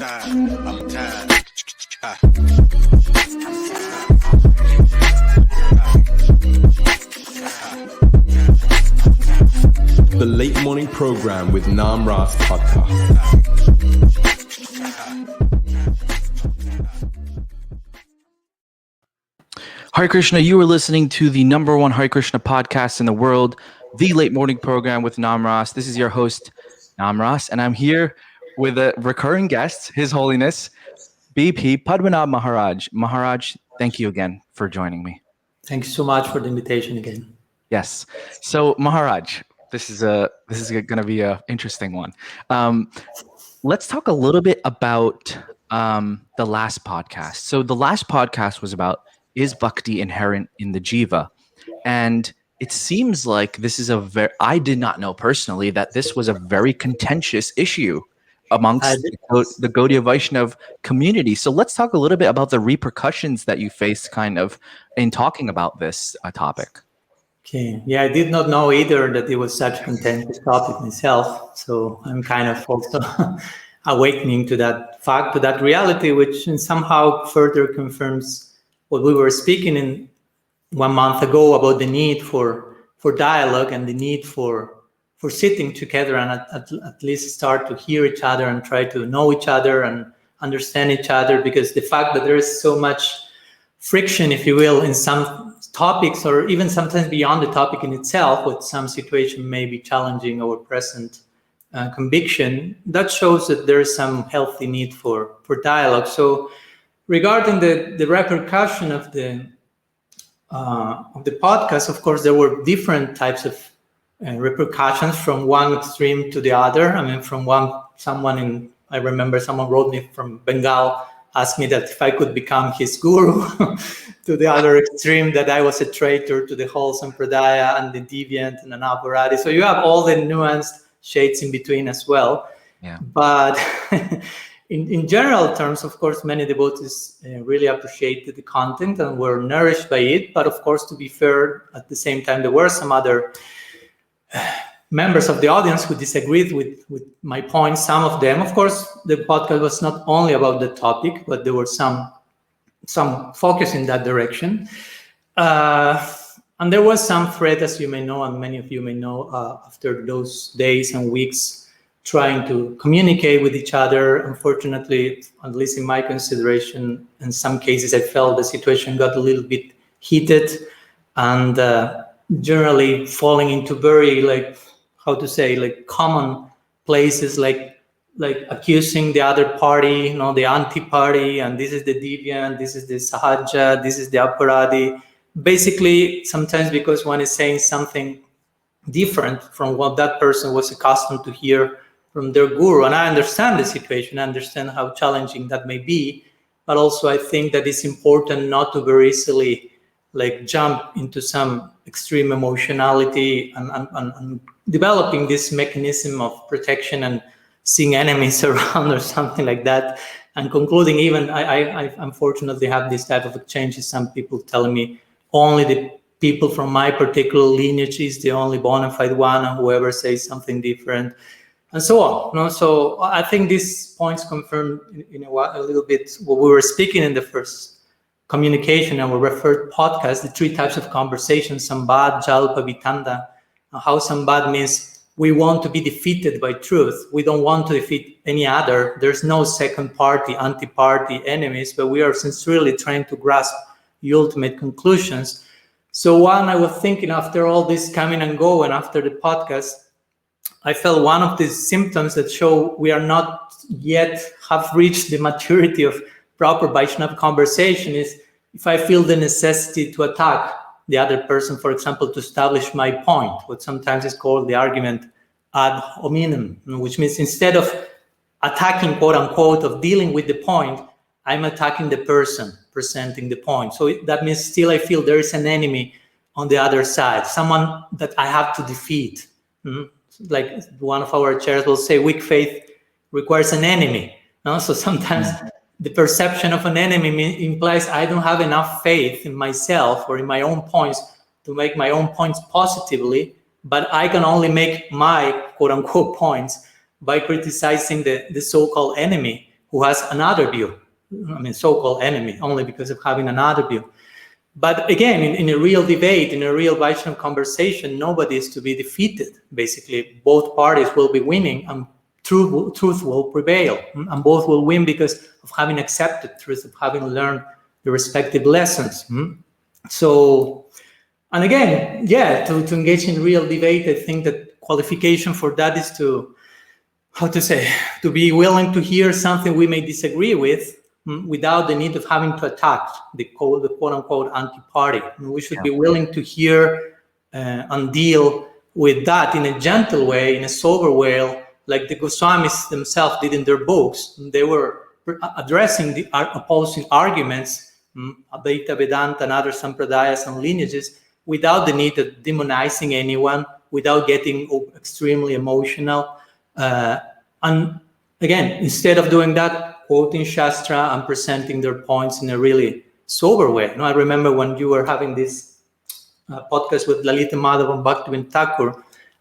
The late morning program with Namras Podcast. Hare Krishna, you are listening to the number one Hare Krishna podcast in the world, the late morning program with Namras. This is your host, Namras, and I'm here with a recurring guest, His Holiness, BP Padmanabha Maharaj. Maharaj, thank you again for joining me. Thank you so much for the invitation again. Yes. So, Maharaj, this is going to be an interesting one. Let's talk a little bit about the last podcast. So the last podcast was about, is bhakti inherent in the Jiva? And it seems like this is I did not know personally that this was a very contentious issue amongst the Gaudiya Vaishnav community. So let's talk a little bit about the repercussions that you faced kind of in talking about this topic. Okay. Yeah, I did not know either that it was such a contentious topic myself. So I'm kind of also awakening to that fact, to that reality, which somehow further confirms what we were speaking in 1 month ago about the need for dialogue and the need for sitting together and at least start to hear each other and try to know each other and understand each other, because the fact that there is so much friction, if you will, in some topics, or even sometimes beyond the topic in itself, with some situation may be challenging our present conviction, that shows that there is some healthy need for dialogue. So regarding the repercussion of the podcast, of course, there were different types of repercussions from one extreme to the other. I mean, I remember someone wrote me from Bengal, asked me that if I could become his guru, to the other extreme, that I was a traitor to the whole sampradaya and the deviant and an aparadi. So you have all the nuanced shades in between as well. Yeah. But in general terms, of course, many devotees really appreciated the content and were nourished by it. But of course, to be fair, at the same time, there were some other members of the audience who disagreed with my points. Some of them, of course, the podcast was not only about the topic, but there were some focus in that direction. And there was some threat, as you may know, and many of you may know, after those days and weeks trying to communicate with each other. Unfortunately, at least in my consideration, in some cases, I felt the situation got a little bit heated and generally falling into very, common places, like accusing the other party, the anti-party, and this is the deviant, this is the sahaja, this is the aparadi. Basically, sometimes because one is saying something different from what that person was accustomed to hear from their guru. And I understand the situation, I understand how challenging that may be, but also I think that it's important not to very easily jump into some extreme emotionality and developing this mechanism of protection and seeing enemies around or something like that, and concluding even, I unfortunately have this type of exchanges, some people telling me only the people from my particular lineage is the only bona fide one, and whoever says something different, and so on. So I think these points confirm in a little bit what we were speaking in the first communication, our referred podcast, the 3 types of conversation, Sambad, Jalpa, Vitanda. How Sambad means we want to be defeated by truth. We don't want to defeat any other. There's no second party, anti-party, enemies, but we are sincerely trying to grasp the ultimate conclusions. So when I was thinking after all this coming and go, and after the podcast, I felt one of the symptoms that show we are not yet have reached the maturity of proper Vaishnava conversation is if I feel the necessity to attack the other person, for example, to establish my point, what sometimes is called the argument ad hominem, which means instead of attacking, quote unquote, of dealing with the point, I'm attacking the person presenting the point. So that means still I feel there is an enemy on the other side, someone that I have to defeat. Like one of our chairs will say, weak faith requires an enemy. So sometimes the perception of an enemy implies I don't have enough faith in myself or in my own points to make my own points positively, but I can only make my quote unquote points by criticizing the so-called enemy who has another view. I mean, so-called enemy, only because of having another view. But again, in a real debate, in a real Vaishnava conversation, nobody is to be defeated. Basically, both parties will be winning, and truth will prevail, and both will win because of having accepted truth, of having learned the respective lessons. So, and again, yeah, to engage in real debate, I think that qualification for that is to be willing to hear something we may disagree with, without the need of having to attack the quote-unquote anti-party. We should be willing to hear and deal with that in a gentle way, in a sober way, like the Goswamis themselves did in their books. They were addressing the opposing arguments, Advaita, Vedanta, and other sampradayas and lineages, without the need of demonizing anyone, without getting extremely emotional. And again, instead of doing that, quoting shastra and presenting their points in a really sober way. I remember when you were having this podcast with Lalita Madhav and Bhaktivinoda Thakur,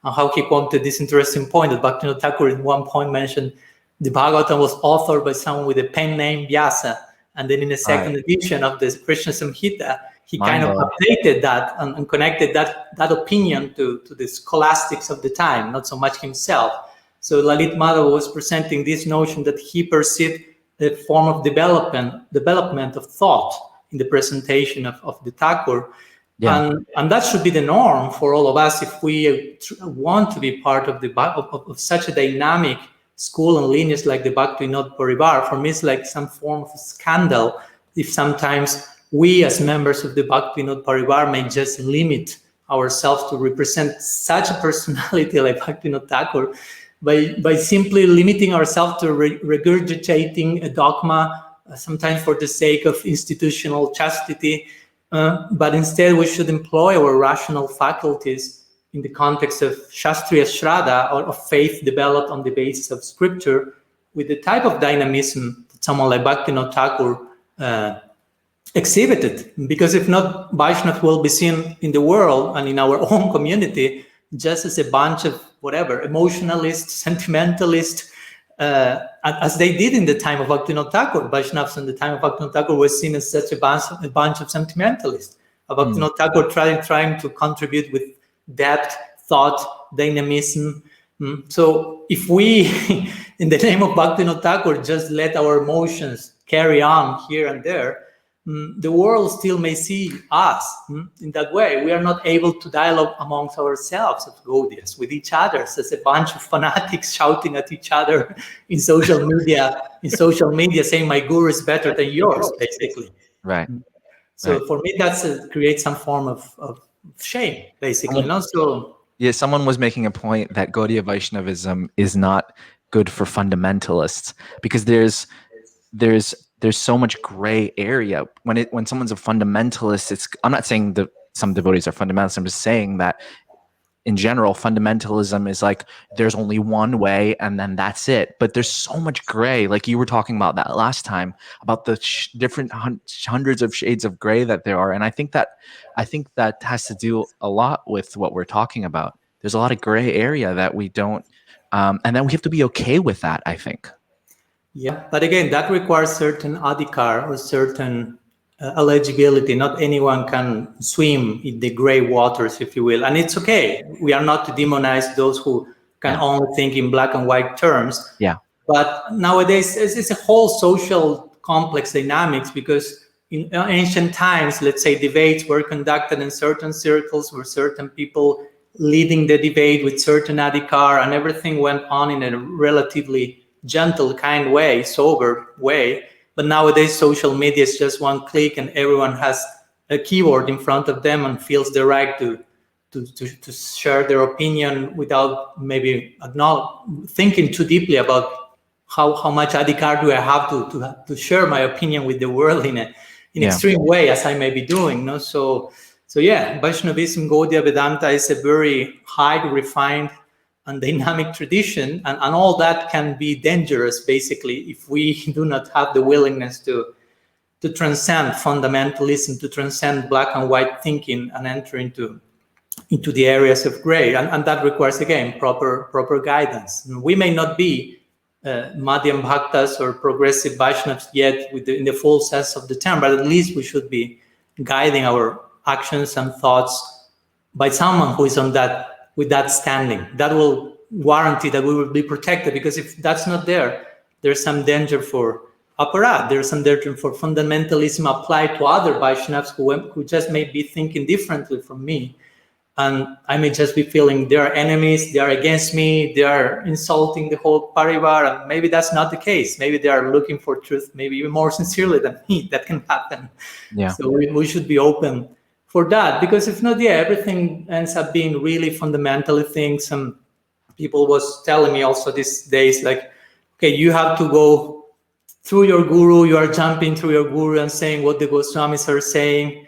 and how he quoted this interesting point that Bhaktivinoda Thakur in one point mentioned the Bhagavatam was authored by someone with a pen name Vyasa, and then in the second edition of the Krishna Samhita, he kind of updated that and connected that opinion to the scholastics of the time, not so much himself. So Lalit Madhav was presenting this notion that he perceived a form of development of thought in the presentation of the Thakur. Yeah. And that should be the norm for all of us if we want to be part of such a dynamic school and lineage like the Bhaktivinoda Parivar. For me, it's like some form of scandal if sometimes we as members of the Bhaktivinoda Parivar may just limit ourselves to represent such a personality like Bhaktivinoda Thakur by simply limiting ourselves to regurgitating a dogma, sometimes for the sake of institutional chastity. But instead, we should employ our rational faculties in the context of Shastriya Shraddha, or of faith developed on the basis of scripture, with the type of dynamism that someone like Bhaktivinoda Thakur exhibited. Because if not, Vaishnava will be seen in the world and in our own community just as a bunch of whatever, emotionalists, sentimentalists, as they did in the time of Bhaktivinoda Thakur. Vaishnavas in the time of Bhaktivinoda Thakur were seen as such a bunch of sentimentalists. Bhaktivinoda Thakur trying to contribute with depth, thought, dynamism. So if we, in the name of Bhaktivinoda Thakur, just let our emotions carry on here and there, the world still may see us in that way. We are not able to dialogue amongst ourselves as Gaudiyas, with each other, as a bunch of fanatics shouting at each other in social media, saying my guru is better than yours, basically. Right. So for me, that's creates some form of shame, basically. Yeah, someone was making a point that Gaudiya Vaishnavism is not good for fundamentalists because there's so much gray area when someone's a fundamentalist. I'm not saying that some devotees are fundamentalists. I'm just saying that in general, fundamentalism is like there's only one way and then that's it. But there's so much gray, like you were talking about that last time, about the different hundreds of shades of gray that there are. And I think that has to do a lot with what we're talking about. There's a lot of gray area that we don't, and then we have to be okay with that, I think. Yeah, but again, that requires certain adhikar or certain eligibility. Not anyone can swim in the gray waters, if you will. And it's okay. We are not to demonize those who can only think in black and white terms. Yeah. But nowadays, it's a whole social complex dynamics, because in ancient times, let's say debates were conducted in certain circles where certain people leading the debate with certain adhikar, and everything went on in a relatively gentle, kind way, sober way. But nowadays, social media is just one click, and everyone has a keyboard in front of them and feels the right to share their opinion without maybe thinking too deeply about how much adhikar do I have to share my opinion with the world in extreme way, as I may be doing. No, so yeah, Vaishnavism, Gaudiya Vedanta is a very high, refined, and dynamic tradition, and all that can be dangerous, basically, if we do not have the willingness to transcend fundamentalism, to transcend black and white thinking, and enter into the areas of gray. And that requires, again, proper guidance. We may not be Madhyam Bhaktas or progressive Vaishnavas yet in the full sense of the term, but at least we should be guiding our actions and thoughts by someone who is with that standing. That will guarantee that we will be protected, because if that's not there, there's some danger for aparat, there's some danger for fundamentalism applied to other Vaishnavas who just may be thinking differently from me. And I may just be feeling they are enemies, they are against me, they are insulting the whole parivar, and maybe that's not the case. Maybe they are looking for truth, maybe even more sincerely than me. That can happen. Yeah. So we should be open for that, because if not, everything ends up being really fundamentally things. And people was telling me also these days, like, okay, you have to go through your guru, you are jumping through your guru and saying what the Goswamis are saying.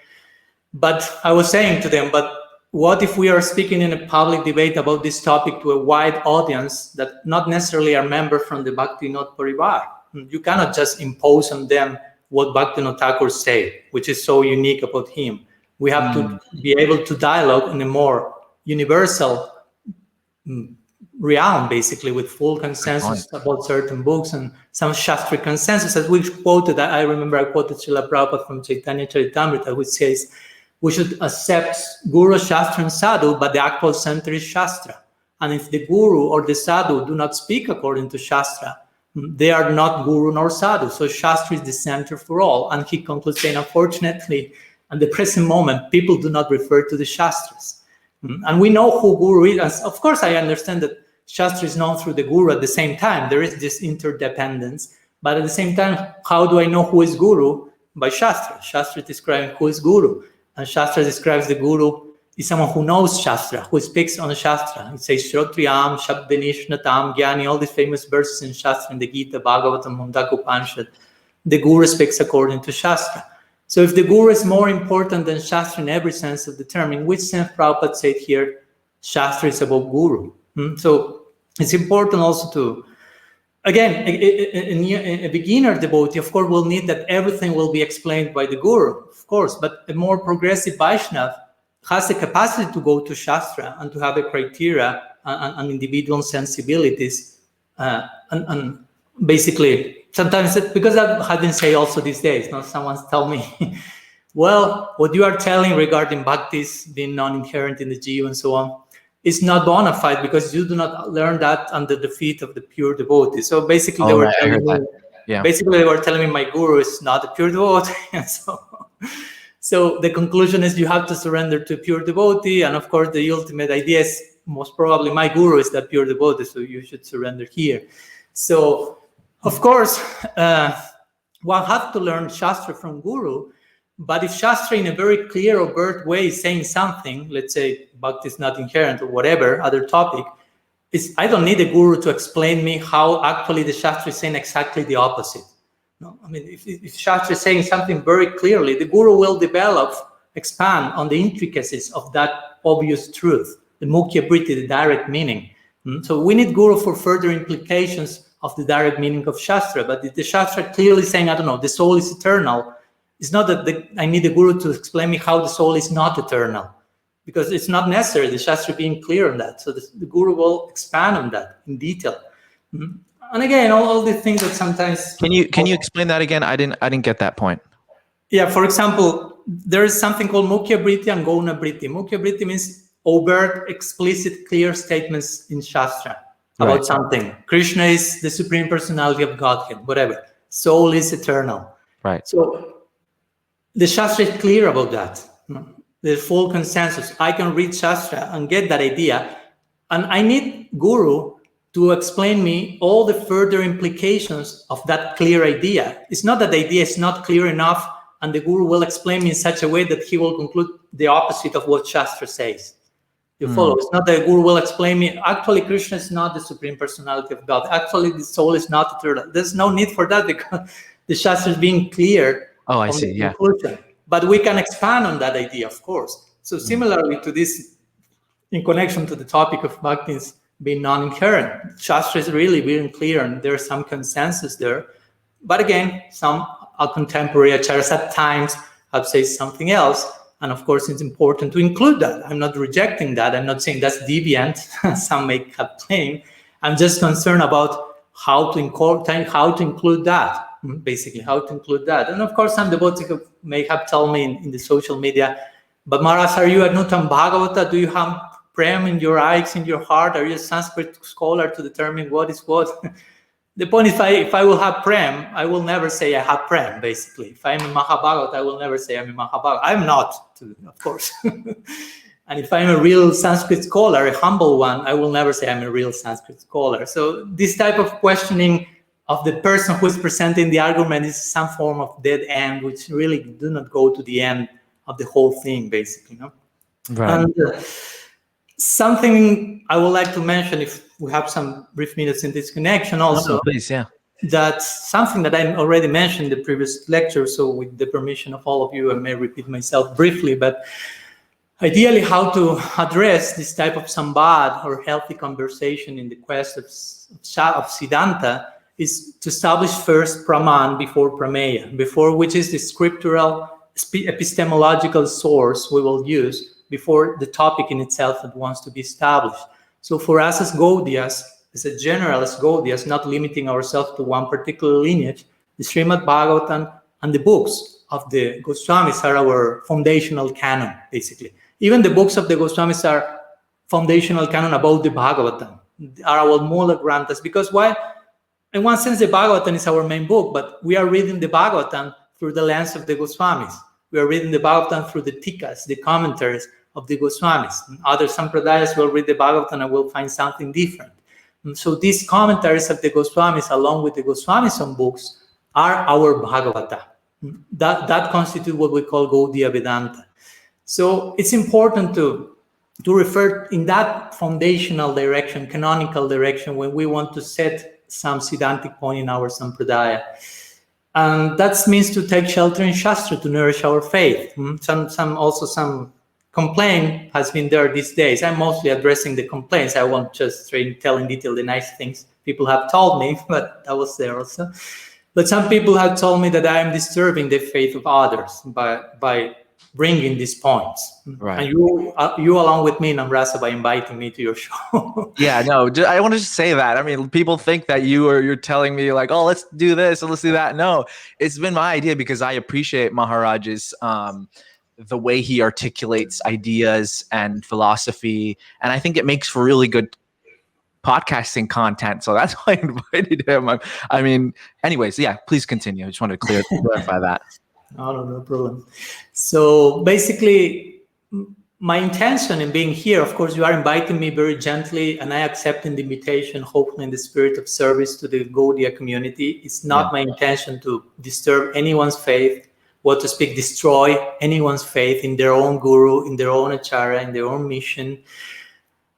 But I was saying to them, but what if we are speaking in a public debate about this topic to a wide audience that not necessarily are members from the Bhaktivinoda Parivar? You cannot just impose on them what Bhaktivinoda Thakur say, which is so unique about him. We have to be able to dialogue in a more universal realm, basically, with full consensus about certain books and some shastra consensus. As we quoted, I remember I quoted Srila Prabhupada from Chaitanya Charitamrita, which says, we should accept Guru, Shastra, and Sadhu, but the actual center is Shastra. And if the Guru or the Sadhu do not speak according to Shastra, they are not Guru nor Sadhu. So Shastra is the center for all. And he concludes saying, unfortunately, at the present moment, people do not refer to the Shastras. And we know who Guru is. And of course, I understand that Shastra is known through the Guru at the same time. There is this interdependence. But at the same time, how do I know who is Guru? By Shastra. Shastra describing who is Guru. And Shastra describes the Guru is someone who knows Shastra, who speaks on Shastra. It says, Shrotriyam, Shabdanishnatam, Gyani, all these famous verses in Shastra, in the Gita, Bhagavatam, Mundaka Upanishad. The Guru speaks according to Shastra. So if the Guru is more important than Shastra in every sense of the term, in which sense Prabhupada said here, Shastra is about Guru? So it's important also to, again, a beginner devotee, of course, will need that everything will be explained by the Guru, of course, but a more progressive Vaishnava has the capacity to go to Shastra and to have a criteria and individual sensibilities. And basically, sometimes, because that has been said also these days, someone's tell me, well, what you are telling regarding bhaktis being non-inherent in the Jiva and so on, is not bona fide because you do not learn that under the feet of the pure devotee. So basically, they were telling me my Guru is not a pure devotee. And so the conclusion is you have to surrender to a pure devotee. And of course, the ultimate idea is most probably my Guru is that pure devotee, so you should surrender here. So, of course, one has to learn Shastra from Guru. But if Shastra in a very clear, overt way is saying something, let's say Bhakti is not inherent or whatever, other topic, I don't need a Guru to explain me how actually the Shastra is saying exactly the opposite. No, I mean, if Shastra is saying something very clearly, the Guru will expand on the intricacies of that obvious truth, the Mukhya Vritti, the direct meaning. So we need Guru for further implications of the direct meaning of Shastra. But if the Shastra clearly saying, I don't know, the soul is eternal, it's not that I need a Guru to explain me how the soul is not eternal, because it's not necessary, the Shastra being clear on that. So the Guru will expand on that in detail. And again, all the things that sometimes... Can you explain that again? I didn't get that point. Yeah, for example, there is something called Mukhya Vritti and Gauna Vritti. Mukhya Vritti means overt, explicit, clear statements in Shastra about something. Krishna is the Supreme Personality of Godhead, whatever. Soul is eternal. Right. So the Shastra is clear about that. There's full consensus. I can read Shastra and get that idea. And I need Guru to explain me all the further implications of that clear idea. It's not that the idea is not clear enough and the Guru will explain me in such a way that he will conclude the opposite of what Shastra says. You follow? It's not that the Guru will explain me, actually Krishna is not the Supreme Personality of God. Actually the soul is not eternal. There's no need for that because the Shastra is being clear. Oh, I see, yeah. But we can expand on that idea, of course. So similarly to this, in connection to the topic of bhaktis being non-inherent, Shastra is really being clear and there's some consensus there. But again, some contemporary acharyas at times have said something else. And of course, it's important to include that. I'm not rejecting that. I'm not saying that's deviant. Some may have claimed. I'm just concerned about how to include that, basically, how to include that. And of course, some devotees may have told me in the social media, but Maharaj, are you a Nutan Bhagavata? Do you have prem in your eyes, in your heart? Are you a Sanskrit scholar to determine what is what? The point is, if I will have prem, I will never say I have prem, basically. If I'm in Mahabhagat, I will never say I'm in Mahabhagat. I'm not, of course. And if I'm a real Sanskrit scholar, a humble one, I will never say I'm a real Sanskrit scholar. So this type of questioning of the person who is presenting the argument is some form of dead end, which really do not go to the end of the whole thing, basically. No? Right. And something I would like to mention, if we have some brief minutes in this connection also, please, yeah. That's something that I already mentioned in the previous lecture, so with the permission of all of you, I may repeat myself briefly, but ideally how to address this type of sambad or healthy conversation in the quest of Siddhanta is to establish first praman before prameya, which is the scriptural epistemological source we will use before the topic in itself that wants to be established. So for us as Gaudiyas, as a general as Gaudiyas, not limiting ourselves to one particular lineage, the Srimad Bhagavatam and the books of the Goswamis are our foundational canon, basically. Even the books of the Goswamis are foundational canon about the Bhagavatam, are our Mula Granthas, because why? In one sense, the Bhagavatam is our main book, but we are reading the Bhagavatam through the lens of the Goswamis. We are reading the Bhagavatam through the tikas, the commentaries of the Goswamis. And other Sampradayas will read the Bhagavatam and will find something different. And so these commentaries of the Goswamis, along with the Goswamis on books, are our Bhagavata. That constitutes what we call Gaudiya Vedanta. So it's important to refer in that foundational direction, canonical direction, when we want to set some Siddhantic point in our Sampradaya. And that means to take shelter in shastra, to nourish our faith. Some complaint has been there these days. I'm mostly addressing the complaints. I won't just tell in detail the nice things people have told me, but that was there also. But some people have told me that I am disturbing the faith of others by bringing these points. Right. And you along with me, Namrasa, by inviting me to your show. Yeah, no, I want to just say that. I mean, people think that you're telling me like, oh, let's do this and let's do that. No, it's been my idea because I appreciate Maharaj's the way he articulates ideas and philosophy, and I think it makes for really good podcasting content. So that's why I invited him. I mean, anyways, yeah, please continue. I just wanted to clarify that. No problem. So basically, my intention in being here, of course, you are inviting me very gently, and I accept the invitation, hopefully in the spirit of service to the Gaudiya community. It's not my intention to disturb anyone's faith, or to speak, destroy anyone's faith in their own guru, in their own acharya, in their own mission.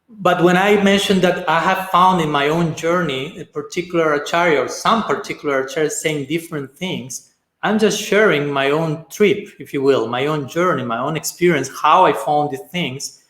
But when I mentioned that I have found in my own journey a particular acharya or some particular acharya saying different things, I'm just sharing my own trip, if you will, my own journey, my own experience, how I found the things.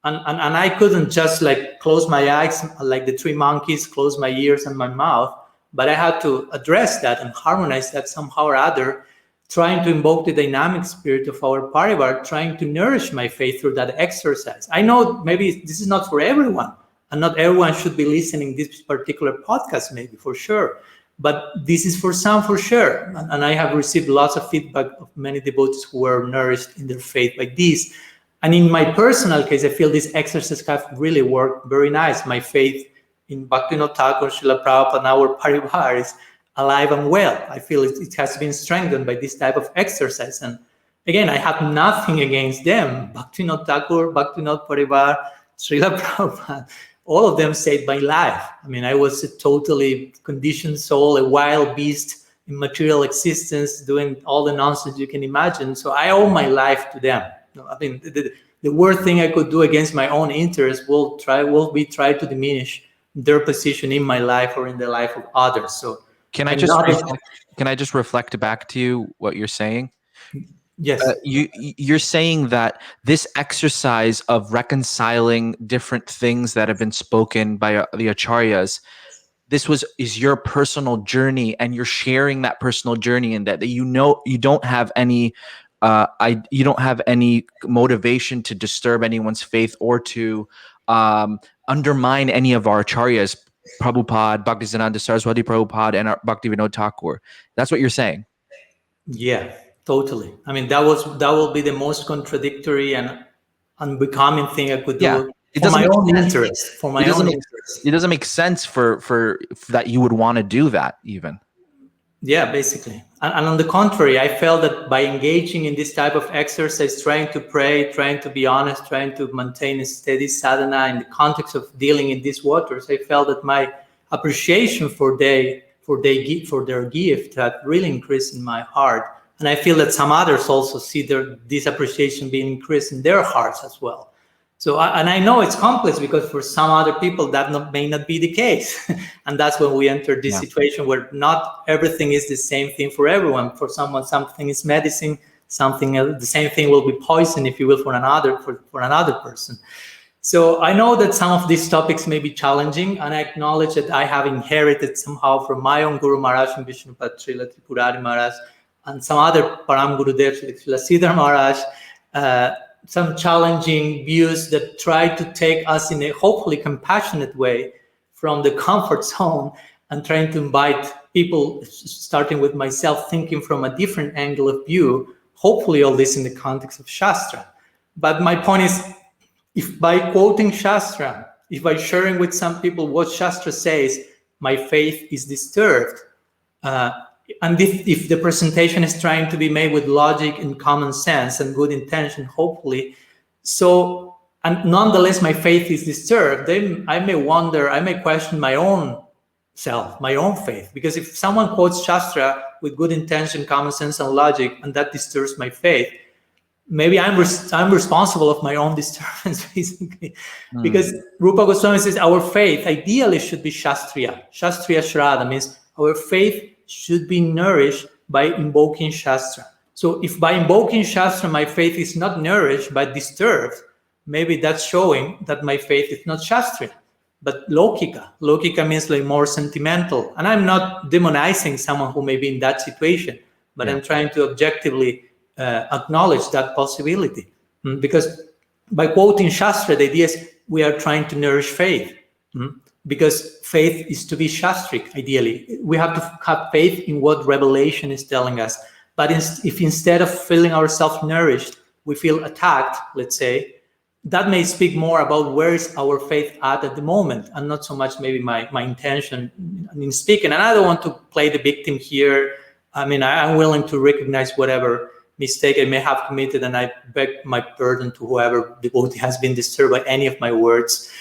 And I couldn't just like close my eyes like the three monkeys, close my ears and my mouth, but I had to address that and harmonize that somehow or other, trying to invoke the dynamic spirit of our parivar, trying to nourish my faith through that exercise. I know maybe this is not for everyone, and not everyone should be listening this particular podcast, maybe for sure. But this is for some, for sure. And I have received lots of feedback of many devotees who were nourished in their faith by this. And in my personal case, I feel this exercise have really worked very nice. My faith in Bhaktivinoda Thakur, Srila Prabhupada, and our parivar is alive and well. I feel it has been strengthened by this type of exercise. And again, I have nothing against them. Bhaktivinoda Thakur, Bhaktivinoda Parivar, Srila Prabhupada, all of them saved my life. I mean, I was a totally conditioned soul, a wild beast in material existence, doing all the nonsense you can imagine. So I owe my life to them. I mean, the worst thing I could do against my own interest will be try to diminish their position in my life or in the life of others. So can I just reflect back to you what you're saying? Yes. You're saying that this exercise of reconciling different things that have been spoken by the acharyas, is your personal journey, and you're sharing that personal journey, and that you don't have any motivation to disturb anyone's faith or to undermine any of our acharyas Prabhupada, Bhaktisiddhanta Saraswati Prabhupada, and Bhaktivinoda Thakur. That's what you're saying. Yeah, totally. I mean, that will be the most contradictory and unbecoming thing I could do for my own interest. For my own interest. It doesn't make sense for that you would want to do that even. Yeah, basically. And on the contrary, I felt that by engaging in this type of exercise, trying to pray, trying to be honest, trying to maintain a steady sadhana in the context of dealing in these waters, I felt that my appreciation for their gift had really increased in my heart. And I feel that some others also see this appreciation being increased in their hearts as well. So, and I know it's complex because for some other people that may not be the case. And that's when we enter this situation where not everything is the same thing for everyone. For someone, something is medicine, something else, the same thing will be poison, if you will, for another person. So I know that some of these topics may be challenging, and I acknowledge that I have inherited somehow from my own Guru Maharaj and Vishnupad Srila Tripurari Maharaj and some other Param Guru Devs like Srila Siddhar Maharaj, some challenging views that try to take us in a hopefully compassionate way from the comfort zone and trying to invite people, starting with myself, thinking from a different angle of view, hopefully all this in the context of Shastra. But my point is, if by quoting Shastra, if by sharing with some people what Shastra says, my faith is disturbed, and if the presentation is trying to be made with logic and common sense and good intention, hopefully, so, and nonetheless my faith is disturbed, then I may question my own self, my own faith. Because if someone quotes Shastra with good intention, common sense, and logic, and that disturbs my faith, maybe I'm responsible of my own disturbance, basically. Because Rupa Goswami says our faith ideally should be Shastriya. Shastriya Shraddha means our faith should be nourished by invoking Shastra. So if by invoking Shastra my faith is not nourished but disturbed, maybe that's showing that my faith is not Shastriya, but Lokika. Lokika means like more sentimental. And I'm not demonizing someone who may be in that situation, but I'm trying to objectively acknowledge that possibility. Because by quoting Shastra, the idea is we are trying to nourish faith. Because faith is to be shastric, ideally. We have to have faith in what revelation is telling us. But if instead of feeling ourselves nourished, we feel attacked, let's say, that may speak more about where is our faith at the moment, and not so much maybe my intention in speaking. And I don't want to play the victim here. I mean, I'm willing to recognize whatever mistake I may have committed, and I beg my pardon to whoever devotee has been disturbed by any of my words.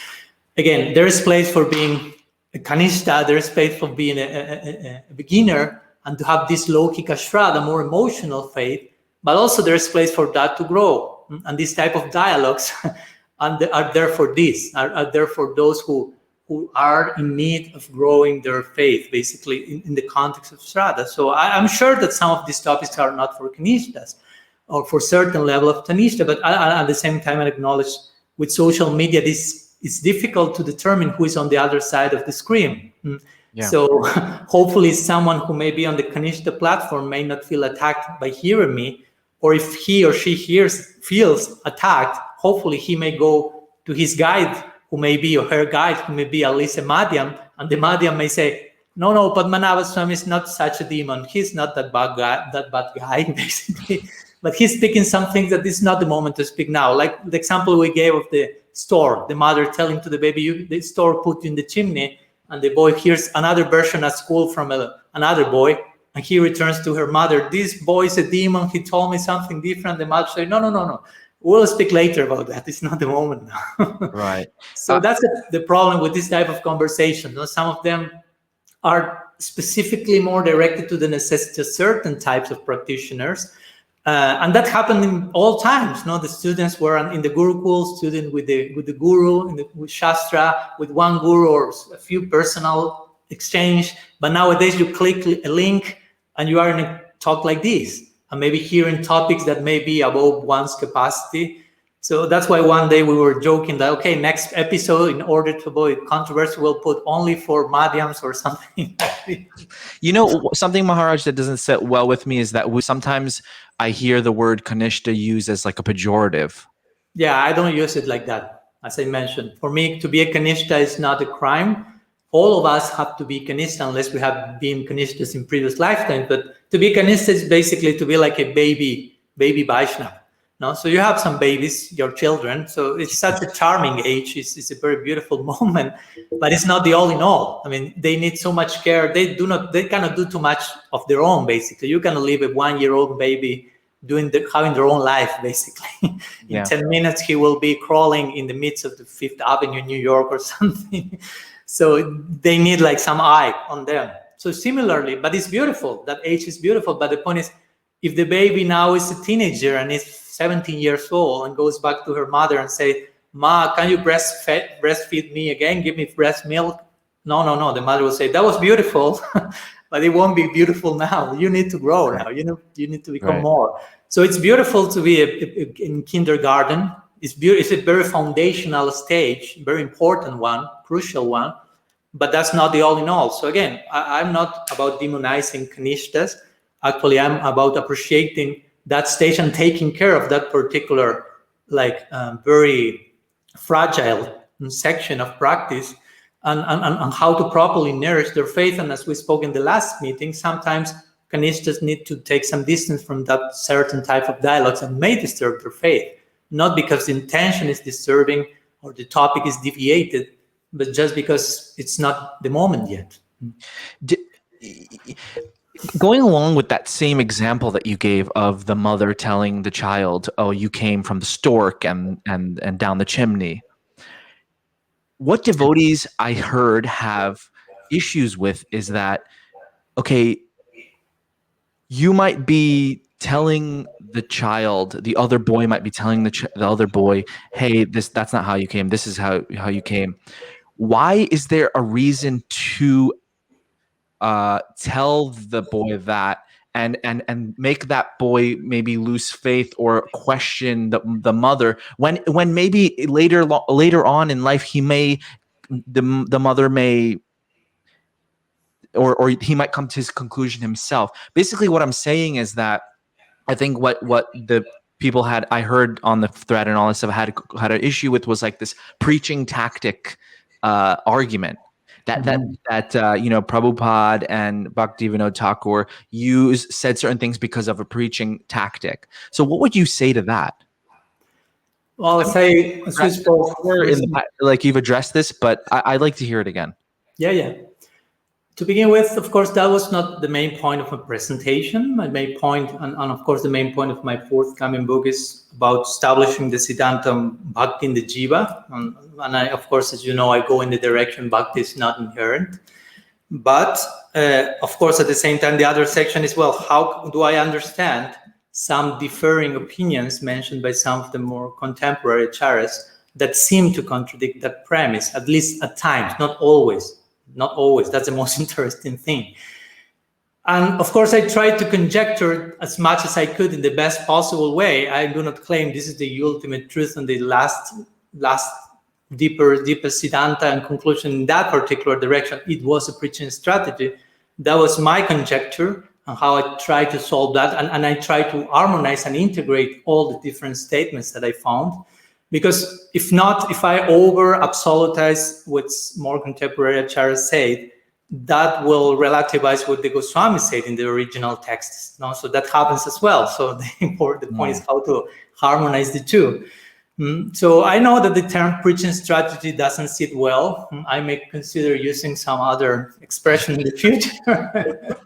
Again, there is place for being a kanishta, there is place for being a beginner, and to have this lokika shraddha, more emotional faith, but also there is place for that to grow. And these type of dialogues are there for this, are there for those who are in need of growing their faith, basically in the context of shraddha. So I'm sure that some of these topics are not for kanishtas or for certain level of tanishta, but at the same time I acknowledge with social media, it's difficult to determine who is on the other side of the screen. So hopefully someone who may be on the Kanishta platform may not feel attacked by hearing me, or if he or she feels attacked, hopefully he may go to his guide who may be, or her guide who may be at least a Madhyam, and the Madhyam may say, no, Padmanabha Swami is not such a demon. He's not that bad guy, basically. But he's speaking some things that this is not the moment to speak now. Like the example we gave of the store, the mother telling to the baby, the store put you in the chimney, and the boy hears another version at school from another boy, and he returns to her mother, this boy is a demon, he told me something different. The mother says, no. We'll speak later about that. It's not the moment now. Right. So that's the problem with this type of conversation. Some of them are specifically more directed to the necessity of certain types of practitioners. And that happened in all times. The students were in the Gurukul, student with the guru, with Shastra, with one guru or a few personal exchange. But nowadays you click a link and you are in a talk like this, and maybe hearing topics that may be above one's capacity. So that's why one day we were joking that, okay, next episode, in order to avoid controversy, we'll put only for Madhyams or something. Something, Maharaj, that doesn't sit well with me is that sometimes I hear the word Kanishta used as like a pejorative. Yeah, I don't use it like that. As I mentioned, for me, to be a Kanishta is not a crime. all of us have to be Kanishta unless we have been Kanishtas in previous lifetimes. But to be Kanishta is basically to be like a baby Vaishnava. No? So you have some babies, your children. So it's such a charming age. It's a very beautiful moment, but it's not the all in all. I mean, they need so much care. They cannot do too much of their own, basically. You cannot leave a 1-year-old baby having their own life, basically. In 10 minutes, he will be crawling in the midst of the Fifth Avenue in New York or something. So they need like some eye on them. So similarly, but it's beautiful. That age is beautiful. But the point is, if the baby now is a teenager and is 17 years old and goes back to her mother and say, "Ma, can you breastfeed me again? Give me breast milk?" No. The mother will say, "That was beautiful, but it won't be beautiful now. You need to grow now. You need to become more." So it's beautiful to be in kindergarten. It's a very foundational stage, very important one, crucial one, but that's not the all in all. So again, I'm not about demonizing Kanishtas. Actually, I'm about appreciating that stage and taking care of that particular, very fragile section of practice, and how to properly nourish their faith. And as we spoke in the last meeting, sometimes Kanishtas need to take some distance from that certain type of dialogues and may disturb their faith, not because the intention is disturbing or the topic is deviated, but just because it's not the moment yet. Going along with that same example that you gave of the mother telling the child, "Oh, you came from the stork and down the chimney," what devotees I heard have issues with is that, okay, you might be telling the child, the other boy might be telling the other boy, "Hey, that's not how you came. This is how you came." Why is there a reason to tell the boy that and make that boy maybe lose faith or question the mother when maybe later on in life the mother may or he might come to his conclusion himself? Basically, what I'm saying is that I think what the people I heard on the thread and all this stuff had an issue with was like this preaching tactic argument. That Prabhupada and Bhaktivinoda Thakur said certain things because of a preaching tactic. So what would you say to that? Well, I'll say, as we spoke, you've addressed this, but I'd like to hear it again. Yeah. To begin with, of course, that was not the main point of my presentation. My main point, and of course, the main point of my forthcoming book is about establishing the Siddhanta Bhakti in the Jiva. And I, of course, as you know, I go in the direction Bhakti is not inherent. But, of course, at the same time, the other section is, well, how do I understand some differing opinions mentioned by some of the more contemporary acharyas that seem to contradict that premise, at least at times, not always. Not always. That's the most interesting thing. And of course, I tried to conjecture as much as I could in the best possible way. I do not claim this is the ultimate truth and the last deepest Siddhanta and conclusion in that particular direction. It was a preaching strategy. That was my conjecture and how I tried to solve that. And I tried to harmonize and integrate all the different statements that I found. Because if I over-absolutize what more contemporary acharyas said, that will relativize what the Goswamis said in the original texts. No? So that happens as well. So the point is how to harmonize the two. So I know that the term preaching strategy doesn't sit well. I may consider using some other expression in the future.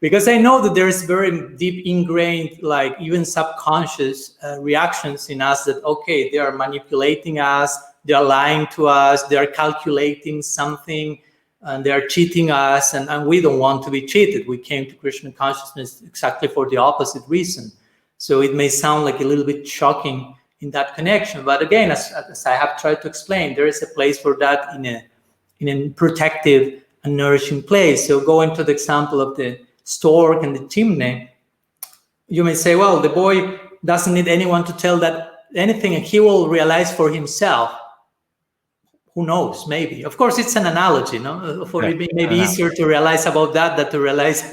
Because I know that there is very deep ingrained, like even subconscious reactions in us that, okay, they are manipulating us, they are lying to us, they are calculating something, and they are cheating us, and we don't want to be cheated. We came to Krishna consciousness exactly for the opposite reason. So it may sound like a little bit shocking in that connection. But again, as I have tried to explain, there is a place for that in a protective and nourishing place. So going to the example of the stork and the chimney, you may say, well, the boy doesn't need anyone to tell that anything, and he will realize for himself. Who knows? Maybe. Of course, it's an analogy, no? It may be easier to realize about that than to realize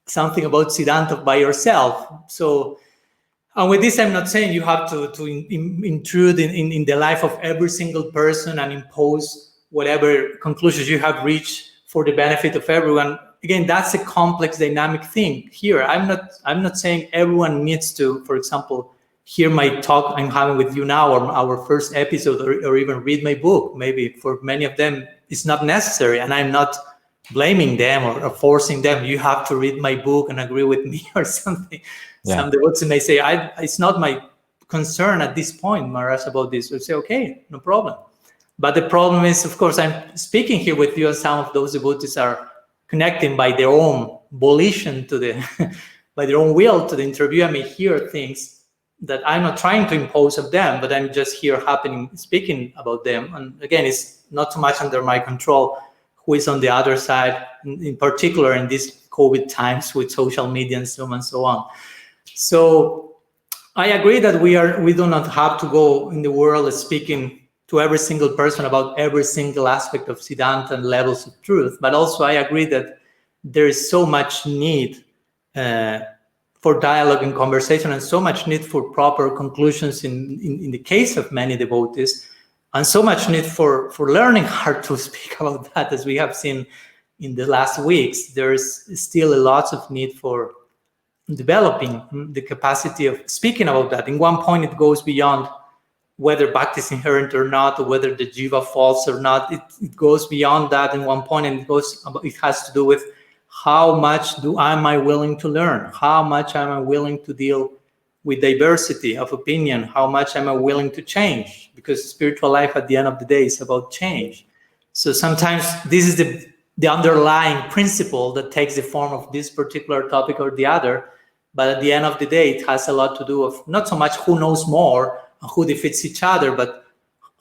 something about Siddhanta by yourself. So, and with this, I'm not saying you have to intrude in the life of every single person and impose whatever conclusions you have reached for the benefit of everyone. Again, that's a complex dynamic thing here. I'm not saying everyone needs to, for example, hear my talk I'm having with you now, or our first episode, or even read my book. Maybe for many of them it's not necessary, and I'm not blaming them or forcing them. You have to read my book and agree with me or something. Yeah. Some devotees may say, it's not my concern at this point, Maharaj, about this. We say, okay, no problem. But the problem is, of course, I'm speaking here with you, and some of those devotees are connecting by their own volition to the, by their own will to the interview. I may hear things that I'm not trying to impose of them, but I'm just here speaking about them. And again, it's not too much under my control who is on the other side, in particular in these COVID times with social media and so on and so on. So I agree that we do not have to go in the world speaking to every single person about every single aspect of Siddhanta and levels of truth. But also I agree that there is so much need for dialogue and conversation, and so much need for proper conclusions in the case of many devotees, and so much need for learning how to speak about that, as we have seen in the last weeks. There is still a lot of need for developing the capacity of speaking about that. In one point, it goes beyond whether bhakti is inherent or not, or whether the jiva falls or not. It goes beyond that in one point, and it has to do with how much am I willing to learn? How much am I willing to deal with diversity of opinion? How much am I willing to change? Because spiritual life at the end of the day is about change. So sometimes this is the underlying principle that takes the form of this particular topic or the other. But at the end of the day, it has a lot to do with not so much who knows more and who defeats each other, but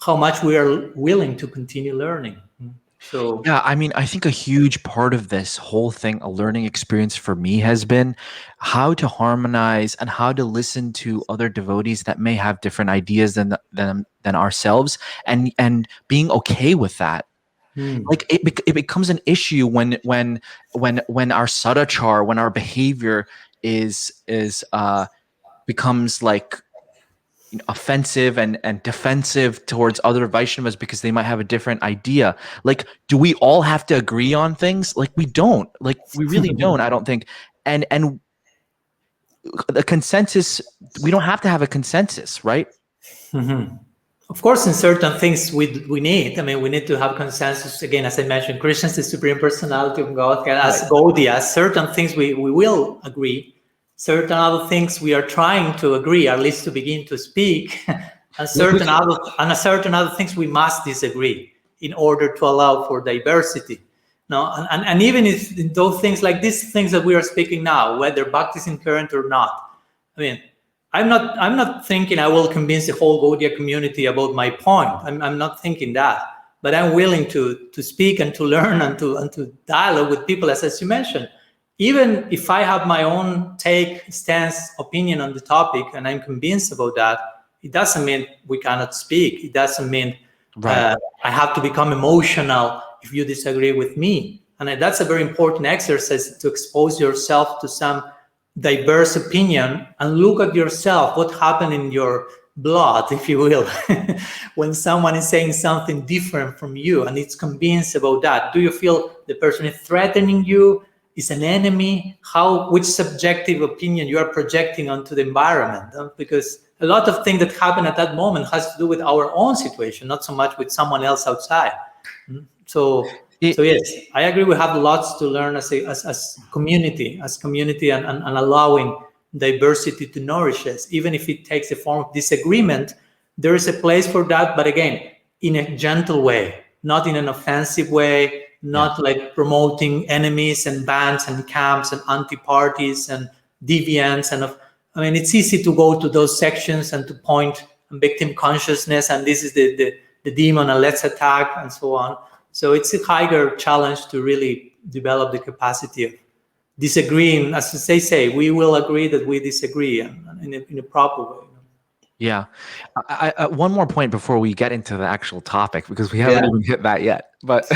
how much we are willing to continue learning. So yeah, I mean, I think a huge part of this whole thing, a learning experience for me, has been how to harmonize and how to listen to other devotees that may have different ideas than ourselves, and being okay with that. Like it becomes an issue when our sadachar, when our behavior becomes like offensive and defensive towards other Vaishnavas because they might have a different idea. Like, do we all have to agree on things? Like, we don't. Like, we really don't, I don't think. And the consensus, we don't have to have a consensus, right? Mm-hmm. Of course, in certain things we need. I mean, we need to have consensus. Again, as I mentioned, Krishna is the Supreme Personality of God. As Gaudiya, certain things we will agree. Certain other things we are trying to agree, at least to begin to speak. And certain other things we must disagree in order to allow for diversity. No, and even if in those things, like these things that we are speaking now, whether bhakti is inherent or not, I mean, I'm not thinking I will convince the whole Gaudiya community about my point. I'm not thinking that, but I'm willing to speak and to learn and to dialogue with people, as you mentioned. Even if I have my own stance, opinion on the topic, and I'm convinced about that, it doesn't mean we cannot speak. It doesn't mean I have to become emotional if you disagree with me. And that's a very important exercise, to expose yourself to some diverse opinion and look at yourself, what happened in your blood, if you will, when someone is saying something different from you and it's convinced about that. Do you feel the person is threatening you, is an enemy? Which subjective opinion you are projecting onto the environment? Because a lot of things that happen at that moment has to do with our own situation, not so much with someone else outside. So yes, I agree. We have lots to learn as community, and allowing diversity to nourish us, even if it takes the form of disagreement. There is a place for that, but again, in a gentle way, not in an offensive way, not like promoting enemies and bands and camps and anti-parties and deviants. And I mean, it's easy to go to those sections and to point on victim consciousness, and this is the demon, and let's attack, and so on. So it's a higher challenge to really develop the capacity of disagreeing. As they say, we will agree that we disagree in a proper way. Yeah. One more point before we get into the actual topic, because we haven't even hit that yet. But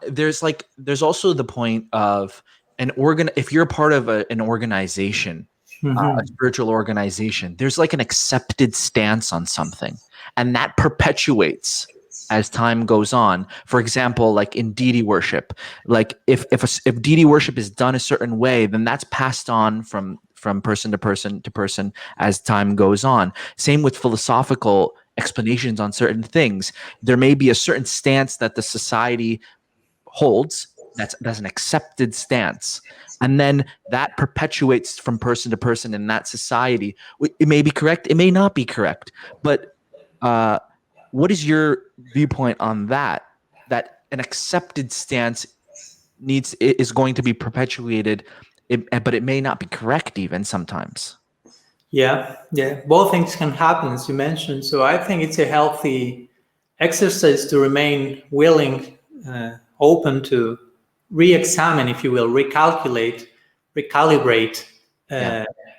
there's also the point of if you're part of an organization, a spiritual organization, there's like an accepted stance on something, and that perpetuates as time goes on. For example, like in deity worship, like if deity worship is done a certain way, then that's passed on from person to person to person as time goes on. Same with philosophical explanations on certain things. There may be a certain stance that the society holds that's an accepted stance, and then that perpetuates from person to person in that society. It may be correct, it may not be correct, but what is your viewpoint on that an accepted stance is going to be perpetuated, but it may not be correct even sometimes? Yeah, both things can happen, as you mentioned. So I think it's a healthy exercise to remain willing, open to re-examine, if you will, recalibrate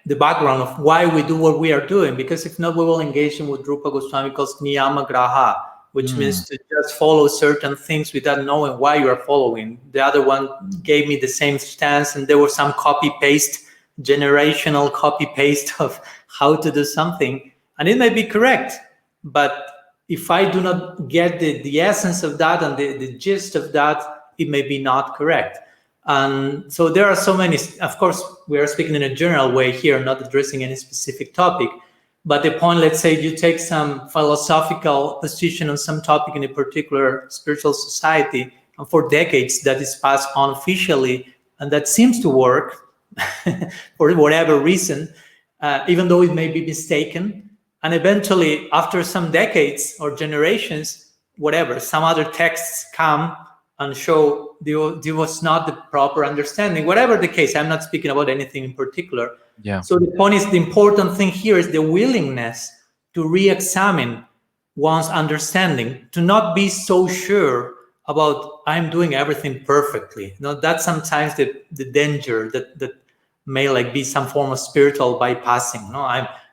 the background of why we do what we are doing. Because if not, we will engage in what Rupa Goswami calls niyamagraha, which means to just follow certain things without knowing why you are following. The other one gave me the same stance, and there was some generational copy-paste of how to do something. And it may be correct, but if I do not get the essence of that and the gist of that, it may be not correct. And so there are so many, of course, we are speaking in a general way here, not addressing any specific topic. But the point, let's say you take some philosophical position on some topic in a particular spiritual society, and for decades that is passed on officially, and that seems to work for whatever reason, even though it may be mistaken. And eventually, after some decades or generations, whatever, some other texts come and show there was not the proper understanding. Whatever the case, I'm not speaking about anything in particular. Yeah. So the point is, the important thing here is the willingness to re-examine one's understanding, to not be so sure about I'm doing everything perfectly. No, that's sometimes the danger that may like be some form of spiritual bypassing. No,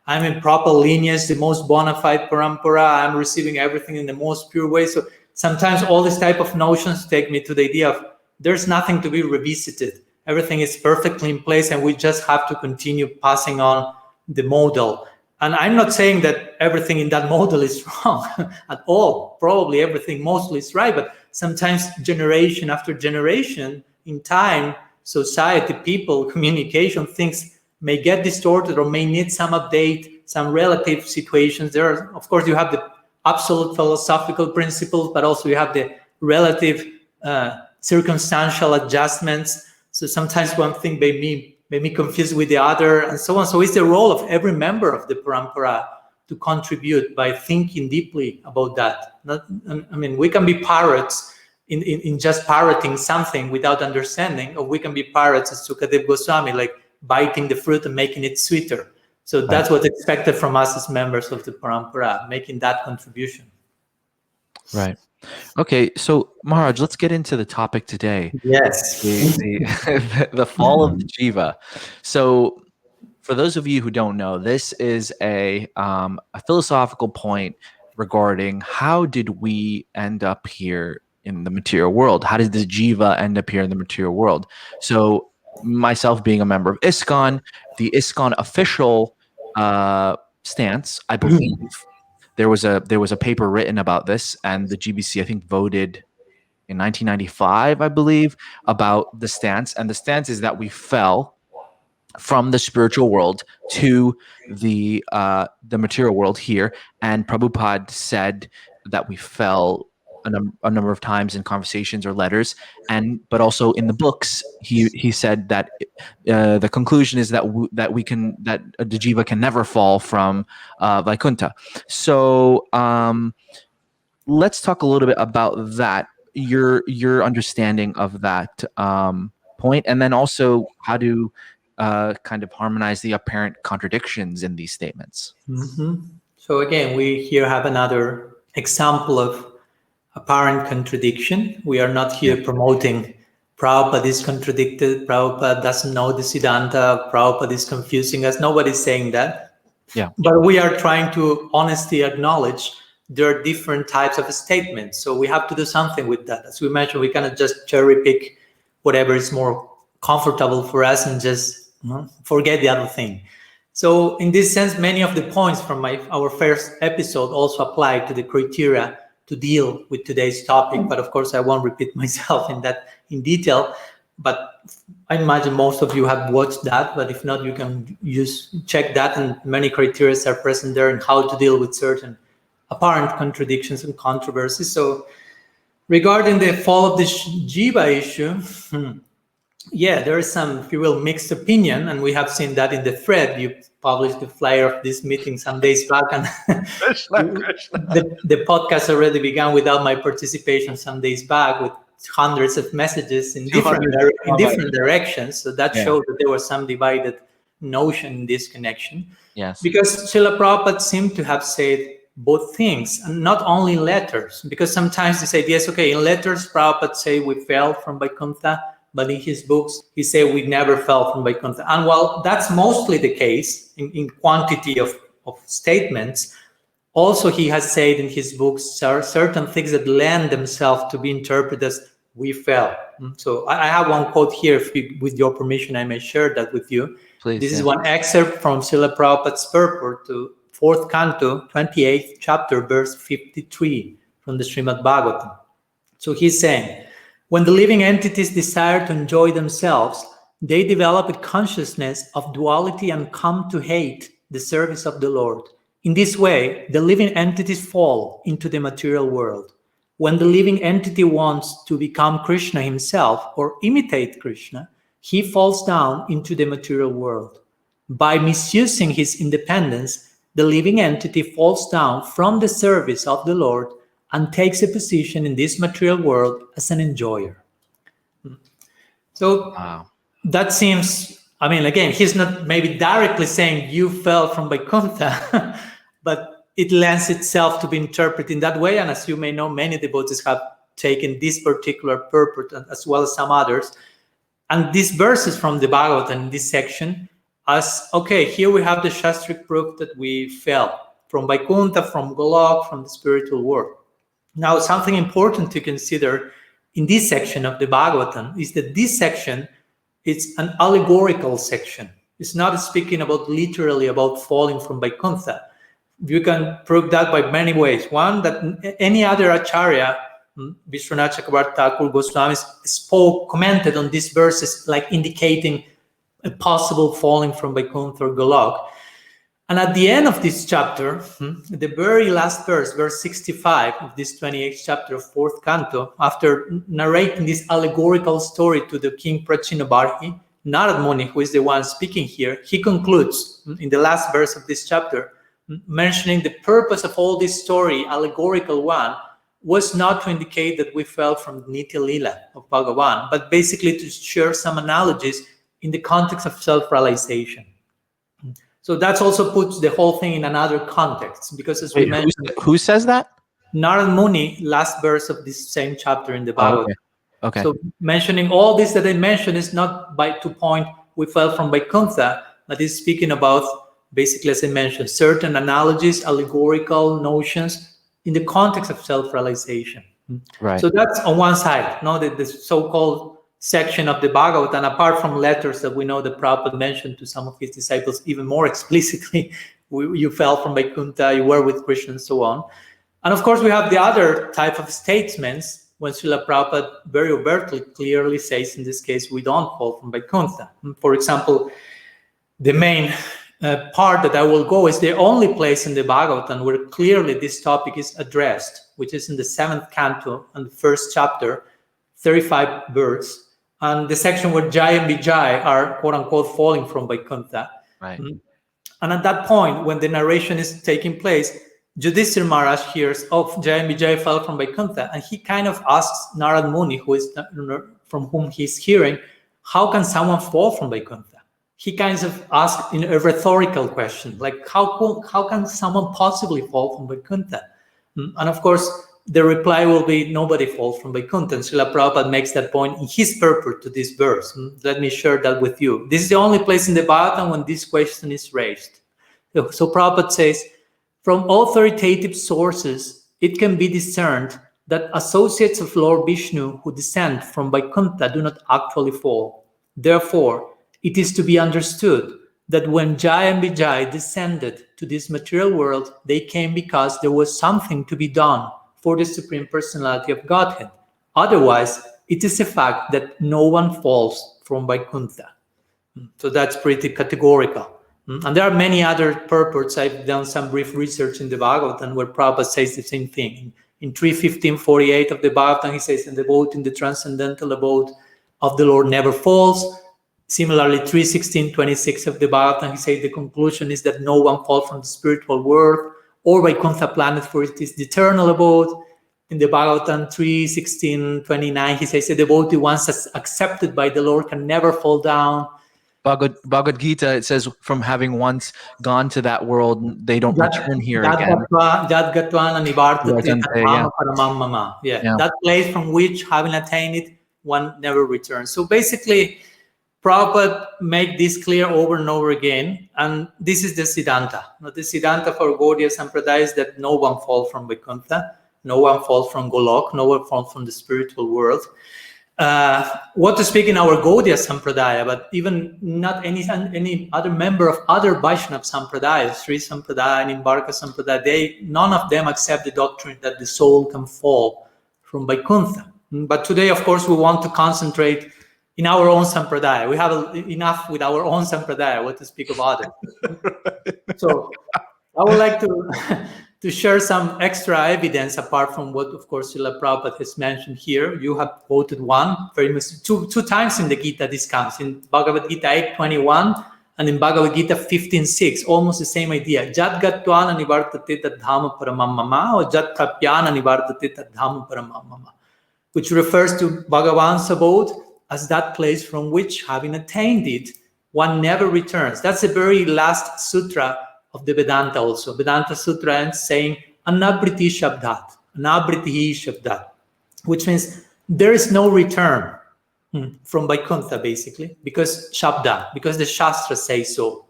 I'm in proper lineage, the most bona fide parampara. I'm receiving everything in the most pure way. So sometimes all these type of notions take me to the idea of there's nothing to be revisited. Everything is perfectly in place, and we just have to continue passing on the model. And I'm not saying that everything in that model is wrong at all. Probably everything mostly is right, but sometimes generation after generation in time, society, people, communication, things may get distorted or may need some update, some relative situations. There are, of course, you have the absolute philosophical principles, but also you have the relative circumstantial adjustments. So sometimes one thing may be confused with the other, and so on. So it's the role of every member of the parampara to contribute by thinking deeply about that. We can be parrots in just parroting something without understanding, or we can be parrots as Sukadev Goswami, like biting the fruit and making it sweeter. So that's what's expected from us as members of the parampara, making that contribution. Right. Okay, so Maharaj, let's get into the topic today. Yes. The fall of the Jiva. So for those of you who don't know, this is a philosophical point regarding how did we end up here in the material world? How did the Jiva end up here in the material world? So myself being a member of ISKCON, the ISKCON official stance, I believe, there was a paper written about this, and the GBC, I think, voted in 1995, I believe, about the stance. And the stance is that we fell from the spiritual world to the material world here. And Prabhupada said that we fell a number of times in conversations or letters, but also in the books, he said that the conclusion is that the Jiva can never fall from Vaikuntha. So let's talk a little bit about that. Your understanding of that point, and then also how to kind of harmonize the apparent contradictions in these statements. Mm-hmm. So again, we here have another example of apparent contradiction. We are not here promoting Prabhupada is contradicted, Prabhupada doesn't know the Siddhanta, Prabhupada is confusing us. Nobody's saying that. Yeah. But we are trying to honestly acknowledge there are different types of statements. So we have to do something with that. As we mentioned, we cannot just cherry pick whatever is more comfortable for us and just forget the other thing. So in this sense, many of the points from our first episode also apply to the criteria to deal with today's topic. But of course, I won't repeat myself in detail. But I imagine most of you have watched that. But if not, you can check that, and many criteria are present there and how to deal with certain apparent contradictions and controversies. So regarding the fall of the Jiva issue, yeah, there is some, if you will, mixed opinion, and we have seen that in the thread. You published the flyer of this meeting some days back, and the podcast already began without my participation some days back, with hundreds of messages in different directions. So that showed that there was some divided notion in this connection. Yes, because Srila Prabhupada seemed to have said both things, and not only in letters. Because sometimes they say, yes, okay, in letters Prabhupada say we fell from Vaikuntha, but in his books, he said we never fell from Vaikuntha. And while that's mostly the case in quantity of statements, also he has said in his books certain things that lend themselves to be interpreted as we fell. So I have one quote here. With your permission, I may share that with you. please. This is one excerpt from Srila Prabhupada's purport to 4th Canto, 28th chapter, verse 53 from the Srimad Bhagavatam. So he's saying, when the living entities desire to enjoy themselves, they develop a consciousness of duality and come to hate the service of the Lord. In this way, the living entities fall into the material world. When the living entity wants to become Krishna himself or imitate Krishna, he falls down into the material world. By misusing his independence, the living entity falls down from the service of the Lord and takes a position in this material world as an enjoyer. So that seems, I mean, again, he's not maybe directly saying you fell from Vaikuntha, but it lends itself to be interpreted in that way. And as you may know, many devotees have taken this particular purport as well as some others. And these verses from the Bhagavatam in this section as, okay, here we have the shastric proof that we fell from Vaikuntha, from Golok, from the spiritual world. Now, something important to consider in this section of the Bhagavatam is that this section is an allegorical section. It's not speaking about literally about falling from Vaikuntha. You can prove that by many ways. One, that any other Acharya, Vishwanath Chakravarti Thakur, Goswamis, commented on these verses like indicating a possible falling from Vaikuntha or Golok. And at the end of this chapter, the very last verse, verse 65 of this 28th chapter of 4th Canto, after narrating this allegorical story to the king Prachinabarhi, Narad Muni, who is the one speaking here, he concludes in the last verse of this chapter, mentioning the purpose of all this story, allegorical one, was not to indicate that we fell from the Nitya Lila of Bhagavan, but basically to share some analogies in the context of self-realization. So that also puts the whole thing in another context, because as we mentioned, who says that? Narad Muni, last verse of this same chapter in the Bhagavad. Okay. So mentioning all this that I mentioned is not to point we fell from Vaikuntha, but is speaking about, basically, as I mentioned, certain analogies, allegorical notions in the context of self-realization. Right. So that's on one side, the so-called section of the Bhagavatam, apart from letters that we know that Prabhupada mentioned to some of his disciples even more explicitly, you fell from Vaikuntha, you were with Krishna, and so on. And of course, we have the other type of statements when Srila Prabhupada very overtly, clearly says, in this case, we don't fall from Vaikuntha. For example, the main part that I will go is the only place in the Bhagavatam where clearly this topic is addressed, which is in the 7th canto and the 1st chapter, 35 verse, and the section where Jai and Vijay are quote-unquote falling from Vaikuntha. Right. And at that point, when the narration is taking place, Yudhishthira Maharaj hears, Jai and Vijay fell from Vaikuntha, and he kind of asks Narad Muni, who is from whom he's hearing, how can someone fall from Vaikuntha? He kind of asks in a rhetorical question, like how can someone possibly fall from Vaikuntha? And of course, the reply will be nobody falls from Vaikuntha. And Srila Prabhupada makes that point in his purport to this verse. Let me share that with you. This is the only place in the Bhagavatam when this question is raised. So Prabhupada says, from authoritative sources, it can be discerned that associates of Lord Vishnu who descend from Vaikuntha do not actually fall. Therefore, it is to be understood that when Jai and Vijay descended to this material world, they came because there was something to be done for the Supreme Personality of Godhead. Otherwise, it is a fact that no one falls from Vaikuntha. So that's pretty categorical. And there are many other purports. I've done some brief research in the Bhagavatam where Prabhupada says the same thing. In 3.15.48 of the Bhagavatam, he says, "And the abode in the transcendental abode of the Lord never falls." Similarly, 3.16.26 of the Bhagavatam, he says the conclusion is that no one falls from the spiritual world or Vaikuntha planet, for it is the eternal abode. In the Bhagavatam 3.16.29, he says the devotee once accepted by the Lord can never fall down. Bhagavad Gita, it says, from having once gone to that world, they don't return here again. Yeah. That place from which, having attained it, one never returns. So basically, Prabhupada made this clear over and over again, and this is the Siddhanta. The Siddhanta for Gaudiya Sampradaya is that no one falls from Vaikuntha, no one falls from Golok, no one falls from the spiritual world. What to speak in our Gaudiya Sampradaya, but even not any other member of other Vaishnava Sampradayas, Sri Sampradaya and Imbarka Sampradaya, none of them accept the doctrine that the soul can fall from Vaikuntha. But today, of course, we want to concentrate in our own Sampradaya. We have enough with our own Sampradaya, what to speak of others. So I would like to share some extra evidence apart from what, of course, Srila Prabhupada has mentioned here. You have quoted one very much two times in the Gita. This comes in Bhagavad Gita 8.21 and in Bhagavad Gita 15.6, almost the same idea. Jat gatvana nivartate tad dhamma paramam mama, or jat kapyana nivartate tad dhamma paramam mama, which refers to Bhagavan's abode as that place from which, having attained it, one never returns. That's the very last sutra of the Vedanta also. Vedanta Sutra ends saying, anabriti shabdat, which means there is no return from Vaikuntha, basically, because the shastra says so.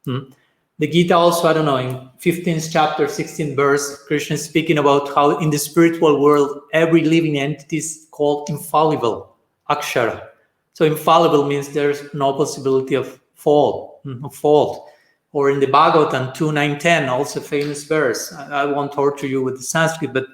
The Gita also, in 15th chapter, 16th verse, Krishna is speaking about how in the spiritual world, every living entity is called infallible, akshara. So infallible means there's no possibility of fault. Or in the Bhagavatam 2.9.10, also famous verse. I won't torture you with the Sanskrit, but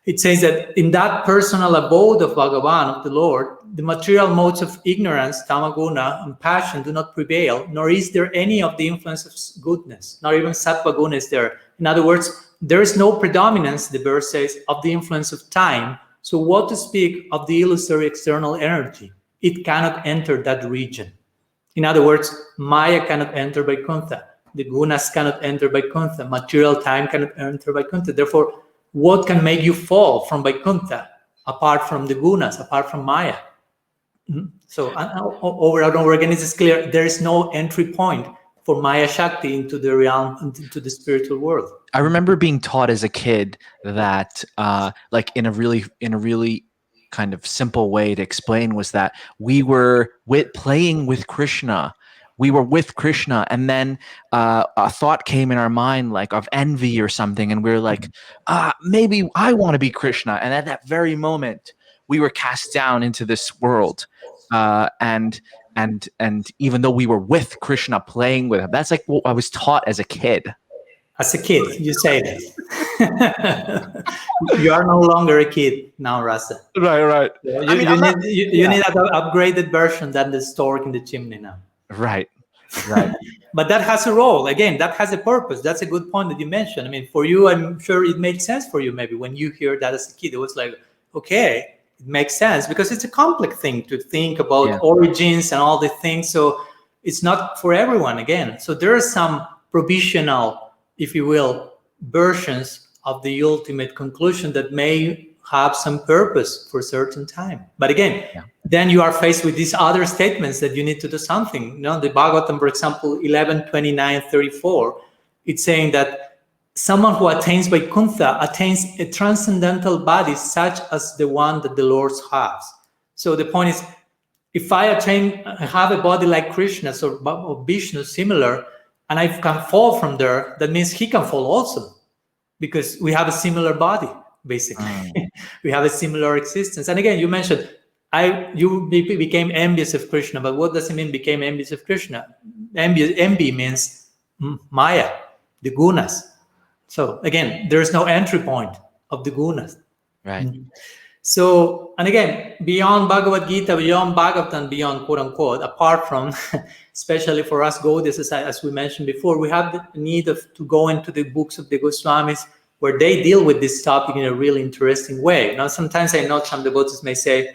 it says that in that personal abode of Bhagavan, of the Lord, the material modes of ignorance, tamaguna, and passion do not prevail, nor is there any of the influence of goodness, not even sattva guna is there. In other words, there is no predominance, the verse says, of the influence of time. So what to speak of the illusory external energy? It cannot enter that region. In other words, Maya cannot enter Vaikuntha. The gunas cannot enter Vaikuntha. Material time cannot enter Vaikuntha. Therefore, what can make you fall from Vaikuntha apart from the gunas, apart from Maya? So over and over again, it is clear there is no entry point for Maya Shakti into the realm, into the spiritual world. I remember being taught as a kid that, like in a really kind of simple way to explain, was that we were playing with Krishna. We were with Krishna, and then a thought came in our mind, like of envy or something, and we were like, maybe I want to be Krishna. And at that very moment, we were cast down into this world, and even though we were with Krishna, playing with him, that's like what I was taught as a kid. As a kid, you say that. You are no longer a kid now, Rasa. Right. You need an upgraded version than the stork in the chimney now. Right. But that has a role. Again, that has a purpose. That's a good point that you mentioned. I mean, for you, I'm sure it made sense for you. Maybe when you hear that as a kid, it was like, okay, it makes sense, because it's a complex thing to think about origins and all the things. So it's not for everyone, again. So there are some provisional, if you will, versions of the ultimate conclusion that may have some purpose for a certain time. But again, then you are faced with these other statements that you need to do something. The Bhagavatam, for example, 11:29-34, it's saying that someone who attains Vaikuntha attains a transcendental body such as the one that the Lord has. So the point is, if I have a body like Krishna's or Vishnu, similar, and I can fall from there, that means he can fall also, because we have a similar body, basically. We have a similar existence. And again, you mentioned, you became envious of Krishna, but what does it mean became envious of Krishna? Envy means Maya, the gunas. So again, there is no entry point of the gunas. Right. So, and again, beyond Bhagavad Gita, beyond Bhagavatam, beyond quote unquote, apart from, especially for us Gaudiyas, as we mentioned before, we have the need to go into the books of the Goswamis where they deal with this topic in a really interesting way. Now, sometimes I know some devotees may say,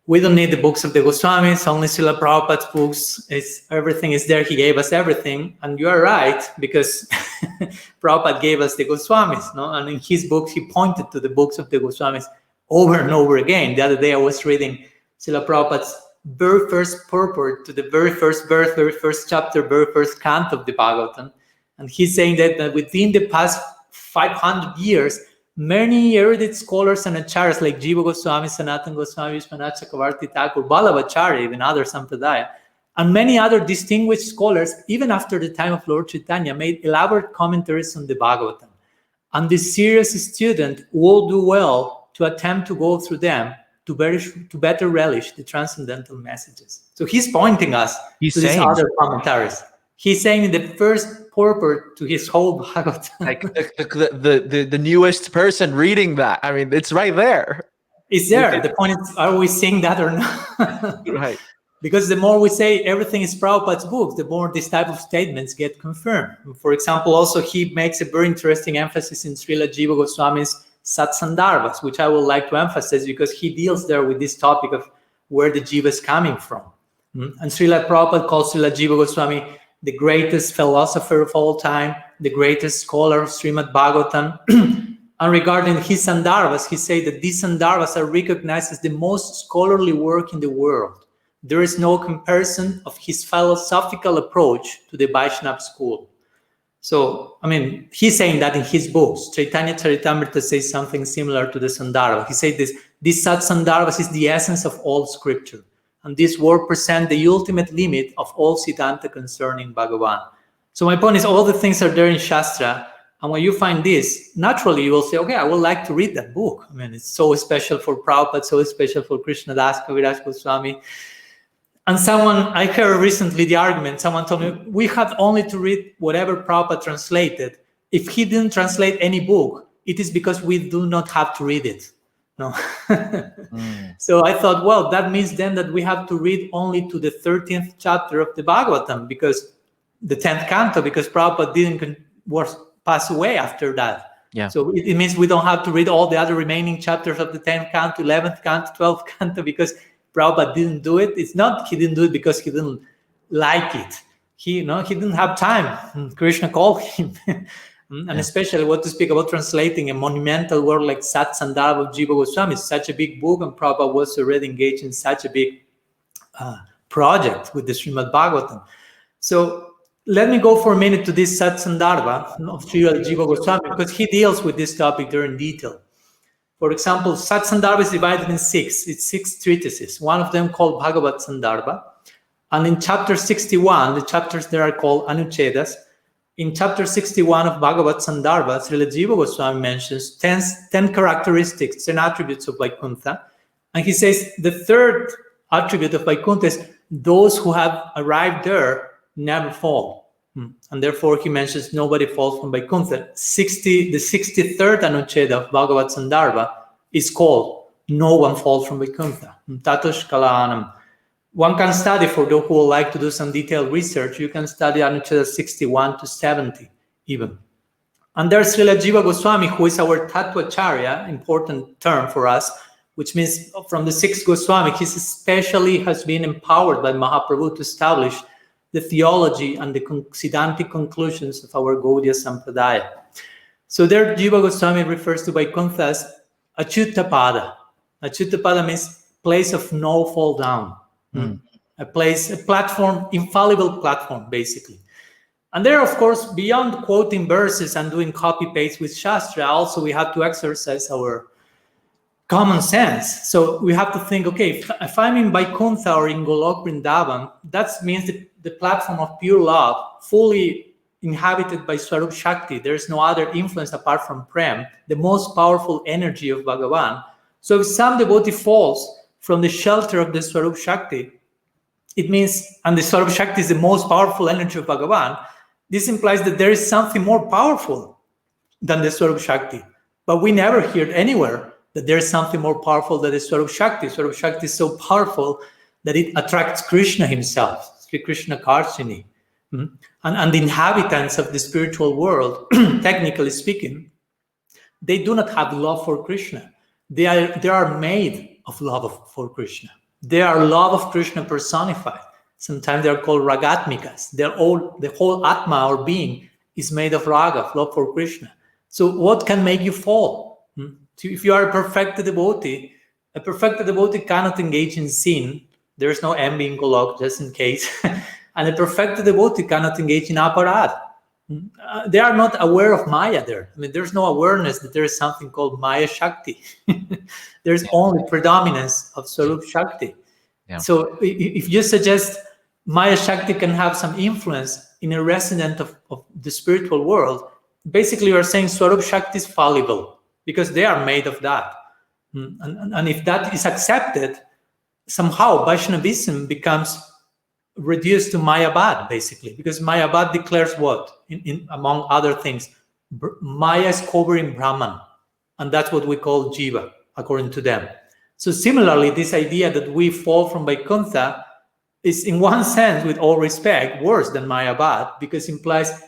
we don't need the books of the Goswamis, only Srila Prabhupada's books. Everything is there. He gave us everything. And you are right, because Prabhupada gave us the Goswamis. No? And in his books, he pointed to the books of the Goswamis over and over again. The other day I was reading Srila Prabhupada's very first purport to the very first verse, very first chapter, very first canto of the Bhagavatam. And he's saying that within the past 500 years, many erudite scholars and acharyas like Jiva Goswami, Sanatana Goswami, Vishwanath Chakravarti Thakur, Vallabhacharya, even other Sampradaya, and many other distinguished scholars, even after the time of Lord Chaitanya, made elaborate commentaries on the Bhagavatam. And the serious student will do well to attempt to go through them to better relish the transcendental messages. So he's pointing us to these other commentaries. He's saying in the first purport to his whole Bhagavatam. Like the newest person reading that. I mean, it's right there. It's there. The point is, are we seeing that or not? Right. Because the more we say everything is Prabhupada's book, the more this type of statements get confirmed. For example, also he makes a very interesting emphasis in Srila Jiva Goswami's Satsandarbhas, which I would like to emphasize because he deals there with this topic of where the Jiva is coming from. And Srila Prabhupada calls Srila Jiva Goswami the greatest philosopher of all time, the greatest scholar of Srimad Bhagavatam. And regarding his Sandarbhas, he said that these Sandarbhas are recognized as the most scholarly work in the world. There is no comparison of his philosophical approach to the Vaishnava school. So, I mean, he's saying that in his books. Chaitanya Charitamrita says something similar to the Sandarbha. He said this Sat Sandarbhas is the essence of all scripture. And this word presents the ultimate limit of all Siddhanta concerning Bhagavan. So my point is, all the things are there in Shastra. And when you find this, naturally you will say, okay, I would like to read that book. I mean, it's so special for Prabhupada, so special for Krishnadas Kaviraj Goswami. And I heard recently the argument, someone told me, we have only to read whatever Prabhupada translated. If he didn't translate any book, it is because we do not have to read it. No. So I thought, well, that means then that we have to read only to the 13th chapter of the Bhagavatam, because the 10th canto, because Prabhupada was passed away after that. Yeah. So it means we don't have to read all the other remaining chapters of the 10th canto, 11th canto, 12th canto, because Prabhupada didn't do it. It's not he didn't do it because he didn't like it. He didn't have time. Krishna called him. And especially what to speak about translating a monumental work like Sat Sandarbha of Jiva Goswami. It's such a big book, and Prabhupada was already engaged in such a big project with the Srimad Bhagavatam. So let me go for a minute to this Sat Sandarbha of Srila Jiva Goswami, because he deals with this topic there in detail. For example, Sat Sandarbha is divided in 6. It's 6 treatises. One of them called Bhagavat Sandarbha. And in chapter 61, the chapters there are called Anuchedas. In chapter 61 of Bhagavat Sandarbha, Srila Jiva Goswami mentions 10 characteristics, 10 attributes of Vaikuntha. And he says the third attribute of Vaikuntha is those who have arrived there never fall. And therefore he mentions nobody falls from Vaikuntha. The 63rd Anucheda of Bhagavat Sandarbha is called no one falls from Vaikuntha. Tatosh Kalanam. One can study, for those who would like to do some detailed research, you can study Anucheda 61 to 70 even. And there's Srila Jiva Goswami, who is our Tattvacharya, important term for us, which means from the 6th Goswami, he especially has been empowered by Mahaprabhu to establish the theology and the Siddhantic conclusions of our Gaudiya Sampradaya. So there Jiva Goswami refers to Vaikuntha as Achyutapada. Achyutapada means place of no fall down. A platform, infallible platform, basically. And there, of course, beyond quoting verses and doing copy-paste with Shastra, also we have to exercise our common sense. So we have to think, okay, if I'm in Vaikuntha or in Golok Vrindavan, that means the platform of pure love, fully inhabited by Swarup Shakti. There's no other influence apart from Prem, the most powerful energy of Bhagavan. So if some devotee falls from the shelter of the Swarup Shakti, it means, and the Swarup Shakti is the most powerful energy of Bhagavan, this implies that there is something more powerful than the Swarup Shakti. But we never hear anywhere that there's something more powerful than the Swarup Shakti. Swarup Shakti is so powerful that it attracts Krishna himself, Sri Krishna Karshini. And the inhabitants of the spiritual world, technically speaking, they do not have love for Krishna. They are made of love for Krishna. They are love of Krishna personified. Sometimes they are called ragatmikas. The whole atma or being is made of raga, of love for Krishna. So what can make you fall? So if you are a perfected devotee cannot engage in sin. There is no envy in Golok, just in case. And a perfected devotee cannot engage in aparad. They are not aware of Maya there. I mean, there's no awareness that there is something called Maya Shakti. There's only predominance of Swarup Shakti. Yeah. So if you suggest Maya Shakti can have some influence in a resident of the spiritual world, basically you're saying Swarup Shakti is fallible because they are made of that. And if that is accepted, somehow Vaishnavism becomes reduced to Mayabad, basically, because Mayabad declares what? In among other things, Maya is covering Brahman, and that's what we call Jiva, according to them. So similarly, this idea that we fall from Vaikuntha is, in one sense, with all respect, worse than Mayabad, because it implies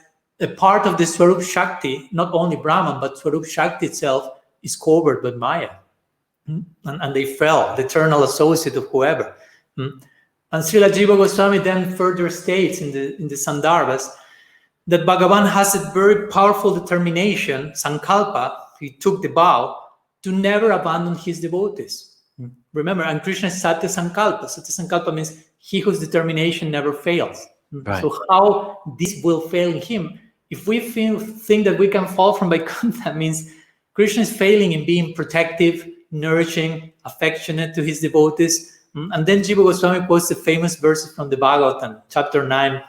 a part of the Swarup Shakti, not only Brahman, but Swarup Shakti itself is covered by Maya. And they fell, the eternal associate of whoever. And Srila Jiva Goswami then further states in the Sandarbhas that Bhagavan has a very powerful determination, sankalpa, he took the vow to never abandon his devotees. Remember, and Krishna is Satya Sankalpa. Satya Sankalpa means he whose determination never fails. Right. So how this will fail in him? If we think that we can fall from Vaikuntha, means Krishna is failing in being protective, nourishing, affectionate to his devotees. And then Jiva Goswami quotes the famous verses from the Bhagavatam, chapter 9,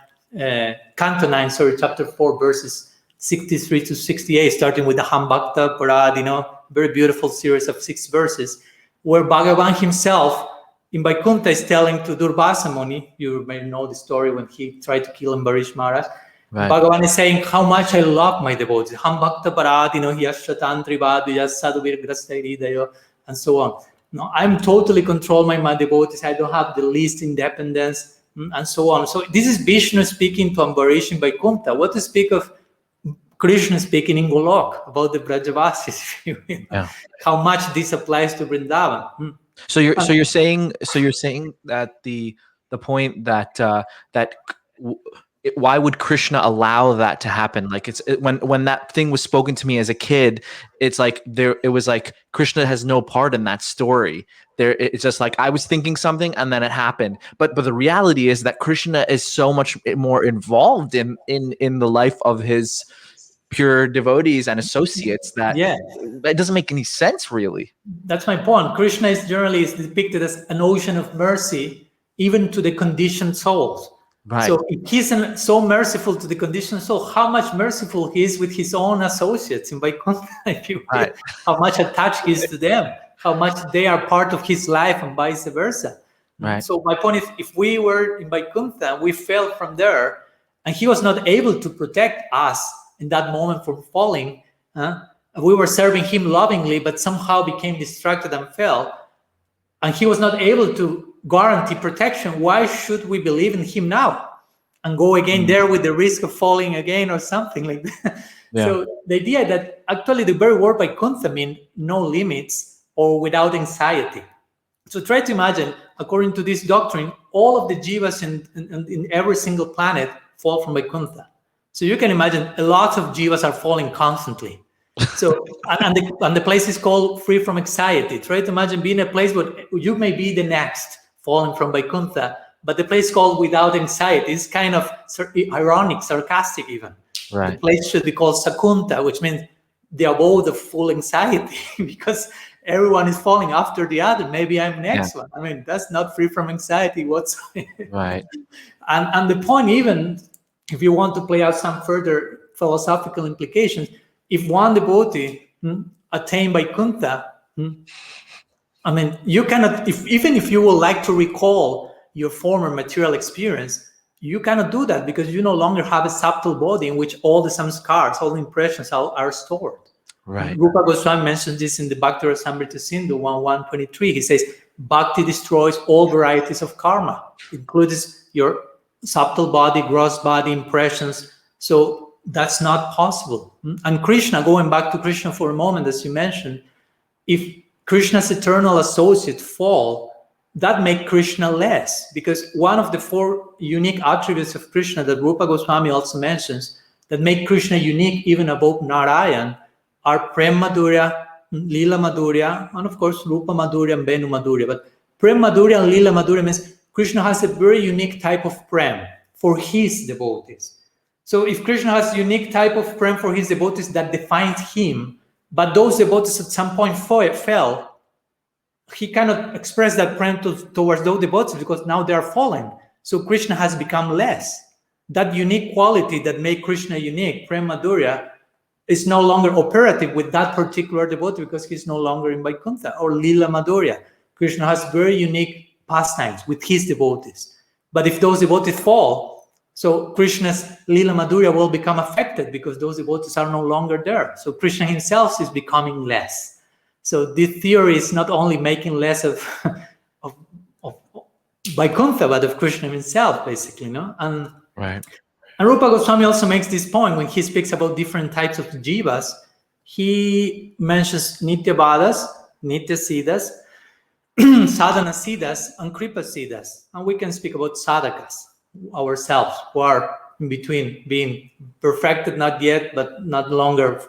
chapter 4, verses 63 to 68, starting with the Hambhakta Parad, very beautiful series of 6 verses, where Bhagavan himself in Vaikuntha is telling to Durvasa Muni, you may know the story when he tried to kill Ambarish Maharaj. Right. Bhagavan is saying how much I love my devotees. Hambhakta Parad, Hiyashratantri Vadvijas Sadhuvir Grasthairidayo, and so on. No, I'm totally controlled by my devotees. I don't have the least independence, and so on. So this is Vishnu speaking to Ambarish in Vaikuntha. What to speak of Krishna speaking in Golok about the Brajavasis? Yeah. How much this applies to Vrindavan. So you're saying that the point that why would Krishna allow that to happen? Like when that thing was spoken to me as a kid, it's like it was like Krishna has no part in that story. It's just like I was thinking something and then it happened. But the reality is that Krishna is so much more involved in the life of his pure devotees and associates that it doesn't make any sense, really. That's my point. Krishna is generally depicted as an ocean of mercy, even to the conditioned souls. Right. So if he's so merciful to the conditioned soul, how much merciful he is with his own associates in Vaikuntha, if you will. Right. How much attached he is to them, how much they are part of his life and vice versa. Right. So my point is, if we were in Vaikuntha, we fell from there, and he was not able to protect us in that moment from falling. We were serving him lovingly, but somehow became distracted and fell. And he was not able to guarantee protection. Why should we believe in him now and go again there with the risk of falling again or something like that? Yeah. So the idea that actually the very word Vaikuntha means no limits or without anxiety. So try to imagine, according to this doctrine, all of the jivas in every single planet fall from Vaikuntha. So you can imagine a lot of jivas are falling constantly. So and the place is called free from anxiety. Try to imagine being a place where you may be the next falling from Vaikuntha, but the place called without anxiety is kind of ironic, sarcastic even. Right. The place should be called Sakunta, which means the abode of full anxiety, because everyone is falling after the other. Maybe I'm next one. I mean, that's not free from anxiety whatsoever. Right. And the point, even if you want to play out some further philosophical implications, if one devotee attain Vaikuntha, I mean, you cannot, even if you would like to recall your former material experience, you cannot do that because you no longer have a subtle body in which all the samskars, all the impressions are stored. Right. Rupa Goswami mentions this in the Bhakti Rasamrita Sindhu 1.1.23. He says, Bhakti destroys all varieties of karma, includes your subtle body, gross body, impressions. So that's not possible. And Krishna, going back to Krishna for a moment, as you mentioned, if Krishna's eternal associate fall, that makes Krishna less, because one of the 4 unique attributes of Krishna that Rupa Goswami also mentions that make Krishna unique even above Narayan are Prem Madhurya, Lila Madhurya, and of course Rupa Madhurya and Venu Madhurya. But Prem Madhurya and Lila Madhurya means Krishna has a very unique type of Prem for his devotees. So if Krishna has a unique type of Prem for his devotees that defines him, but those devotees at some point fell, he cannot express that Prem towards those devotees because now they are fallen. So Krishna has become less. That unique quality that made Krishna unique, Prem Madhurya, is no longer operative with that particular devotee because he's no longer in Vaikuntha. Or Lila Madhurya, Krishna has very unique pastimes with his devotees. But if those devotees fall, so Krishna's Lila Madhurya will become affected because those devotees are no longer there. So Krishna himself is becoming less. So this theory is not only making less of Vaikuntha, but of Krishna himself, basically, no? And Right. And Rupa Goswami also makes this point when he speaks about different types of jivas. He mentions Nityavadas, Nityasiddhas, Sadhana Siddhas, and Kripa Siddhas. And we can speak about sadhakas ourselves, who are in between, being perfected, not yet, but not longer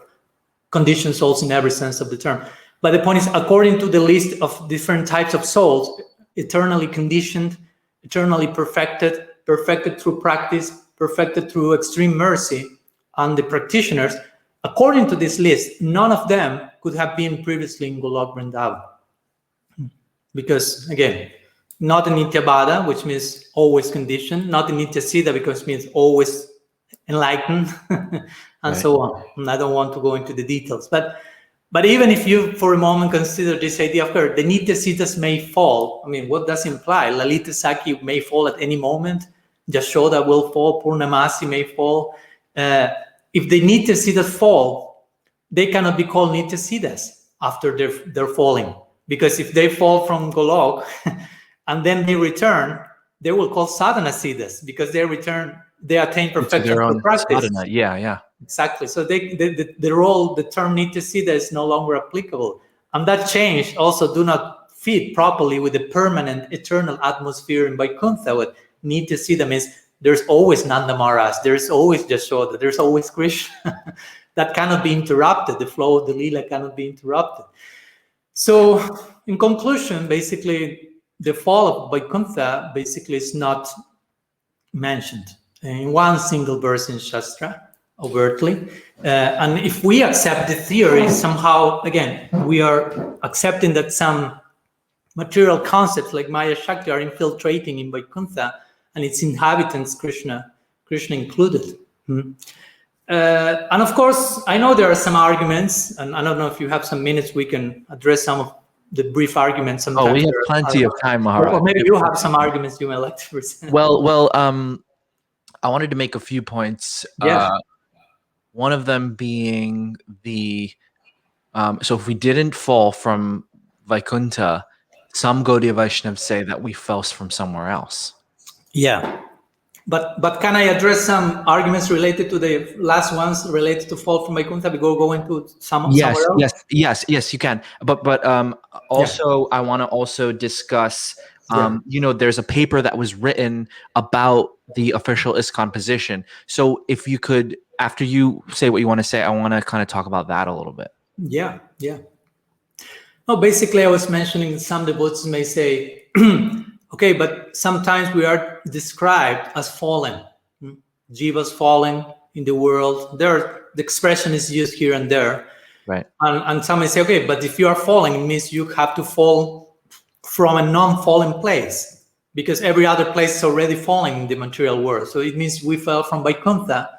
conditioned souls in every sense of the term. But the point is, according to the list of different types of souls, eternally conditioned, eternally perfected, perfected through practice, perfected through extreme mercy, and the practitioners, according to this list, none of them could have been previously in Golok Vrindavan. Because, again, not a Nityabada, which means always conditioned, not a Nityasiddha, because it means always enlightened, and so on. And I don't want to go into the details. But even if you, for a moment, consider this idea of her, the Nityasiddhas may fall. I mean, what does it imply? Lalita Sakhi may fall at any moment. Jashoda will fall. Purnamasi may fall. If the Nityasiddhas fall, they cannot be called Nityasiddhas after they're falling. Because if they fall from Golok and then they return, they will call Sadhana Siddhas because they return, they attain perfection through practice. Sadhana. Yeah. Exactly. So the term Nityasiddha is no longer applicable. And that change also do not fit properly with the permanent eternal atmosphere in Vaikuntha. What Nityasiddha means there's always Nanda Maharaj, there's always Jashoda, there's always Krishna. That cannot be interrupted. The flow of the Lila cannot be interrupted. So in conclusion, basically, the fall of Vaikuntha basically is not mentioned in one single verse in Shastra, overtly. And if we accept the theory, somehow, again, we are accepting that some material concepts like Maya Shakti are infiltrating in Vaikuntha and its inhabitants, Krishna included. And of course, I know there are some arguments, and I don't know if you have some minutes, we can address some of the brief arguments. Sometimes we have plenty of time, Maharaj. Or maybe you have some arguments you may like to present. Well, I wanted to make a few points. Yeah. One of them being the so if we didn't fall from Vaikuntha, some Gaudiya Vaishnavas say that we fell from somewhere else. Yeah. But can I address some arguments related to the last ones related to fall from Vaikuntha before going to somewhere else? Yes, you can. But also, I want to also discuss. There's a paper that was written about the official ISKCON position. So if you could, after you say what you want to say, I want to kind of talk about that a little bit. Yeah. No, basically, I was mentioning some devotees may say, okay, but sometimes we are described as fallen. Jivas fallen in the world. The expression is used here and there. Right. And some may say, okay, but if you are falling, it means you have to fall from a non-fallen place, because every other place is already falling in the material world. So it means we fell from Vaikuntha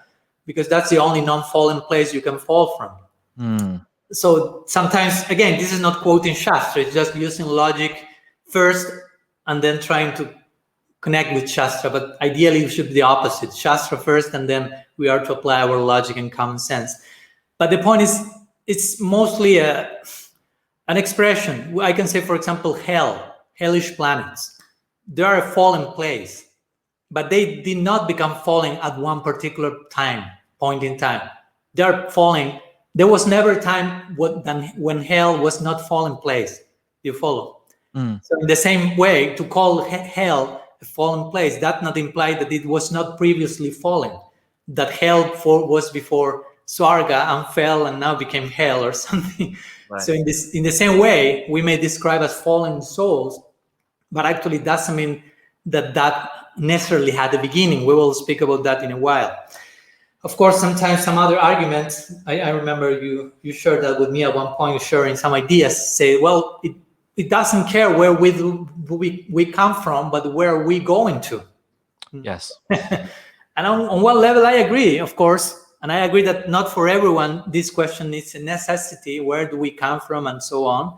because that's the only non-fallen place you can fall from. So sometimes, again, this is not quoting Shastra, it's just using logic first and then trying to connect with Shastra. But ideally, it should be the opposite. Shastra first, and then we are to apply our logic and common sense. But the point is, it's mostly an expression. I can say, for example, hellish planets. They are a fallen place, but they did not become fallen at one particular point in time. They are falling. There was never a time when hell was not fallen place. You follow? So in the same way, to call hell a fallen place, that not imply that it was not previously fallen, that hell was before Swarga and fell and now became hell or something. Right. So in the same way, we may describe as fallen souls, but actually doesn't mean that necessarily had a beginning. We will speak about that in a while. Of course, sometimes some other arguments, I remember you shared that with me at one point, sharing some ideas, say, well, it doesn't care where we come from, but where are we going to? Yes. And on one level, I agree, of course. And I agree that not for everyone, this question is a necessity. Where do we come from and so on?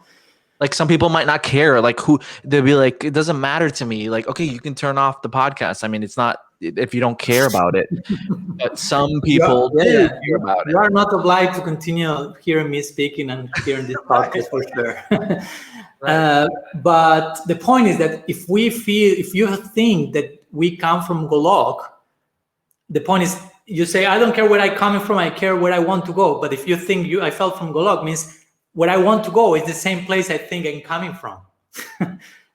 Like some people might not care. Like they'll be like, it doesn't matter to me. Like, okay, you can turn off the podcast. I mean, it's not if you don't care about it. But some people do care about it. You are not obliged to continue hearing me speaking and hearing this podcast for sure. Right. But the point is that if you think that we come from Golok, the point is you say, I don't care where I'm coming from, I care where I want to go. But if you think I fell from Golok, means where I want to go is the same place I think I'm coming from.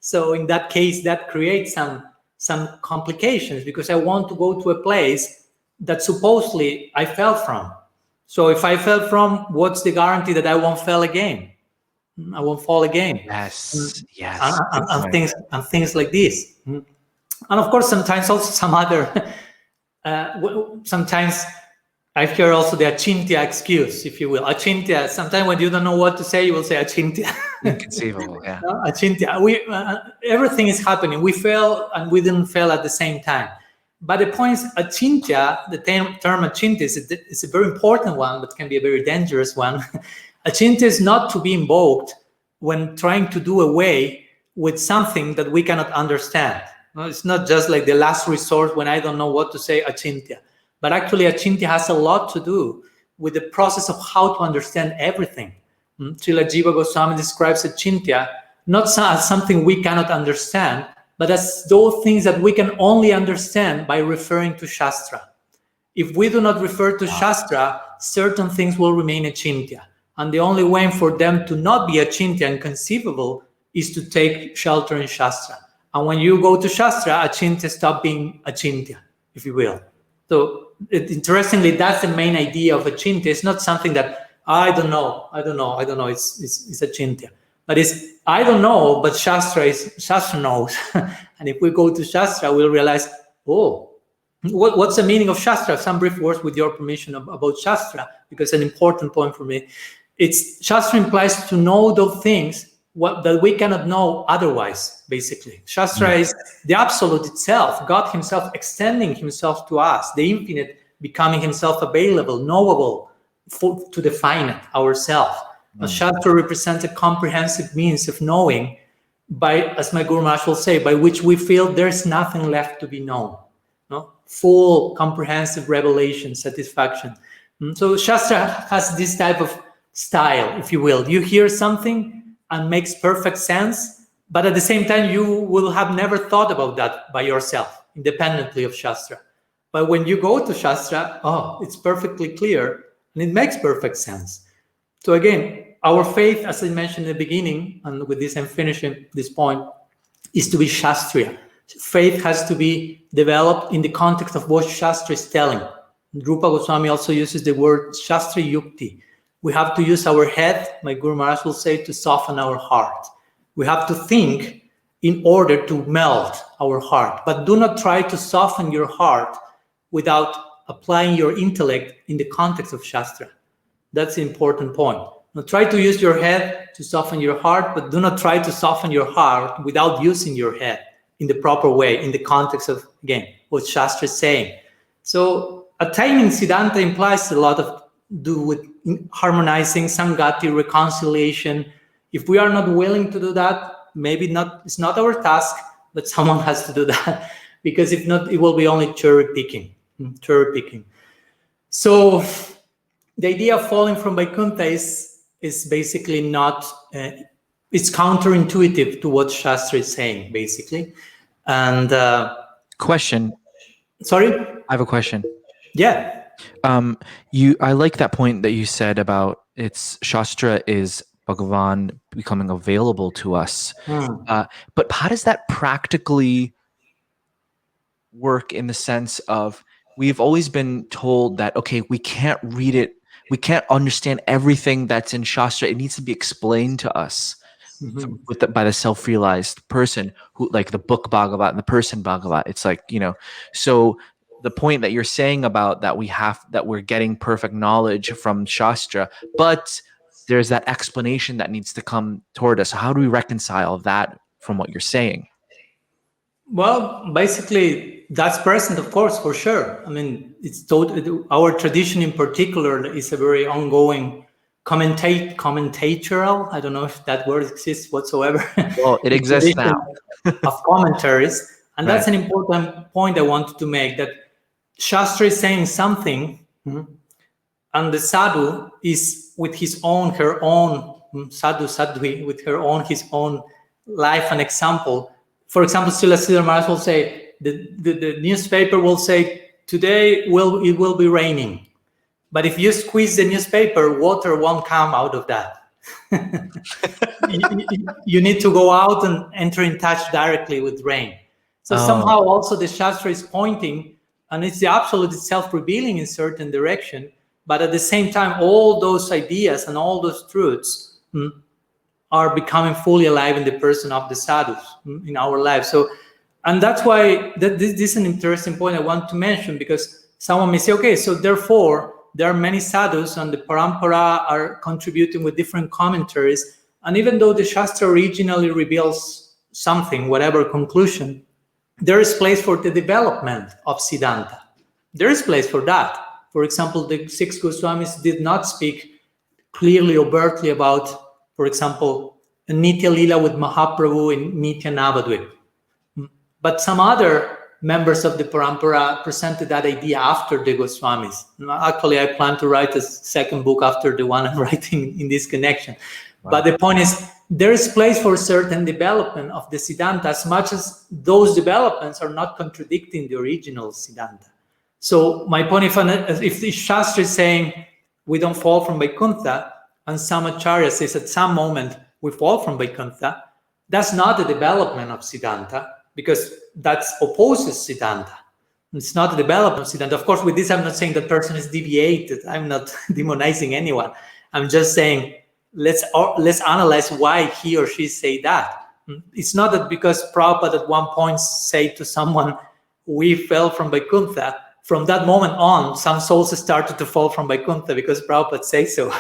So in that case, that creates some complications because I want to go to a place that supposedly I fell from. So if I fell from, what's the guarantee that I won't fall again? I won't fall again. Yes. And things like this. And of course, sometimes also some other. Sometimes I hear also the achintya excuse, if you will. Achintya. Sometimes when you don't know what to say, you will say achintya. Inconceivable. Yeah. Achintya. Everything is happening. We fell and we didn't fail at the same time. But the point is, achintya. The term achintya is a very important one, but can be a very dangerous one. Achintya is not to be invoked when trying to do away with something that we cannot understand. No, it's not just like the last resort when I don't know what to say, achintya. But actually, achintya has a lot to do with the process of how to understand everything. Srila Jiva Goswami describes achintya not as something we cannot understand, but as those things that we can only understand by referring to shastra. If we do not refer to shastra, certain things will remain achintya. And the only way for them to not be achintya and conceivable is to take shelter in shastra. And when you go to shastra, achintya stop being achintya, if you will. So interestingly, that's the main idea of achintya. It's not something that I don't know. It's achintya, but it's I don't know. But shastra knows. And if we go to shastra, we'll realize, what's the meaning of shastra? Some brief words, with your permission, about shastra, because an important point for me. Shastra implies to know those things that we cannot know otherwise, basically. Shastra is the absolute itself, God himself extending himself to us, the infinite becoming himself available, knowable to the finite, ourself. Shastra represents a comprehensive means of knowing by, as my Guru Maharaj will say, by which we feel there's nothing left to be known. No? Full, comprehensive revelation, satisfaction. So Shastra has this type of style, if you will. You hear something and makes perfect sense, but at the same time, you will have never thought about that by yourself, independently of Shastra. But when you go to Shastra, it's perfectly clear, and it makes perfect sense. So again, our faith, as I mentioned in the beginning, and with this I'm finishing this point, is to be Shastriya. Faith has to be developed in the context of what Shastra is telling. Rupa Goswami also uses the word Shastra Yukti. We have to use our head, my Guru Maharaj will say, to soften our heart. We have to think in order to melt our heart. But do not try to soften your heart without applying your intellect in the context of Shastra. That's the important point. Now, try to use your head to soften your heart, but do not try to soften your heart without using your head in the proper way, in the context of, again, what Shastra is saying. So attaining Siddhanta implies a lot of do with harmonizing, Sangati, reconciliation. If we are not willing to do that, maybe it's not our task, but someone has to do that, because if not, it will be only cherry picking. So the idea of falling from Vaikuntha is is basically not, it's counterintuitive to what Shastra is saying, basically. And Question. sorry? I have a question. Yeah. I like that point that you said about Shastra is Bhagavan becoming available to us. But how does that practically work in the sense of we've always been told that, okay, we can't read it, we can't understand everything that's in Shastra. It needs to be explained to us by the self-realized person who, like the book Bhagavat and the person Bhagavat. It's like, so the point that you're saying about that we're getting perfect knowledge from Shastra, but there's that explanation that needs to come toward us. How do we reconcile that from what you're saying? Well, basically, that's present, of course, for sure. I mean, our tradition in particular is a very ongoing commentatorial. I don't know if that word exists whatsoever. Well, it exists now. Of commentaries. And Right. That's an important point I wanted to make, that Shastra is saying something, and the sadhu is with his own, her own, sadhvi, with his own life and example. For example, Srila Sridhar Maharaj will say, the newspaper will say, today it will be raining. But if you squeeze the newspaper, water won't come out of that. you need to go out and enter in touch directly with rain. So somehow also the Shastra is pointing, and it's the absolute itself revealing in certain direction, but at the same time, all those ideas and all those truths are becoming fully alive in the person of the sadhus in our lives. So, and that's why this is an interesting point I want to mention, because someone may say, okay, so therefore there are many sadhus and the parampara are contributing with different commentaries. And even though the Shastra originally reveals something, whatever conclusion, there is place for the development of Siddhanta. There is place for that. For example, the 6 Goswamis did not speak clearly, overtly about, for example, Nitya Lila with Mahaprabhu in Nitya Navadvip. But some other members of the parampara presented that idea after the Goswamis. Actually, I plan to write a second book after the one I'm writing in this connection. Wow. But the point is, there is place for certain development of the Siddhanta, as much as those developments are not contradicting the original Siddhanta. So my point, if the Shastra is saying we don't fall from Vaikuntha, and some Acharya says at some moment we fall from Vaikuntha, that's not the development of Siddhanta, because that opposes Siddhanta. It's not the development of Siddhanta. Of course, with this, I'm not saying that person is deviated. I'm not demonizing anyone. I'm just saying, let's analyze why he or she say that. It's not that because Prabhupada at one point said to someone, we fell from Vaikuntha, from that moment on, some souls started to fall from Vaikuntha because Prabhupada says so.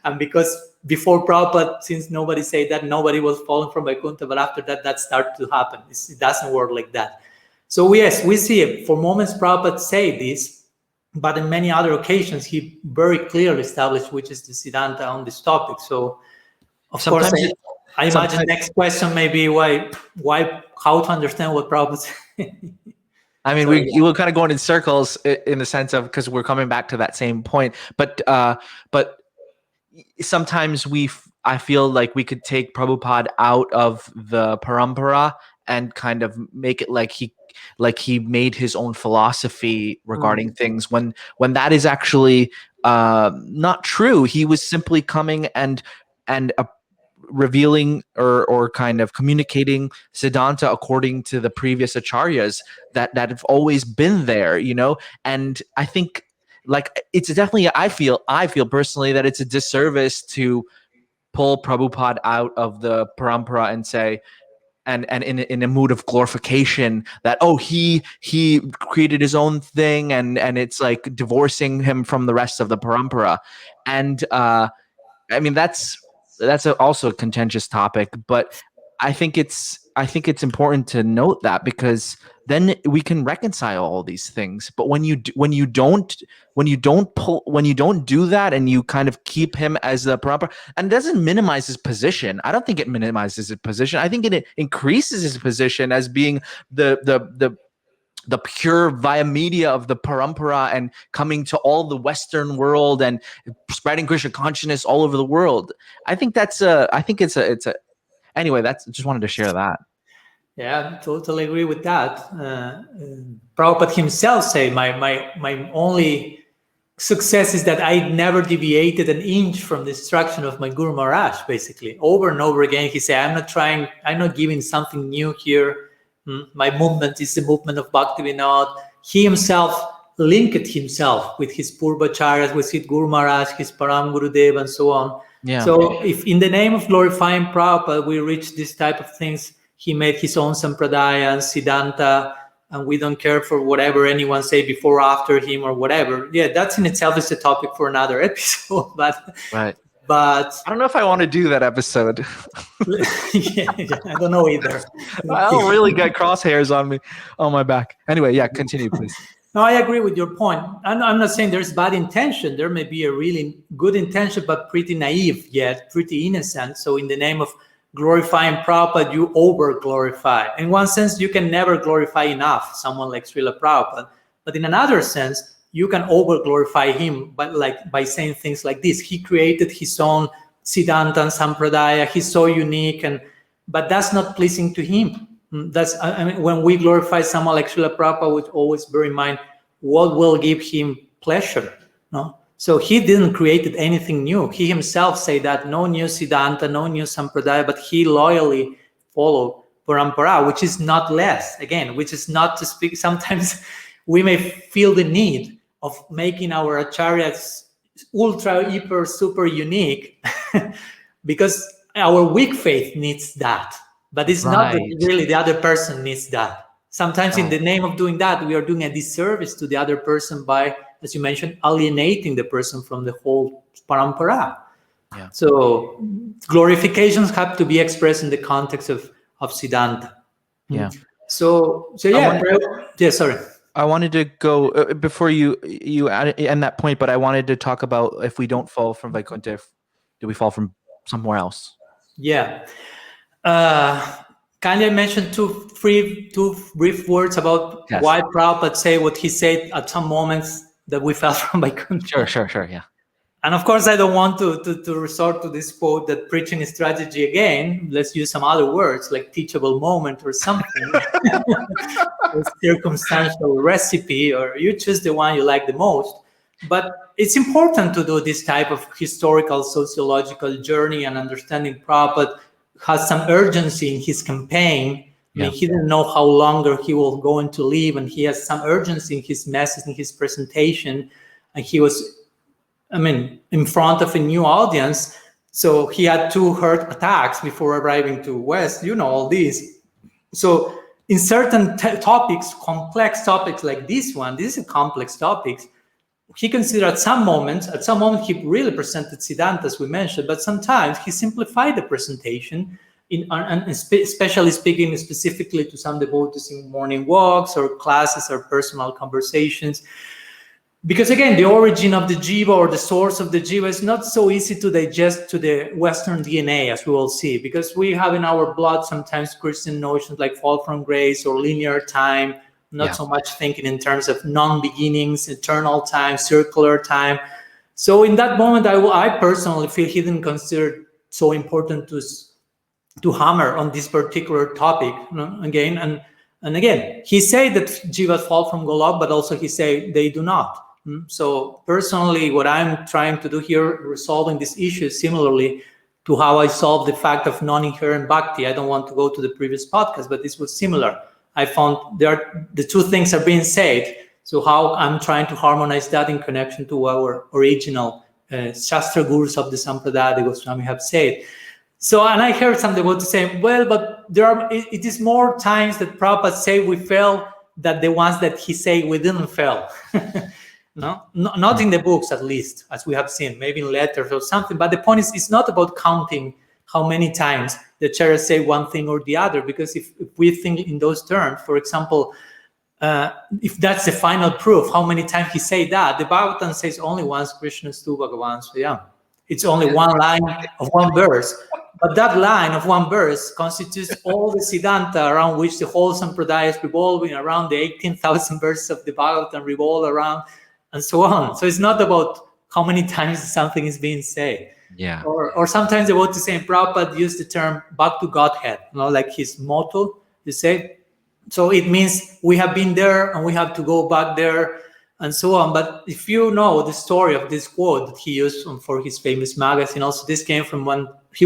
And because before Prabhupada, since nobody said that, nobody was falling from Vaikuntha, but after that, that started to happen. It doesn't work like that. So yes, we see it. For moments Prabhupada say this, but in many other occasions, he very clearly established which is the Siddhanta on this topic. So, of course, I imagine next question may be how to understand what Prabhupada said. I mean, you were kind of going in circles in the sense of, because we're coming back to that same point. But sometimes I feel like we could take Prabhupada out of the parampara and kind of make it like he made his own philosophy regarding things, when that is actually not true. He was simply coming and revealing or kind of communicating Siddhanta according to the previous acharyas that have always been there, and I think like it's definitely, I feel personally that it's a disservice to pull Prabhupada out of the parampara and say, and in a mood of glorification that, oh, he created his own thing, and it's like divorcing him from the rest of the parampara. And I mean, that's also a contentious topic, but I think it's important to note that, because then we can reconcile all these things. But when you don't do that, and you kind of keep him as the proper, and it doesn't minimize his position. I don't think it minimizes his position. I think it increases his position as being the the pure via media of the parampara and coming to all the Western world and spreading Krishna consciousness all over the world. I think it's a anyway, just wanted to share that. Yeah, totally agree with that. Prabhupada himself say, my only success is that I never deviated an inch from the instruction of my Guru Maharaj, basically. Over and over again, he said, I'm not giving something new here. My movement is the movement of Bhakti Vinod. He himself linked himself with his Purvacharyas, with his Guru Maharaj, his Param Gurudev, and so on. Yeah. So if in the name of glorifying Prabhupada, we reach this type of things, he made his own Sampradaya and Siddhanta, and we don't care for whatever anyone say before or after him or whatever. Yeah, that's in itself is a topic for another episode. But right. But I don't know if I want to do that episode. yeah, I don't know either. I'll really get crosshairs on my back. Anyway, yeah, continue, please. No, I agree with your point. I'm not saying there's bad intention. There may be a really good intention, but pretty naive yet, pretty innocent. So in the name of glorifying Prabhupada, you over-glorify. In one sense, you can never glorify enough someone like Srila Prabhupada. But in another sense, you can over-glorify him by saying things like this. He created his own Siddhanta and Sampradaya. He's so unique, but that's not pleasing to him. When we glorify someone like Srila Prabhupada, we always bear in mind what will give him pleasure. No? So he didn't create anything new. He himself said that no new Siddhanta, no new Sampradaya, but he loyally followed parampara, which is not less. Again, which is not to speak. Sometimes we may feel the need of making our acharyas ultra, hyper, super unique because our weak faith needs that. But it's not that really the other person needs that. Sometimes in the name of doing that, we are doing a disservice to the other person by, as you mentioned, alienating the person from the whole parampara. Yeah. So glorifications have to be expressed in the context of Siddhanta. Yeah. So yeah. Sorry. I wanted to go before you end that point, but I wanted to talk about if we don't fall from Vaikuntha, do we fall from somewhere else? Yeah. Can I mention two brief words about why Prabhupada say what he said at some moments that we fell from Vaikuntha? Sure, yeah. And of course, I don't want to resort to this quote that preaching is strategy again. Let's use some other words like teachable moment or something. Or circumstantial recipe, or you choose the one you like the most. But it's important to do this type of historical, sociological journey and understanding Prabhupada has some urgency in his campaign. I mean, he didn't know how longer he was going to live, and he has some urgency in his message, in his presentation, and he was, in front of a new audience. So he had 2 heart attacks before arriving to West, all these. So in certain topics, complex topics like this one, this is a complex topic. He considered at some moment he really presented Siddhanta, as we mentioned, but sometimes he simplified the presentation, especially speaking specifically to some devotees in morning walks or classes or personal conversations. Because again, the origin of the Jiva or the source of the Jiva is not so easy to digest to the Western DNA, as we will see, because we have in our blood sometimes Christian notions like fall from grace or linear time, not so much thinking in terms of non-beginnings, eternal time, circular time. So in that moment, I personally feel he didn't consider so important to hammer on this particular topic again. And again, he said that Jivas fall from Golok, but also he said they do not. So personally, what I'm trying to do here, resolving this issue similarly to how I solved the fact of non-inherent bhakti. I don't want to go to the previous podcast, but this was similar. I found the 2 things are being said. So how I'm trying to harmonize that in connection to our original shastra gurus of the Sampradaya, the Goswami have said. So, and I heard some devotees saying, well, but it is more times that Prabhupada say we fell than the ones that he say we didn't fail. No, not in the books, at least, as we have seen, maybe in letters or something. But the point is, it's not about counting how many times the acharyas say one thing or the other, because if we think in those terms, for example, if that's the final proof, how many times he say that, the Bhagavatam says only once Krishna stu Bhagavan Swayam. It's only one line of one verse. But that line of one verse constitutes all the Siddhanta around which the whole Sampradaya is revolving around, the 18,000 verses of the Bhagavatam revolve around, and so on. So it's not about how many times something is being said. Yeah. Or sometimes they want to say, Prabhupada used the term back to Godhead, like his motto, you say. So it means we have been there and we have to go back there and so on. But if you know the story of this quote that he used for his famous magazine, also this came from when he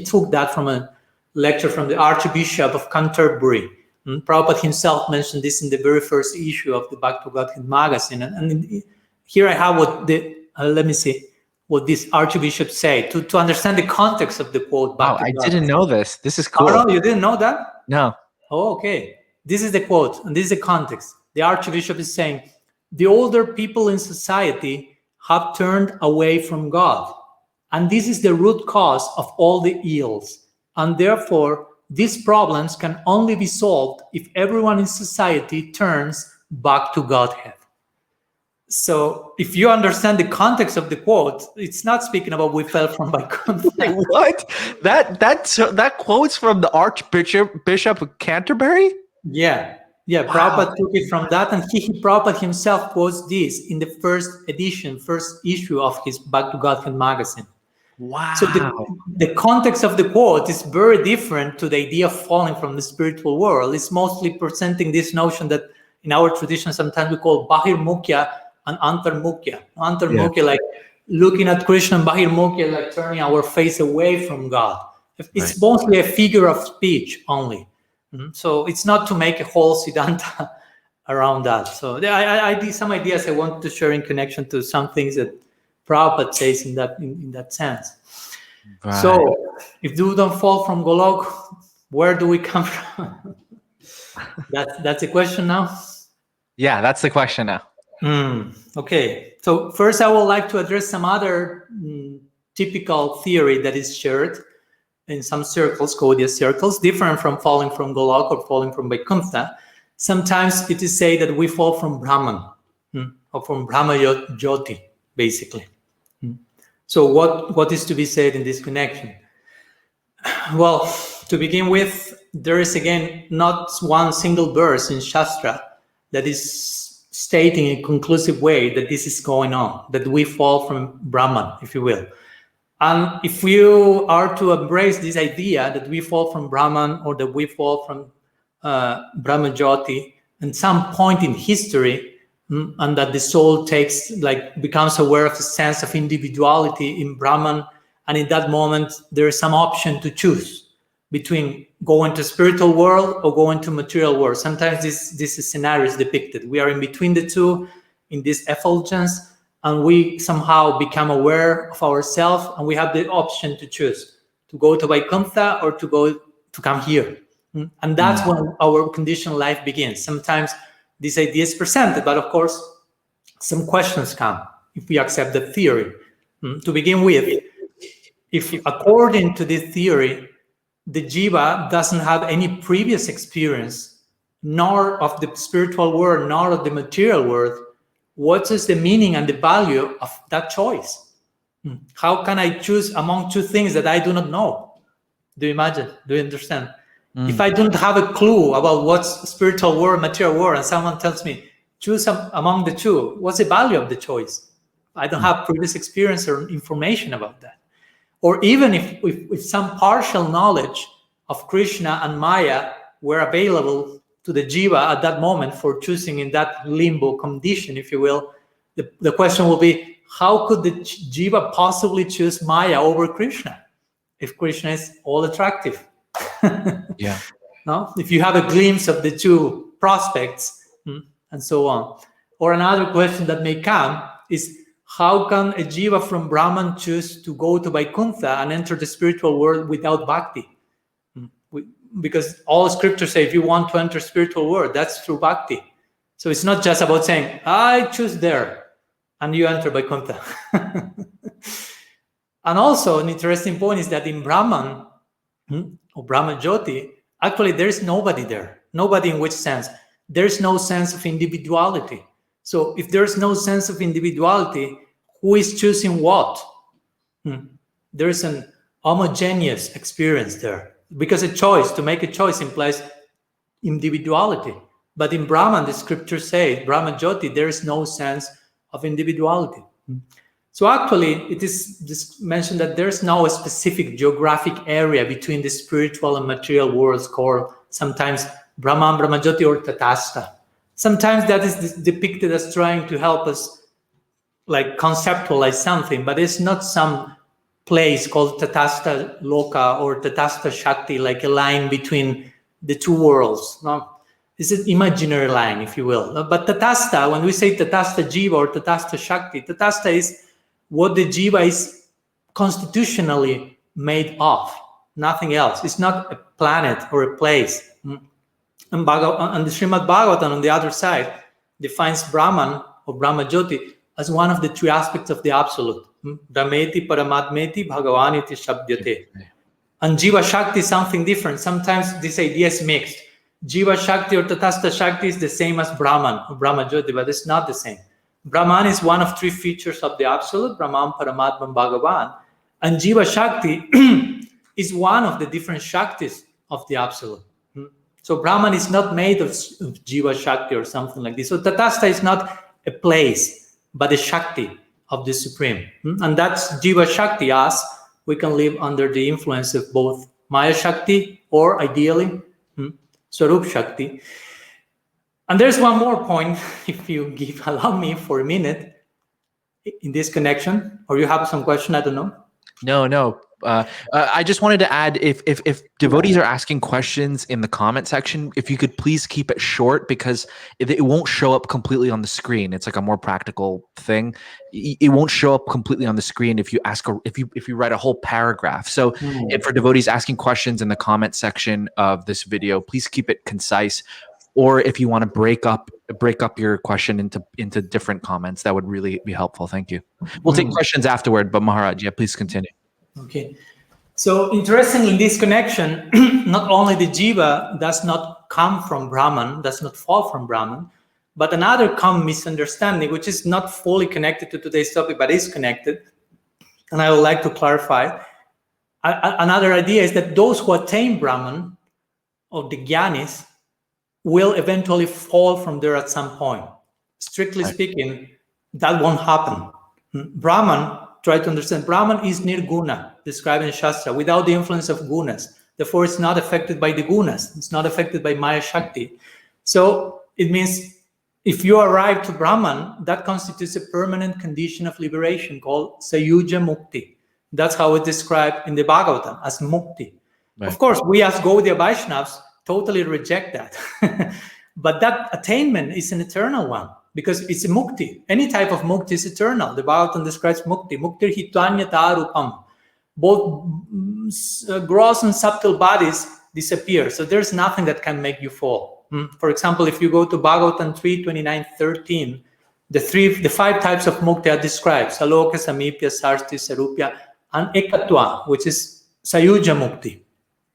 took that from a lecture from the Archbishop of Canterbury. Prabhupada himself mentioned this in the very first issue of the Back to Godhead magazine. And here I have what this Archbishop said to understand the context of the quote. Wow, I didn't know this. This is cool. Oh, no, you didn't know that? No. Oh, okay. This is the quote, and this is the context. The Archbishop is saying, the older people in society have turned away from God, and this is the root cause of all the ills. And therefore, these problems can only be solved if everyone in society turns back to Godhead. So if you understand the context of the quote, it's not speaking about we fell from Vaikuntha. Like, what? That quote's from the Archbishop of Canterbury? Yeah. Wow. Prabhupada took it from that, and Prabhupada himself quotes this in the first issue of his Back to Godhead magazine. Wow. So the context of the quote is very different to the idea of falling from the spiritual world. It's mostly presenting this notion that in our tradition sometimes we call bahirmukhya and antarmukhya. Antarmukhya, like looking at Krishna, and bahirmukhya, like turning our face away from God. It's mostly a figure of speech only. So it's not to make a whole Siddhanta around that. So I did some ideas I want to share in connection to some things that Prabhupada says in that sense. Right. So if you don't fall from Golok, where do we come from? That's the question now? Yeah, that's the question now. Okay. So first I would like to address some other typical theory that is shared in some circles, Gaudiya circles, different from falling from Golok or falling from Vaikuntha. Sometimes it is said that we fall from Brahman or from Brahmajyoti, basically. So what is to be said in this connection? Well, to begin with, there is again not one single verse in Shastra that is stating in a conclusive way that this is going on, that we fall from Brahman, if you will. And if you are to embrace this idea that we fall from Brahman or that we fall from Brahmajyoti at some point in history, and that the soul becomes aware of the sense of individuality in Brahman, and in that moment there is some option to choose between going to spiritual world or going to material world. Sometimes this scenario is depicted. We are in between the two in this effulgence, and we somehow become aware of ourselves, and we have the option to choose to go to Vaikuntha or to come here. And that's when our conditioned life begins. Sometimes this idea is presented, but of course, some questions come if we accept the theory. To begin with, if according to this theory, the Jiva doesn't have any previous experience, nor of the spiritual world, nor of the material world, what is the meaning and the value of that choice? How can I choose among two things that I do not know? Do you imagine? Do you understand? If I don't have a clue about what's spiritual world, material world, and someone tells me, choose among the two, what's the value of the choice? I don't have previous experience or information about that. Or even if some partial knowledge of Krishna and Maya were available to the Jiva at that moment for choosing in that limbo condition, if you will, the question will be, how could the Jiva possibly choose Maya over Krishna if Krishna is all attractive? Yeah. No? If you have a glimpse of the two prospects and so on. Or another question that may come is, how can a Jiva from Brahman choose to go to Vaikuntha and enter the spiritual world without bhakti? Because all scriptures say if you want to enter spiritual world, that's through bhakti. So it's not just about saying, I choose there, and you enter Vaikuntha. And also an interesting point is that in Brahman, or Brahmajyoti, actually there is nobody there. Nobody in which sense? There is no sense of individuality. So if there is no sense of individuality, who is choosing what? There is an homogeneous experience there. Because to make a choice implies individuality. But in Brahman, the scriptures say, Brahmajyoti, there is no sense of individuality. So actually, it is just mentioned that there's now a specific geographic area between the spiritual and material worlds called sometimes Brahman, Brahmajyoti, or tatasta. Sometimes that is depicted as trying to help us like conceptualize something, but it's not some place called tatasta loka or tatasta shakti, like a line between the two worlds. No? It's an imaginary line, if you will. But tatasta, when we say tatasta jiva or tatasta shakti, tatasta is what the jiva is constitutionally made of, nothing else. It's not a planet or a place. And the Srimad Bhagavatam, on the other side, defines Brahman or Brahmajyoti as one of the three aspects of the Absolute. Brahmeti, Paramatmeti, Bhagavaniti, Shabdyate. And Jiva Shakti is something different. Sometimes this idea is mixed. Jiva Shakti or Tatasta Shakti is the same as Brahman or Brahmajyoti, but it's not the same. Brahman is one of three features of the Absolute, Brahman, Paramatma, Bhagavan. And Jiva Shakti is one of the different Shaktis of the Absolute. So Brahman is not made of Jiva Shakti or something like this. So Tatasta is not a place, but a Shakti of the Supreme. And that's Jiva Shakti, us. We can live under the influence of both Maya Shakti or ideally Swarup Shakti. And there's one more point, if you allow me for a minute in this connection, or you have some question, I don't know. No. I just wanted to add, if devotees are asking questions in the comment section, if you could please keep it short, because it won't show up completely on the screen. It's like a more practical thing. It won't show up completely on the screen if you if you write a whole paragraph. So if for devotees asking questions in the comment section of this video, please keep it concise. Or if you want to break up your question into different comments, that would really be helpful. Thank you. We'll take questions afterward, but Maharaj, yeah, please continue. Okay. So interestingly, in this connection, not only the jiva does not come from Brahman, does not fall from Brahman, but another common misunderstanding, which is not fully connected to today's topic, but is connected, and I would like to clarify. Another idea is that those who attain Brahman, or the jnanis, will eventually fall from there at some point. Strictly speaking, that won't happen. Brahman, try to understand, Brahman is nirguna, described in shastra, without the influence of gunas. Therefore, it's not affected by the gunas. It's not affected by Maya Shakti. So it means if you arrive to Brahman, that constitutes a permanent condition of liberation called sayuja mukti. That's how it's described in the Bhagavatam, as mukti. Right. Of course, we as Gaudiya Vaishnavas totally reject that. But that attainment is an eternal one, because it's a mukti. Any type of mukti is eternal. The Bhagavatam describes mukti. Muktir hitanyata rupam. Both gross and subtle bodies disappear. So there's nothing that can make you fall. For example, if you go to Bhagavatam 3:29-13, the five types of mukti are described: saloka, samipya, sarsti, sarupya, and ekatva, which is sayuja mukti,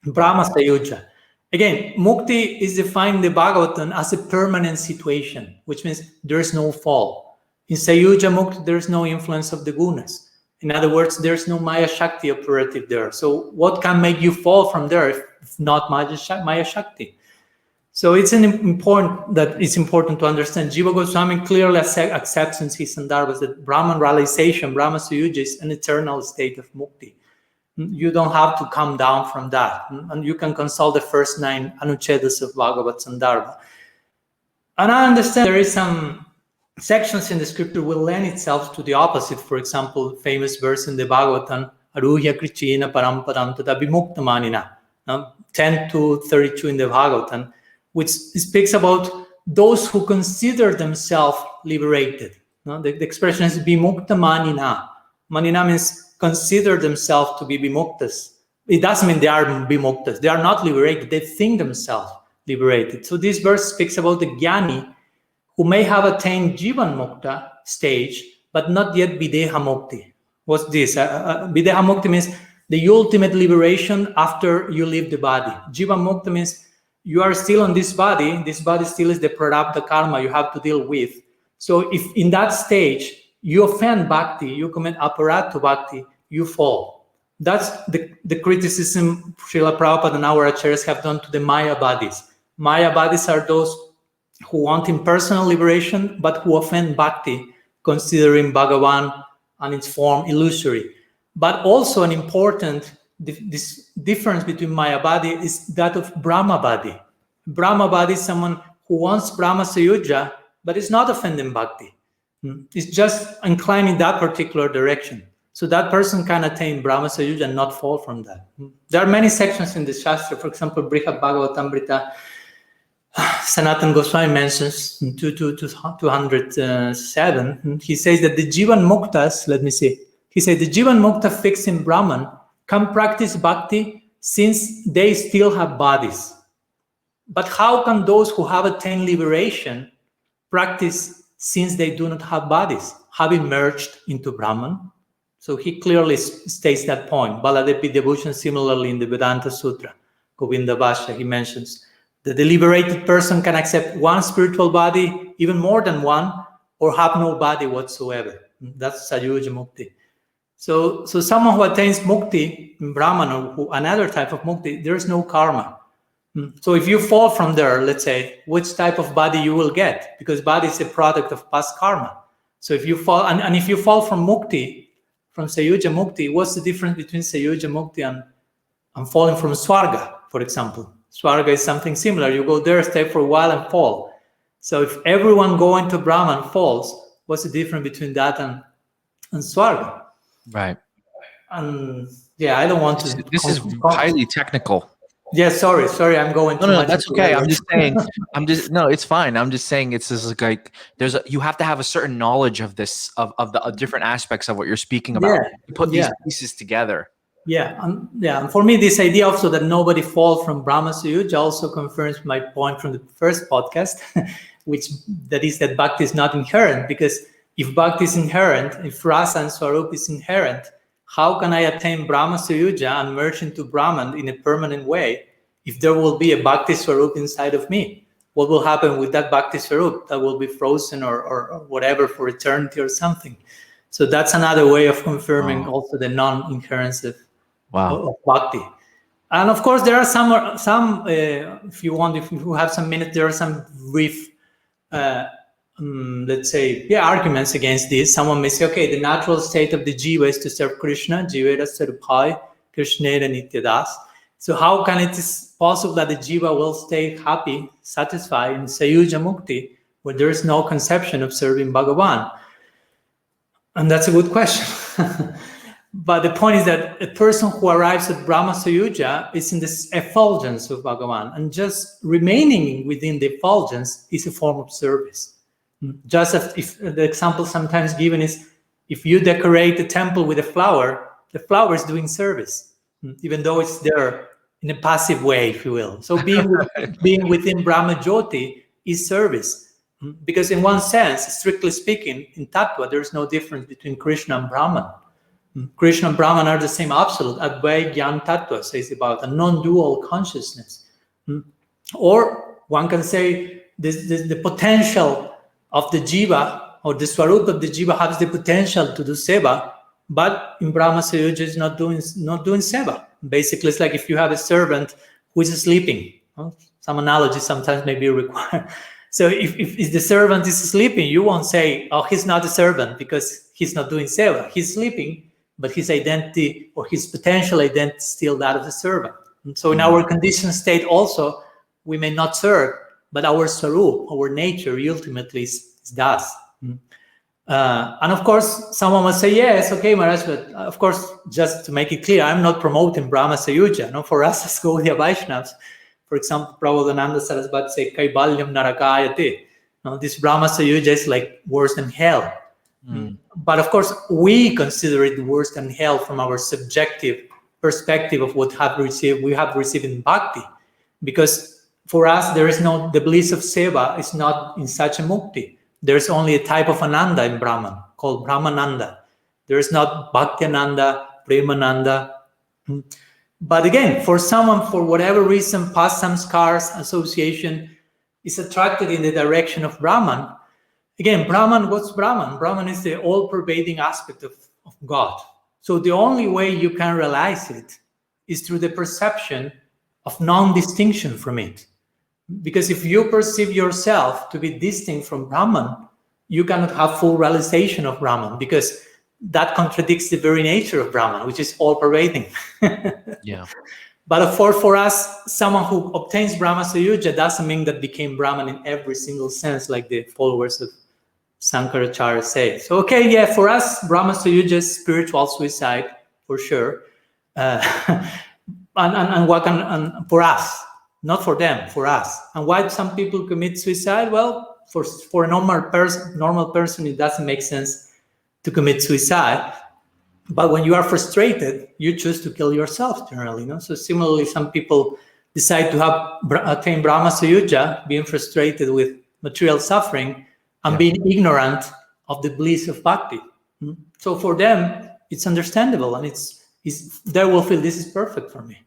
Brahma sayuja. Again, mukti is defined in the Bhagavatam as a permanent situation, which means there's no fall. In sayuja mukti, there's no influence of the gunas. In other words, there's no Maya Shakti operative there. So what can make you fall from there if not Maya Shakti? So it's important to understand. Jiva Goswami clearly accepts in his sandarbhas that Brahman realization, Brahma Suyuja, is an eternal state of mukti. You don't have to come down from that. And you can consult the first 9 Anuchedas of Bhagavad Sandarbha. And I understand there is some sections in the scripture will lend itself to the opposite. For example, famous verse in the Bhagavatam, Aruhya Krichina Paramparam Tada Vimuktamanina, 10-32 in the Bhagavatam, which speaks about those who consider themselves liberated. The expression is Vimuktamanina. Manina means consider themselves to be vimuktas. It doesn't mean they are vimuktas. They are not liberated. They think themselves liberated. So this verse speaks about the jnani who may have attained Jivan Mukta stage, but not yet Videha Mukti. What's this? Videha Mukti means the ultimate liberation after you leave the body. Jivan Mukta means you are still on this body still is the prarabdha karma you have to deal with. So if in that stage you offend bhakti, you commit aparat to bhakti, you fall. That's the criticism Srila Prabhupada and our acharyas have done to the Mayavadis. Mayavadis are those who want impersonal liberation, but who offend bhakti, considering Bhagavan and its form illusory. But also an important this difference between Mayavadi is that of Brahmavadi. Brahmavadi is someone who wants Brahma Sayuja, but is not offending bhakti. It's just inclined in that particular direction. So that person can attain Brahma Sayuja and not fall from that. There are many sections in the shastra. For example, Brihad Bhagavatamrita, Sanatana Goswami mentions 207. He says that the Jivan Muktas, he said the Jivan Mukta fixed in Brahman can practice bhakti since they still have bodies. But how can those who have attained liberation practice since they do not have bodies, having merged into Brahman? So he clearly states that point. Baladevi Debhushan, similarly in the Vedanta Sutra, Govinda Bhashya, he mentions that the liberated person can accept one spiritual body, even more than one, or have no body whatsoever. That's Sayuja Mukti. So someone who attains Mukti, Brahman, or another type of Mukti, there is no karma. So if you fall from there, let's say, which type of body you will get? Because body is a product of past karma. So if you fall, and if you fall from Mukti, from Sayuja Mukti, what's the difference between Sayuja Mukti and falling from Swarga, for example? Swarga is something similar. You go there, stay for a while, and fall. So if everyone going to Brahman falls, what's the difference between that and Swarga? Right. And yeah, I don't want to. This is highly technical. Yeah, sorry, I'm going. No, that's okay. I'm just saying. No, it's fine. I'm just saying it's just like you have to have a certain knowledge of this of the different aspects of what you're speaking about. To put these pieces together. Yeah, and for me, this idea also that nobody falls from Brahma Sayuja also confirms my point from the first podcast, that is that bhakti is not inherent. Because if bhakti is inherent, if rasa and swarup is inherent, how can I attain Brahma Sayuja and merge into Brahman in a permanent way if there will be a bhakti swarup inside of me? What will happen with that bhakti swarup? That will be frozen or whatever for eternity or something. So that's another way of confirming also the non-inherence of bhakti. And of course, there are some if you have some minutes, there are some brief let's say, arguments against this. Someone may say, okay, the natural state of the Jiva is to serve Krishna, Jivera Sarupai, Krishnera Nityadas. So how can it is possible that the Jiva will stay happy, satisfied in Sayuja Mukti, where there is no conception of serving Bhagavan? And that's a good question. But the point is that a person who arrives at Brahma Sayuja is in this effulgence of Bhagavan, and just remaining within the effulgence is a form of service. Just as if the example sometimes given is, if you decorate a temple with a flower, the flower is doing service, even though it's there in a passive way, if you will. So being within Brahmajyoti is service. Because in one sense, strictly speaking, in Tattva, there is no difference between Krishna and Brahman. Krishna and Brahman are the same absolute. Advai Gyan Tattva says about a non-dual consciousness. Or one can say the potential of the Jiva, or the Swarup of the Jiva, has the potential to do seva, but in Brahma Sayuja is not doing seva. Basically, it's like if you have a servant who is sleeping. Some analogy sometimes may be required. So if the servant is sleeping, you won't say, oh, he's not a servant because he's not doing seva. He's sleeping, but his identity or his potential identity is still that of the servant. And so in our conditioned state also, we may not serve, but our Swarup, our nature, ultimately is das. And of course, someone will say, yes, okay, Maharaj, but of course, just to make it clear, I'm not promoting Brahma Sayuja. No, for us as Gaudiya Vaishnavas, for example, Prabhupada Saraswati say, Kaibalyam Narakayate. No, this Brahma Sayuja is like worse than hell. But of course, we consider it worse than hell from our subjective perspective of what we have received in Bhakti. Because for us, the bliss of seva is not in such a mukti. There's only a type of ananda in Brahman called Brahmananda. There is not Bhakti-ananda, Premananda. But again, for someone, for whatever reason, past samskars, association, is attracted in the direction of Brahman. Again, Brahman, what's Brahman? Brahman is the all-pervading aspect of God. So the only way you can realize it is through the perception of non-distinction from it. Because if you perceive yourself to be distinct from Brahman, you cannot have full realization of Brahman, because that contradicts the very nature of Brahman, which is all-pervading. Yeah. But of course, for us, someone who obtains Brahma Sayuja doesn't mean that became Brahman in every single sense, like the followers of Sankaracharya say. So, okay, yeah, for us, Brahma Sayuja is spiritual suicide, for sure. And for us, not for them, for us. And why some people commit suicide? Well, for a normal person, it doesn't make sense to commit suicide. But when you are frustrated, you choose to kill yourself generally. So similarly, some people decide to attain Brahma Sayuja, being frustrated with material suffering and being ignorant of the bliss of bhakti. So for them, it's understandable, and they will feel this is perfect for me.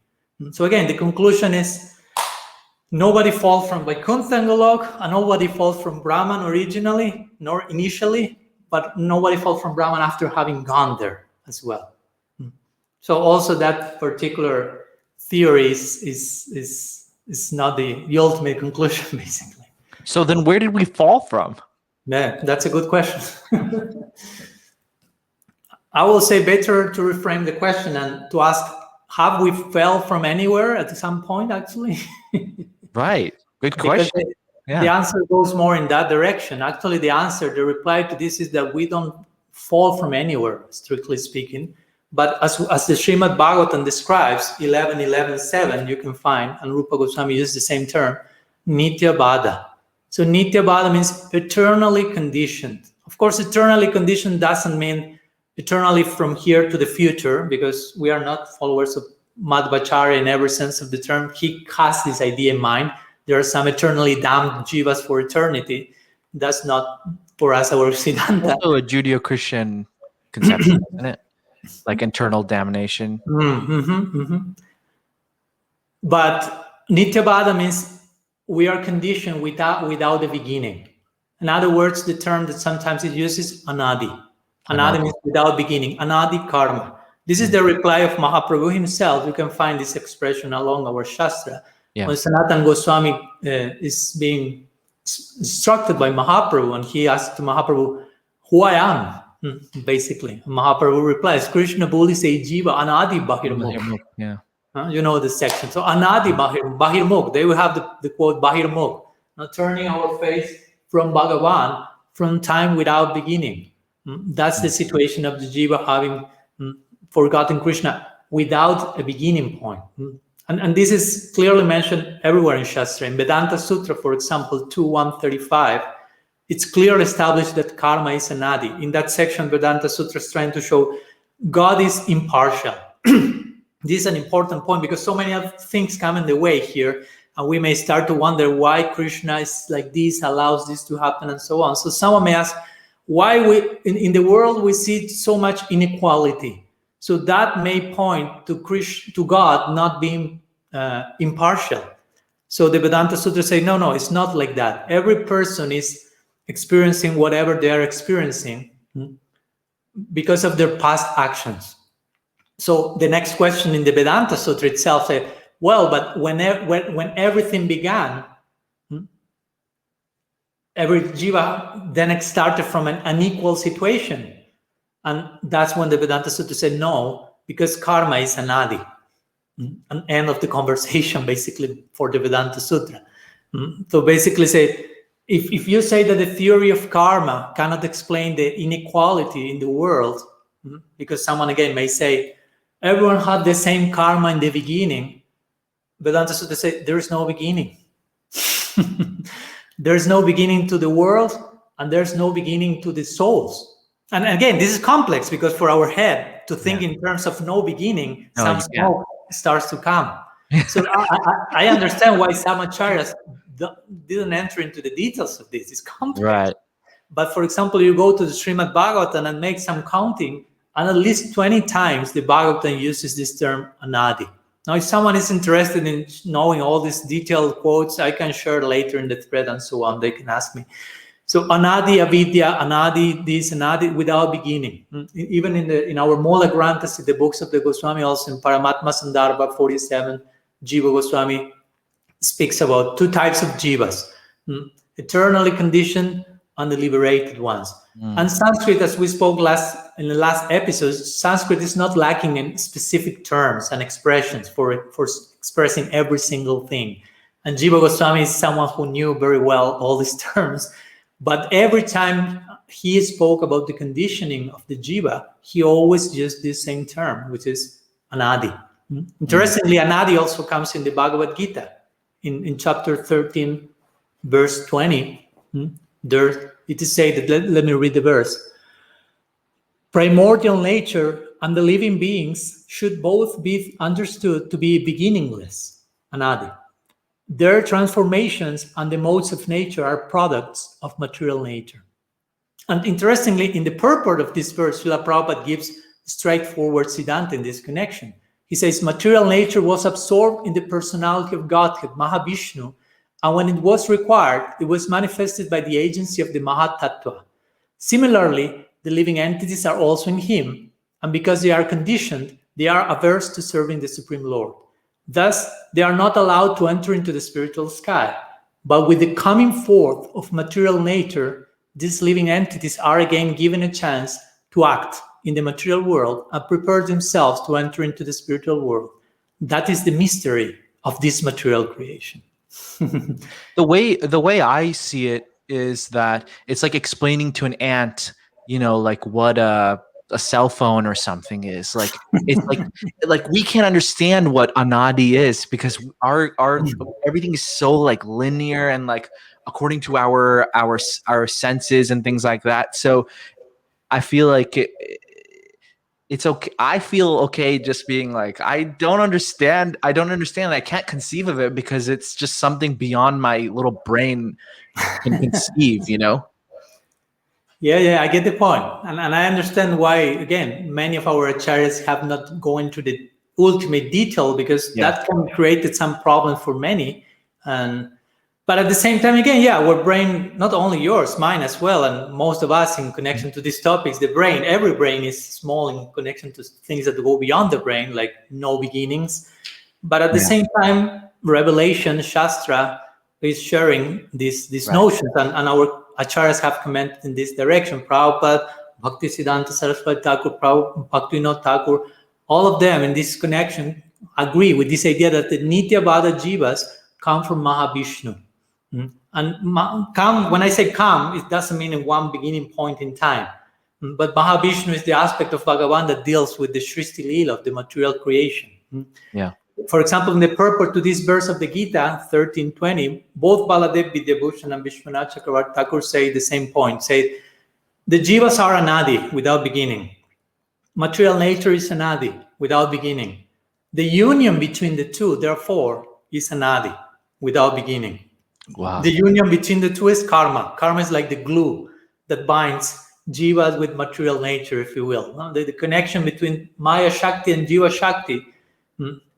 So again, the conclusion is nobody falls from Vaikuntha and Golok, and nobody falls from Brahman originally, nor initially, but nobody falls from Brahman after having gone there as well. So also that particular theory is not the ultimate conclusion, basically. So then where did we fall from? Yeah, that's a good question. I will say better to reframe the question and to ask, have we fell from anywhere at some point, actually? Right. Good question. The answer goes more in that direction. Actually, the reply to this is that we don't fall from anywhere, strictly speaking. But as the Srimad Bhagavatam describes, 11.11.7, you can find, and Rupa Goswami uses the same term, Nitya Bada. So Nitya Bada means eternally conditioned. Of course, eternally conditioned doesn't mean eternally from here to the future, because we are not followers of Madhvacharya in every sense of the term. He has this idea in mind. There are some eternally damned jivas for eternity. That's not for us our Siddhanta. Also a Judeo-Christian conception, isn't it? Like internal damnation. But Nityabada means we are conditioned without the beginning. In other words, the term that sometimes it uses anadi. Anadi means without beginning. Anadi karma. This is the reply of Mahaprabhu himself. You can find this expression along our shastra. Yeah. When Sanatana Goswami is being instructed by Mahaprabhu, and he asks to Mahaprabhu, who I am, basically. Mahaprabhu replies, Krishna Boli say Jiva anadi bahirmukh. Yeah. You know this section. So anadi bahirmukh. They will have the quote bahirmukh. Now turning our face from Bhagavan, from time without beginning. That's the situation of the Jiva having forgotten Krishna without a beginning point. And this is clearly mentioned everywhere in Shastra. In Vedanta Sutra, for example, 2.135, it's clearly established that karma is anadi. In that section, Vedanta Sutra is trying to show God is impartial. This is an important point because so many other things come in the way here, and we may start to wonder why Krishna is like this, allows this to happen, and so on. So someone may ask, why in the world we see so much inequality? So that may point to God not being impartial. So the Vedanta Sutra say, no, it's not like that. Every person is experiencing whatever they are experiencing because of their past actions. So the next question in the Vedanta Sutra itself says, well, but when everything began, every jiva then started from an unequal situation. And that's when the Vedanta Sutra said no, because karma is anadi. An end of the conversation, basically, for the Vedanta Sutra. So basically say, if you say that the theory of karma cannot explain the inequality in the world, because someone again may say, everyone had the same karma in the beginning, Vedanta Sutra say, there is no beginning. There's no beginning to the world, and there's no beginning to the souls. And again, this is complex because for our head to think in terms of no beginning, some smoke starts to come. So I understand why some acharyas didn't enter into the details of this. It's complex. Right. But for example, you go to the Srimad Bhagavatam and make some counting, and at least 20 times the Bhagavatam uses this term anadi. Now, if someone is interested in knowing all these detailed quotes, I can share later in the thread and so on. They can ask me. So anadi avidya, anadi this, anadi without beginning. Even in our Mola Granthas, the books of the Goswami, also in Paramatma Sandarbha 47, Jiva Goswami speaks about two types of jivas, eternally conditioned and the liberated ones. And Sanskrit, as we spoke in the last episodes, Sanskrit is not lacking in specific terms and expressions for expressing every single thing. And Jiva Goswami is someone who knew very well all these terms. But every time he spoke about the conditioning of the jiva, he always used this same term, which is anadi. Interestingly, anadi also comes in the Bhagavad Gita. In chapter 13, verse 20, there it is said that, let me read the verse. Primordial nature and the living beings should both be understood to be beginningless, anadi. Their transformations and the modes of nature are products of material nature. And interestingly, in the purport of this verse, Srila Prabhupada gives straightforward Siddhanta in this connection. He says, material nature was absorbed in the personality of Godhead, Mahavishnu, and when it was required, it was manifested by the agency of the Mahatattva. Similarly, the living entities are also in him, and because they are conditioned, they are averse to serving the Supreme Lord. Thus, they are not allowed to enter into the spiritual sky. But with the coming forth of material nature, these living entities are again given a chance to act in the material world and prepare themselves to enter into the spiritual world. That is the mystery of this material creation. The way I see it is that it's like explaining to an ant, like what a cell phone or something is. Like it's like we can't understand what anadi is because our everything is so like linear and like according to our senses and things like that. So I feel like it's okay. I feel okay just being like, I don't understand. I can't conceive of it because it's just something beyond my little brain can conceive, Yeah, I get the point. And I understand why, again, many of our acharyas have not gone into the ultimate detail because that can create some problems for many. But at the same time, again, our brain, not only yours, mine as well, and most of us in connection to these topics, every brain is small in connection to things that go beyond the brain, like no beginnings. But at the same time, revelation, shastra, is sharing these notions, and our acharyas have commented in this direction. Prabhupada, Bhakti Siddhanta Saraswati Thakur, Bhaktivinoda Thakur, all of them in this connection agree with this idea that the Nityabada Jivas come from Mahavishnu. And when I say come, it doesn't mean in one beginning point in time. But Mahavishnu is the aspect of Bhagavan that deals with the Srishti Lila of the material creation. Yeah. For example, in the purport to this verse of the Gita, 13:20, both Baladev Vidyabhushan and Vishwanath Chakravarti Thakur say the same point. Say, the jivas are anadi, without beginning. Material nature is anadi, without beginning. The union between the two, therefore, is anadi, without beginning. Wow. The union between the two is karma. Karma is like the glue that binds jivas with material nature, if you will. The connection between Maya Shakti and Jiva Shakti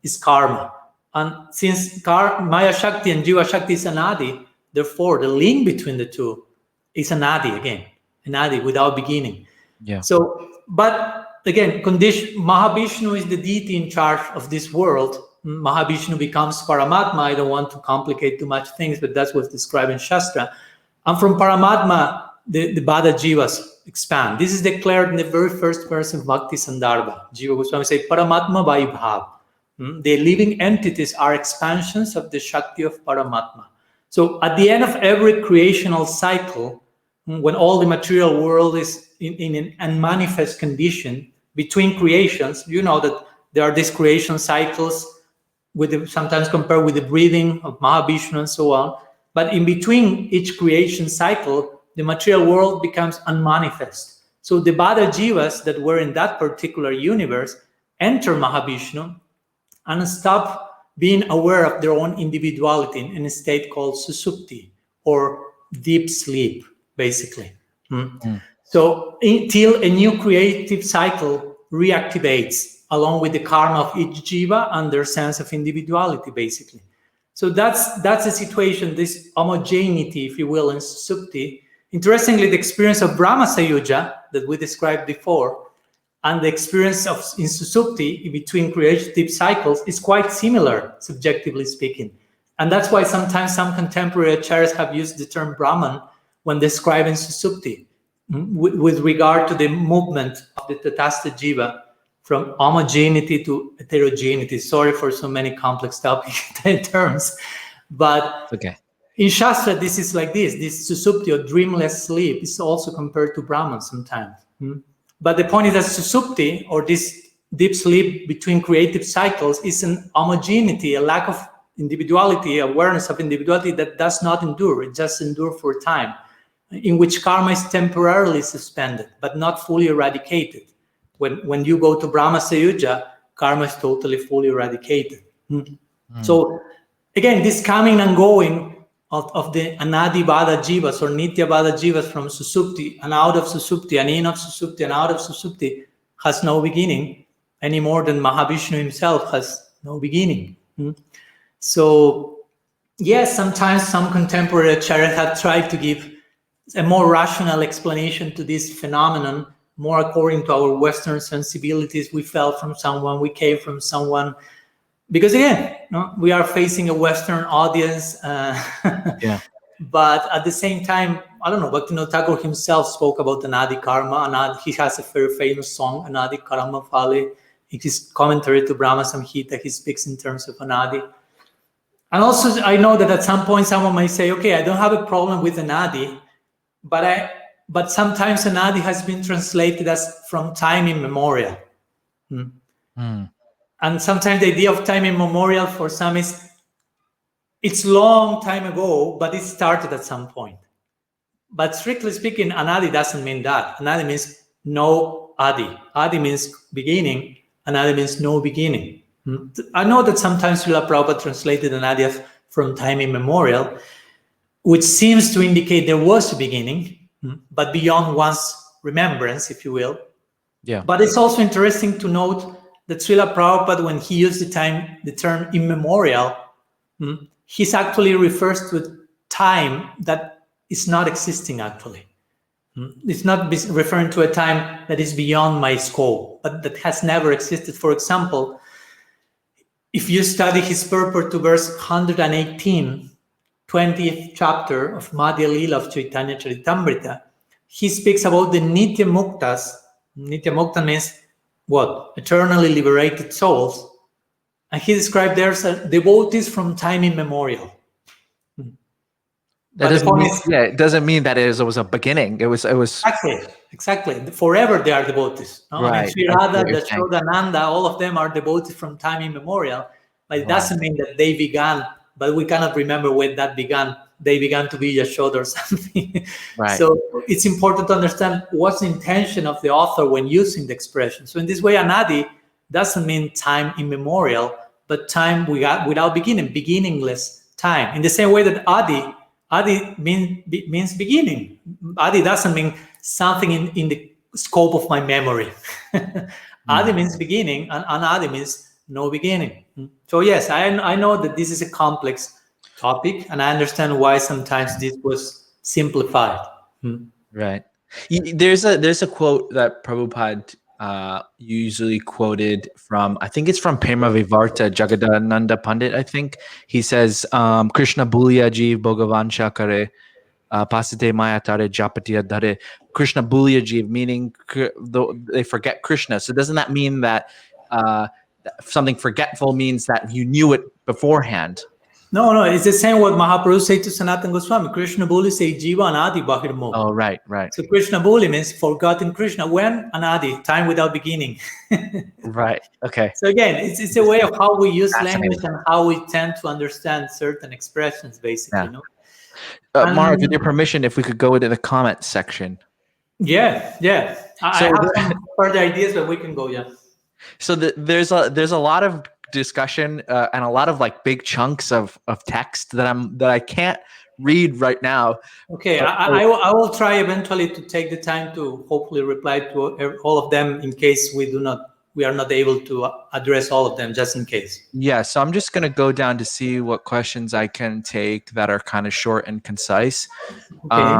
is karma. And since Maya Shakti and Jiva Shakti is anadi, therefore the link between the two is anadi again. Anadi, without beginning. Yeah. So, but again, Mahavishnu is the deity in charge of this world. Mahavishnu becomes Paramatma. I don't want to complicate too much things, but that's what's described in Shastra. And from Paramatma, the Bada Jivas expand. This is declared in the very first verse of Bhakti Sandarbha. Jiva Goswami says, Paramatma Vaibhav. The living entities are expansions of the Shakti of Paramatma. So at the end of every creational cycle, when all the material world is in an unmanifest condition, between creations, you know that there are these creation cycles, sometimes compared with the breathing of Mahavishnu and so on. But in between each creation cycle, the material world becomes unmanifest. So the Bada Jivas that were in that particular universe enter Mahavishnu and stop being aware of their own individuality in a state called susupti, or deep sleep, basically. So until a new creative cycle reactivates along with the karma of each jiva and their sense of individuality, basically. So that's the situation, this homogeneity, if you will, in susupti, Interestingly, the experience of Brahma Sayuja that we described before and the experience of in Susupti in between creative cycles is quite similar, subjectively speaking. And that's why sometimes some contemporary acharyas have used the term Brahman when describing Susupti with regard to the movement of the tatasta Jiva from homogeneity to heterogeneity. Sorry for so many complex topic terms, but Okay. in Shastra, this is like this. This Susupti or dreamless sleep is also compared to Brahman sometimes. But the point is that Susupti, or this deep sleep between creative cycles, is an homogeneity, a lack of individuality, awareness of individuality that does not endure. It just endures for a time, in which karma is temporarily suspended, but not fully eradicated. When you go to Brahma Sayuja, karma is totally fully eradicated. So again, this coming and going of the anadi bada jivas or nitya bada jivas from Susupti and out of Susupti and in of Susupti and out of Susupti has no beginning any more than Mahavishnu himself has no beginning. So yes, sometimes some contemporary acharyas have tried to give a more rational explanation to this phenomenon, more according to our Western sensibilities. We felt from someone, we came from someone. Because again, we are facing a Western audience, but at the same time, I don't know, Bhaktivinoda Thakur himself spoke about anadi karma. He has a very famous song, Anadi Karma Phale. In his commentary to Brahma Samhita, he speaks in terms of anadi. And also, I know that at some point someone may say, okay, I don't have a problem with anadi, but sometimes anadi has been translated as from time immemorial. And sometimes the idea of time immemorial for some is it's long time ago, but it started at some point. But strictly speaking, anadi doesn't mean that. Anadi means no adi. Adi means beginning, anadi means no beginning. I know that sometimes Srila Prabhupada translated anadi as from time immemorial, which seems to indicate there was a beginning, but beyond one's remembrance, if you will. Yeah. But it's also interesting to note that Srila Prabhupada, when he used the term immemorial, he actually refers to a time that is not existing actually. It's not referring to a time that is beyond my scope, but that has never existed. For example, if you study his purport to verse 118, 20th chapter of Madhya Lila of Chaitanya Charitamrita, he speaks about the Nitya Muktas. Nitya Mukta means what? Eternally liberated souls. And he described there's devotees from time immemorial. That doesn't mean, it doesn't mean that it was a beginning. It was exactly. Forever they are devotees. No? Right. I mean, Sri Radha, Yashodananda, all of them are devotees from time immemorial. But it doesn't mean that they began, but we cannot remember when that began. They began to be Yashoda or something. Right. So it's important to understand what's the intention of the author when using the expression. So in this way, anadi doesn't mean time immemorial, but time without beginning, beginningless time. In the same way that adi means beginning. Adi doesn't mean something in the scope of my memory. Adi means beginning, and anadi means no beginning. So yes, I know that this is a complex topic, and I understand why sometimes this was simplified. Right. There's a quote that Prabhupada usually quoted from, I think it's from Prema Vivarta Jagadananda Pandit, I think. He says, Krishna Bulia Jeev Bhagavan Kare Pasate Mayatare Japatiya Dare. Krishna Bulia Jeev, meaning they forget Krishna. So doesn't that mean that something forgetful means that you knew it beforehand? No, it's the same what Mahaprabhu said to Sanatana Goswami. Krishna Boli say Jiva anadi bahirmo. Oh, right. So Krishna Boli means forgotten Krishna. When? Anadi, time without beginning. Right. Okay. So again, it's a way of how we use language and how we tend to understand certain expressions, basically. Yeah. Maharaj, with your permission, if we could go into the comment section. Yeah. I have some further ideas, but we can go, yeah. So there's a lot of discussion and a lot of like big chunks of text that I can't read right now. Okay, I will try eventually to take the time to hopefully reply to all of them in case we are not able to address all of them, just in case. Yeah, so I'm just gonna go down to see what questions I can take that are kind of short and concise. Okay.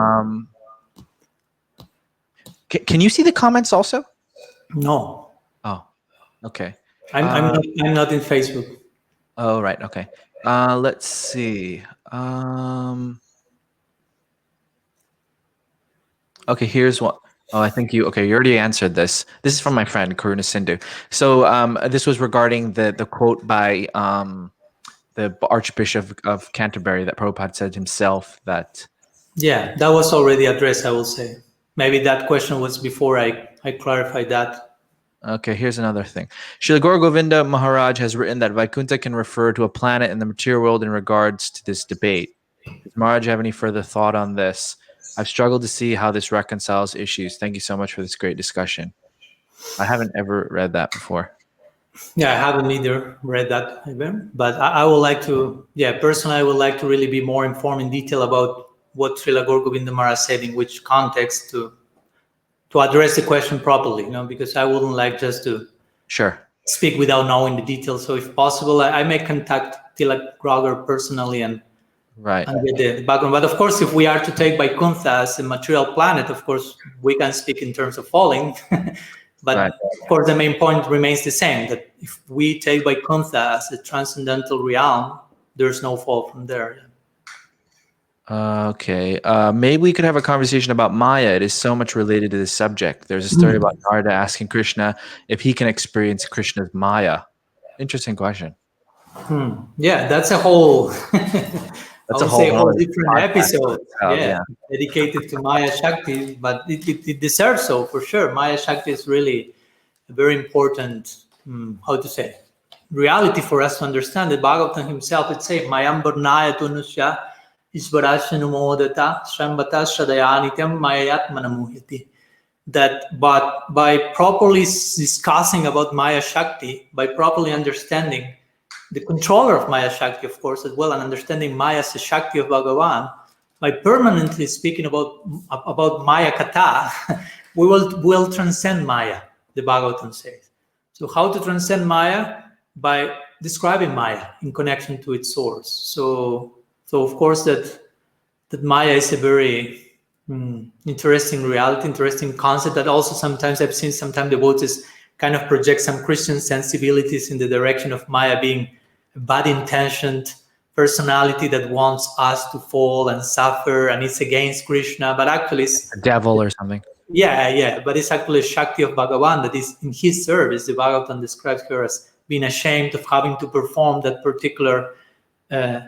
Can you see the comments also? No, Oh, okay. I'm not in Facebook. Oh, right. Okay. Let's see. Okay, here's what. Oh, I think you. Okay, you already answered this. This is from my friend Karuna Sindhu. So, this was regarding the quote by the Archbishop of Canterbury that Prabhupada said himself that. Yeah, that was already addressed, I will say. Maybe that question was before I clarified that. Okay, here's another thing. Srila Gaura Govinda Maharaj has written that Vaikuntha can refer to a planet in the material world in regards to this debate. Does Maharaj have any further thought on this? I've struggled to see how this reconciles issues. Thank you so much for this great discussion. I haven't ever read that before. Yeah, I haven't either read that even, but I would like to, personally, I would like to really be more informed in detail about what Srila Gaura Govinda Maharaj said in which context to address the question properly, because I wouldn't like just to speak without knowing the details. So if possible, I may contact Tilak Gragar personally and get the background. But of course, if we are to take Vaikuntha as a material planet, of course, we can speak in terms of falling. But of course, the main point remains the same, that if we take Vaikuntha as a transcendental realm, there's no fall from there. Okay. Maybe we could have a conversation about Maya. It is so much related to this subject. There's a story about Narada asking Krishna if he can experience Krishna's Maya. Interesting question. Yeah, that's a whole that's a whole different episode. Dedicated to Maya Shakti, but it deserves so for sure. Maya Shakti is really a very important reality for us to understand. The Bhagavatam himself would say Mayam Varnaya Tunusya Isvarashanumodata Shrambata Shradayanityam Mayayatmanamuhyati. That but by properly discussing about Maya Shakti, by properly understanding the controller of Maya Shakti, of course, as well, and understanding Maya's Shakti of Bhagavan, by permanently speaking about Maya Kata, we will transcend Maya, the Bhagavatam says. So how to transcend Maya? By describing Maya in connection to its source. So of course that Maya is a very interesting reality, interesting concept that also sometimes I've seen devotees kind of project some Christian sensibilities in the direction of Maya being a bad-intentioned personality that wants us to fall and suffer, and it's against Krishna, but actually it's a devil or something. Yeah, but it's actually a Shakti of Bhagavan that is in his service. The Bhagavatam describes her as being ashamed of having to perform that particular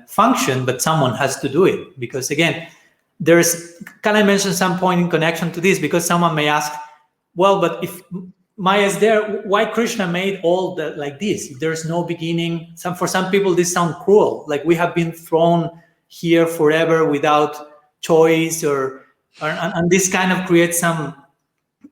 function, but someone has to do it. Because again, can I mention some point in connection to this? Because someone may ask, well, but if Maya is there, why Krishna made all that like this? If there's no beginning, for some people this sounds cruel. Like we have been thrown here forever without choice, and this kind of creates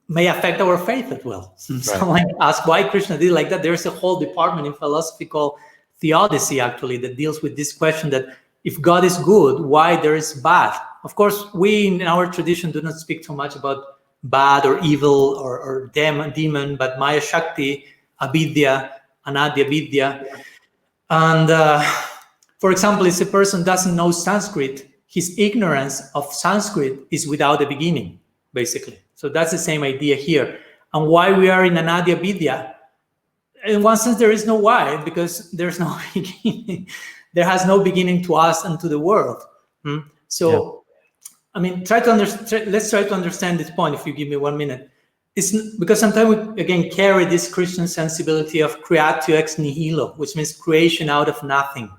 may affect our faith as well. Someone asks why Krishna did like that. There's a whole department in philosophy called theodicy, actually, that deals with this question that if God is good, why there is bad? Of course, we in our tradition do not speak too much about bad or evil or demon, but Maya Shakti, avidya, anadi avidya. And for example, if a person doesn't know Sanskrit, his ignorance of Sanskrit is without a beginning, basically. So that's the same idea here. And why we are in anadi avidya? In one sense, there is no why, because there's no beginning. There has no beginning to us and to the world. So, I mean, let's try to understand this point, if you give me 1 minute. It's because sometimes we, again, carry this Christian sensibility of creatio ex nihilo, which means creation out of nothing.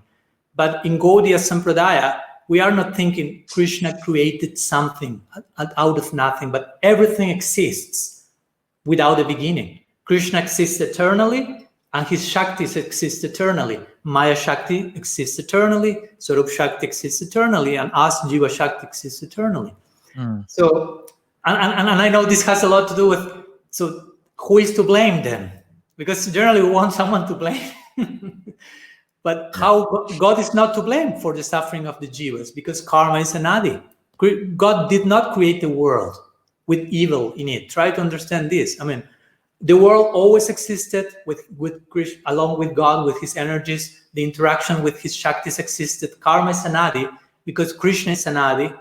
But in Gaudiya Sampradaya, we are not thinking Krishna created something out of nothing, but everything exists without a beginning. Krishna exists eternally, and his Shaktis exist eternally. Maya Shakti exists eternally, Swarup Shakti exists eternally, and us, Jiva Shakti, exists eternally. So, and I know this has a lot to do with, so who is to blame then? Because generally we want someone to blame. But how God is not to blame for the suffering of the jivas, because karma is anadi. God did not create the world with evil in it. Try to understand this. I mean, the world always existed with Krishna, along with God, with his energies. The interaction with his Shaktis existed. Karma is anadi because Krishna is anadi.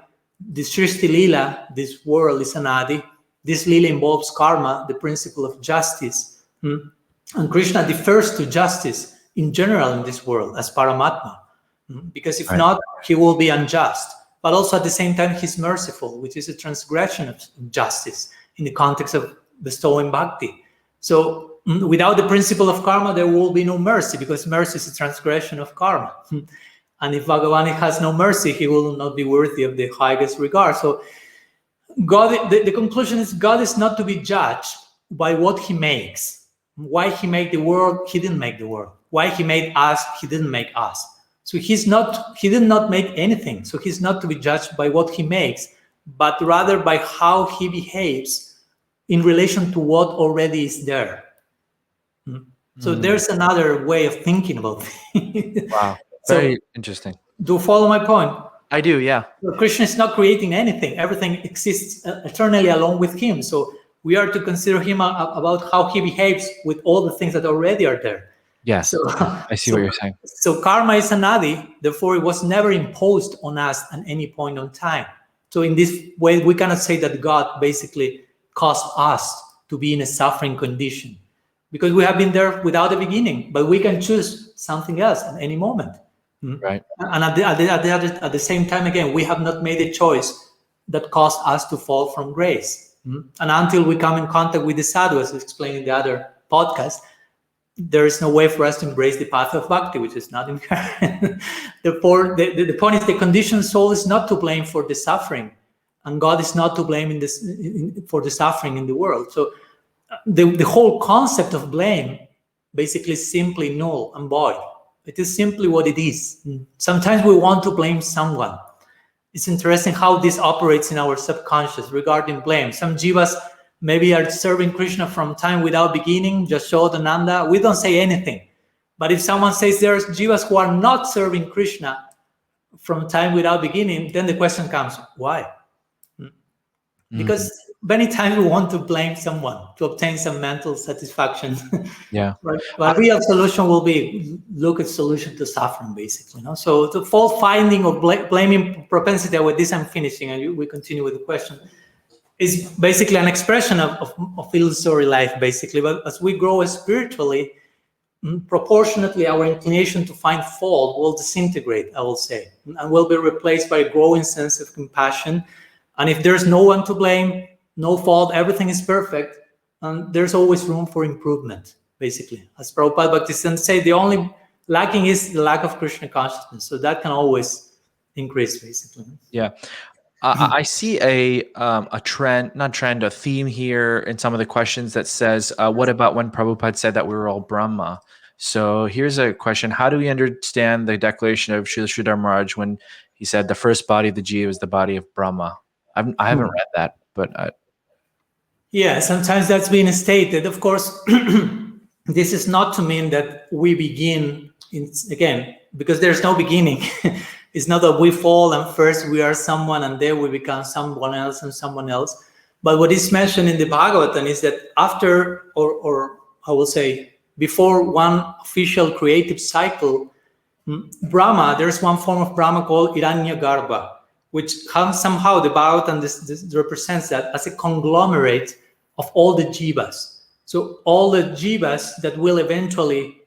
The Srishti Lila, this world is anadi. This Lila involves karma, the principle of justice. And Krishna defers to justice in general in this world as Paramatma. Because if not, he will be unjust. But also at the same time, he's merciful, which is a transgression of justice in the context of bestowing bhakti. So without the principle of karma, there will be no mercy, because mercy is a transgression of karma. And if Bhagavan has no mercy, he will not be worthy of the highest regard. So God, the conclusion is God is not to be judged by what he makes. Why he made the world, he didn't make the world. Why he made us, he didn't make us. So he did not make anything. So he's not to be judged by what he makes, but rather by how he behaves in relation to what already is there. So there's another way of thinking about it. Wow. Very interesting. Do you follow my point? I do, yeah. So Krishna is not creating anything. Everything exists eternally along with him. So we are to consider him about how he behaves with all the things that already are there. Yes, so, I see what you're saying. So karma is anadi, therefore it was never imposed on us at any point in time. So in this way, we cannot say that God basically caused us to be in a suffering condition, because we have been there without a beginning, but we can choose something else at any moment. Right. And at the same time, again, we have not made a choice that caused us to fall from grace. And until we come in contact with the sadhu, as explained in the other podcast, there is no way for us to embrace the path of bhakti, which is not inherent. Therefore, the point is the conditioned soul is not to blame for the suffering, and God is not to blame for the suffering in the world. So the whole concept of blame basically is simply null and void. It is simply what it is. Sometimes we want to blame someone. It's interesting how this operates in our subconscious regarding blame. Some jivas maybe are serving Krishna from time without beginning, Jashodananda. We don't say anything. But if someone says there's jivas who are not serving Krishna from time without beginning, then the question comes, why? Because many times we want to blame someone to obtain some mental satisfaction. Yeah. But real solution will be look at solution to suffering, basically. So the fault finding or blaming propensity, with this I'm finishing, and we continue with the question, is basically an expression of illusory life, basically. But as we grow spiritually, proportionately our inclination to find fault will disintegrate, I will say, and will be replaced by a growing sense of compassion. And if there's no one to blame, no fault, everything is perfect, and there's always room for improvement, basically. As Prabhupada Bhaktisiddhanta say, the only lacking is the lack of Krishna consciousness. So that can always increase, basically. Yeah. I see a theme here in some of the questions that says, what about when Prabhupada said that we were all Brahma? So here's a question. How do we understand the declaration of Srila Sridhar Maharaj when he said the first body of the Jiva is the body of Brahma? I haven't read that, but... Yeah, sometimes that's been stated. Of course, this is not to mean that we begin, again, because there's no beginning. It's not that we fall and first we are someone and then we become someone else and someone else. But what is mentioned in the Bhagavatam is that after, or I will say, before one official creative cycle, Brahma, there's one form of Brahma called Hiranyagarbha, which somehow the Bhagavatam this represents that as a conglomerate of all the jivas. So all the jivas that will eventually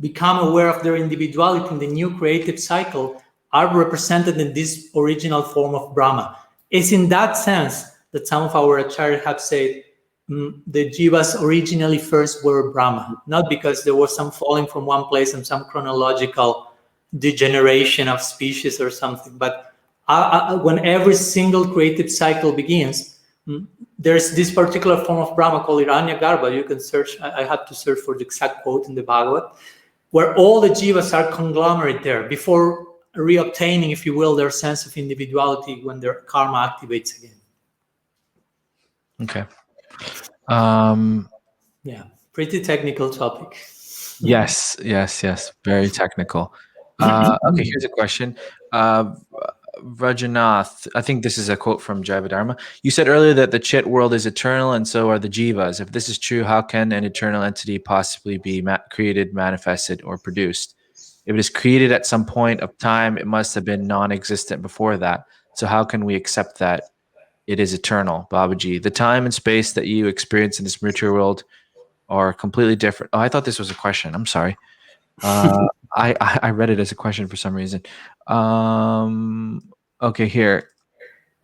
become aware of their individuality in the new creative cycle are represented in this original form of Brahma. It's in that sense that some of our acharyas have said the jivas originally first were Brahma, not because there was some falling from one place and some chronological degeneration of species or something, but when every single creative cycle begins, there's this particular form of Brahma called Hiranyagarbha. You can search, I had to search for the exact quote in the Bhagavad, where all the jivas are conglomerate there before reobtaining, if you will, their sense of individuality when their karma activates again. Okay. Yeah, pretty technical topic. Yes. Very technical. Okay, here's a question. Rajanath, I think this is a quote from Jiva Dharma. You said earlier that the chit world is eternal and so are the jivas. If this is true, how can an eternal entity possibly be created, manifested, or produced? If it is created at some point of time, it must have been non-existent before that. So how can we accept that it is eternal, Babaji. The time and space that you experience in this material world are completely different. Oh, I thought this was a question. I'm sorry. I read it as a question for some reason. Okay, here.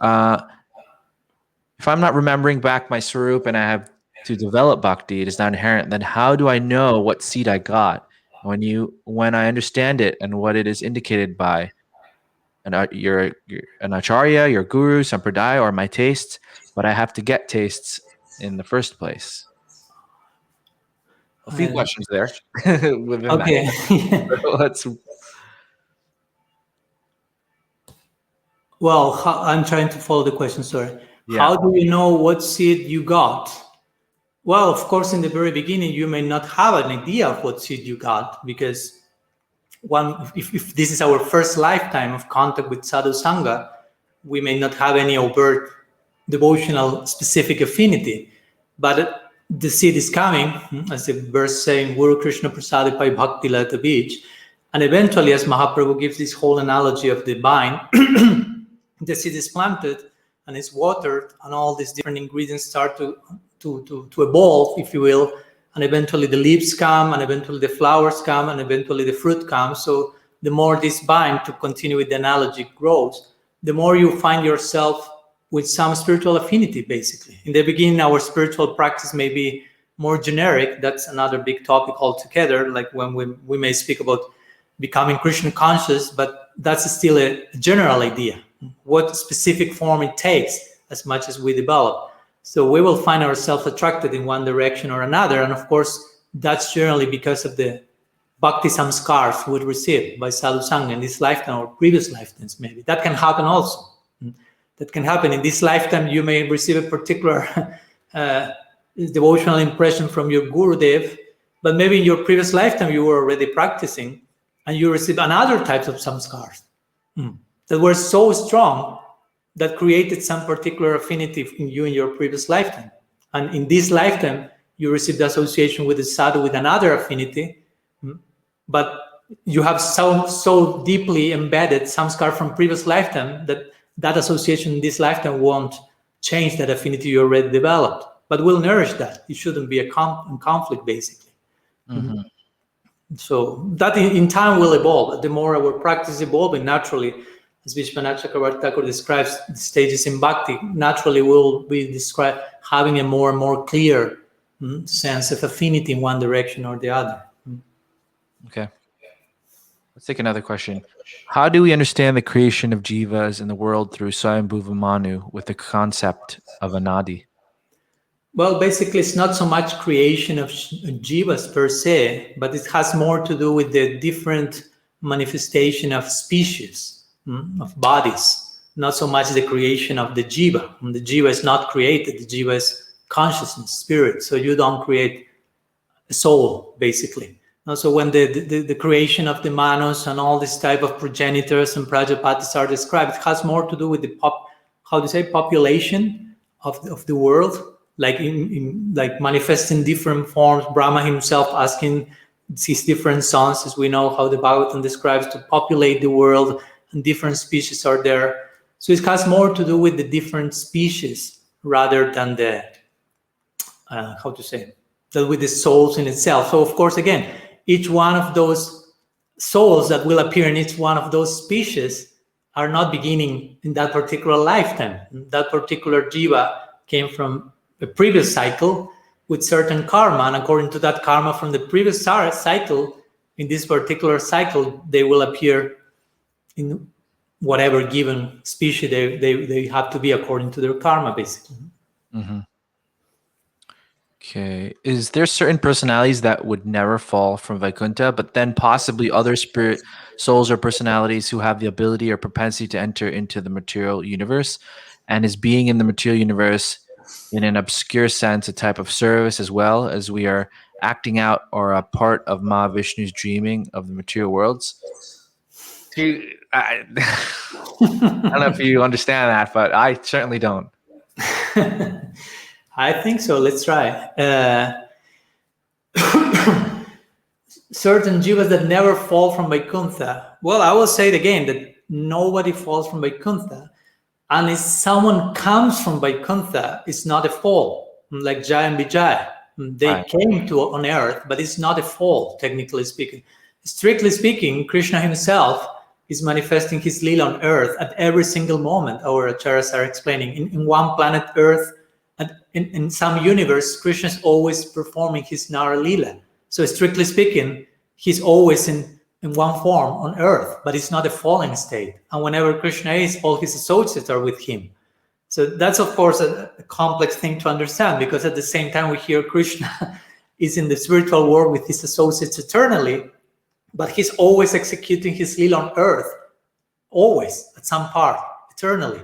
If I'm not remembering back my Swarup and I have to develop bhakti, it is not inherent, then how do I know what seed I got? When I understand it and what it is indicated by you're an acharya, your guru, sampradaya, or my tastes, but I have to get tastes in the first place. A few questions there within okay. that. Let's. Well, I'm trying to follow the question, sorry. Yeah. How do you know what seed you got? Well, of course, in the very beginning, you may not have an idea of what seed you got, because if this is our first lifetime of contact with sadhu sangha, we may not have any overt devotional specific affinity, but the seed is coming, as the verse saying, Guru Krishna Prasadipai Bhakti at the beach. And eventually, as Mahaprabhu gives this whole analogy of the vine, the seed is planted and it's watered, and all these different ingredients start to evolve, if you will, and eventually the leaves come, and eventually the flowers come, and eventually the fruit comes. So the more this vine, to continue with the analogy, grows, the more you find yourself with some spiritual affinity, basically. In the beginning, our spiritual practice may be more generic. That's another big topic altogether, like when we may speak about becoming Krishna conscious, but that's still a general idea. What specific form it takes as much as we develop. So we will find ourselves attracted in one direction or another. And of course, that's generally because of the bhakti samskars we receive by sadhu sangha in this lifetime or previous lifetimes, maybe. That can happen also. That can happen. In this lifetime, you may receive a particular devotional impression from your Gurudev, but maybe in your previous lifetime, you were already practicing and you received another types of samskars that were so strong that created some particular affinity in you in your previous lifetime. And in this lifetime, you received association with the sadhu with another affinity, but you have so deeply embedded samskar from previous lifetime that association in this lifetime won't change that affinity you already developed, but will nourish that. It shouldn't be a conflict, basically. Mm-hmm. So that in time will evolve. The more our practice evolves, naturally, as Vishwanath Chakravarti Thakur describes the stages in bhakti, naturally will be described having a more and more clear sense of affinity in one direction or the other. Okay. Let's take another question. How do we understand the creation of jivas in the world through Swayambhuva Manu with the concept of anadi? Well, basically, it's not so much creation of jivas per se, but it has more to do with the different manifestation of species, of bodies, not so much the creation of the jiva. The jiva is not created. The jiva is consciousness, spirit. So you don't create a soul, basically. So when the creation of the manus and all this type of progenitors and prajapatis are described, it has more to do with the population of the world, like like manifesting different forms. Brahma himself asking his different sons, as we know how the Bhagavatam describes, to populate the world, and different species are there. So it has more to do with the different species rather than the with the souls in itself. So of course, again, each one of those souls that will appear in each one of those species are not beginning in that particular lifetime. That particular jiva came from a previous cycle with certain karma, and according to that karma from the previous cycle, in this particular cycle, they will appear in whatever given species they have to be according to their karma, basically. Mm-hmm. Okay. Is there certain personalities that would never fall from Vaikuntha, but then possibly other spirit souls or personalities who have the ability or propensity to enter into the material universe? And is being in the material universe, in an obscure sense, a type of service as well, as we are acting out or a part of Mahavishnu's dreaming of the material worlds? I don't know if you understand that, but I certainly don't. I think so. Let's try. Certain jivas that never fall from Vaikuntha. Well, I will say it again, that nobody falls from Vaikuntha. And if someone comes from Vaikuntha, it's not a fall, like Jai and Vijay. They came on earth, but it's not a fall, technically speaking. Strictly speaking, Krishna himself is manifesting his Lila on earth at every single moment. Our acharyas are explaining. In one planet Earth, and in some universe, Krishna is always performing his Nara Lila. So strictly speaking, he's always in one form on earth, but it's not a fallen state. And whenever Krishna is, all his associates are with him. So that's, of course, a complex thing to understand, because at the same time we hear Krishna is in the spiritual world with his associates eternally, but he's always executing his Lila on earth, always, at some part, eternally.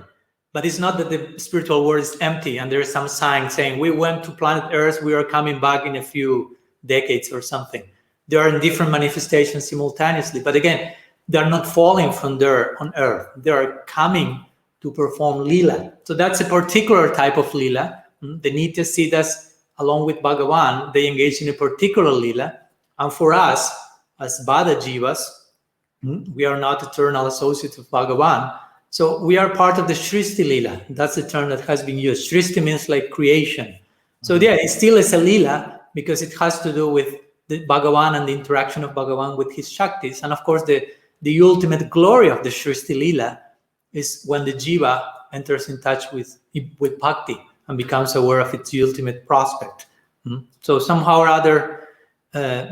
But it's not that the spiritual world is empty and there is some sign saying, we went to planet Earth, we are coming back in a few decades or something. They are in different manifestations simultaneously. But again, they're not falling from there on earth. They are coming to perform Lila. So that's a particular type of Lila. The Nitya Siddhas, along with Bhagavan, they engage in a particular Lila. And for us, as Bada Jivas, we are not eternal associates of Bhagavan. So we are part of the Shristi Lila. That's the term that has been used. Shristi means like creation. So yeah, it still is a Lila because it has to do with the Bhagavan and the interaction of Bhagavan with his Shaktis. And of course, the ultimate glory of the Shristi Lila is when the Jiva enters in touch with Bhakti and becomes aware of its ultimate prospect. So somehow or other,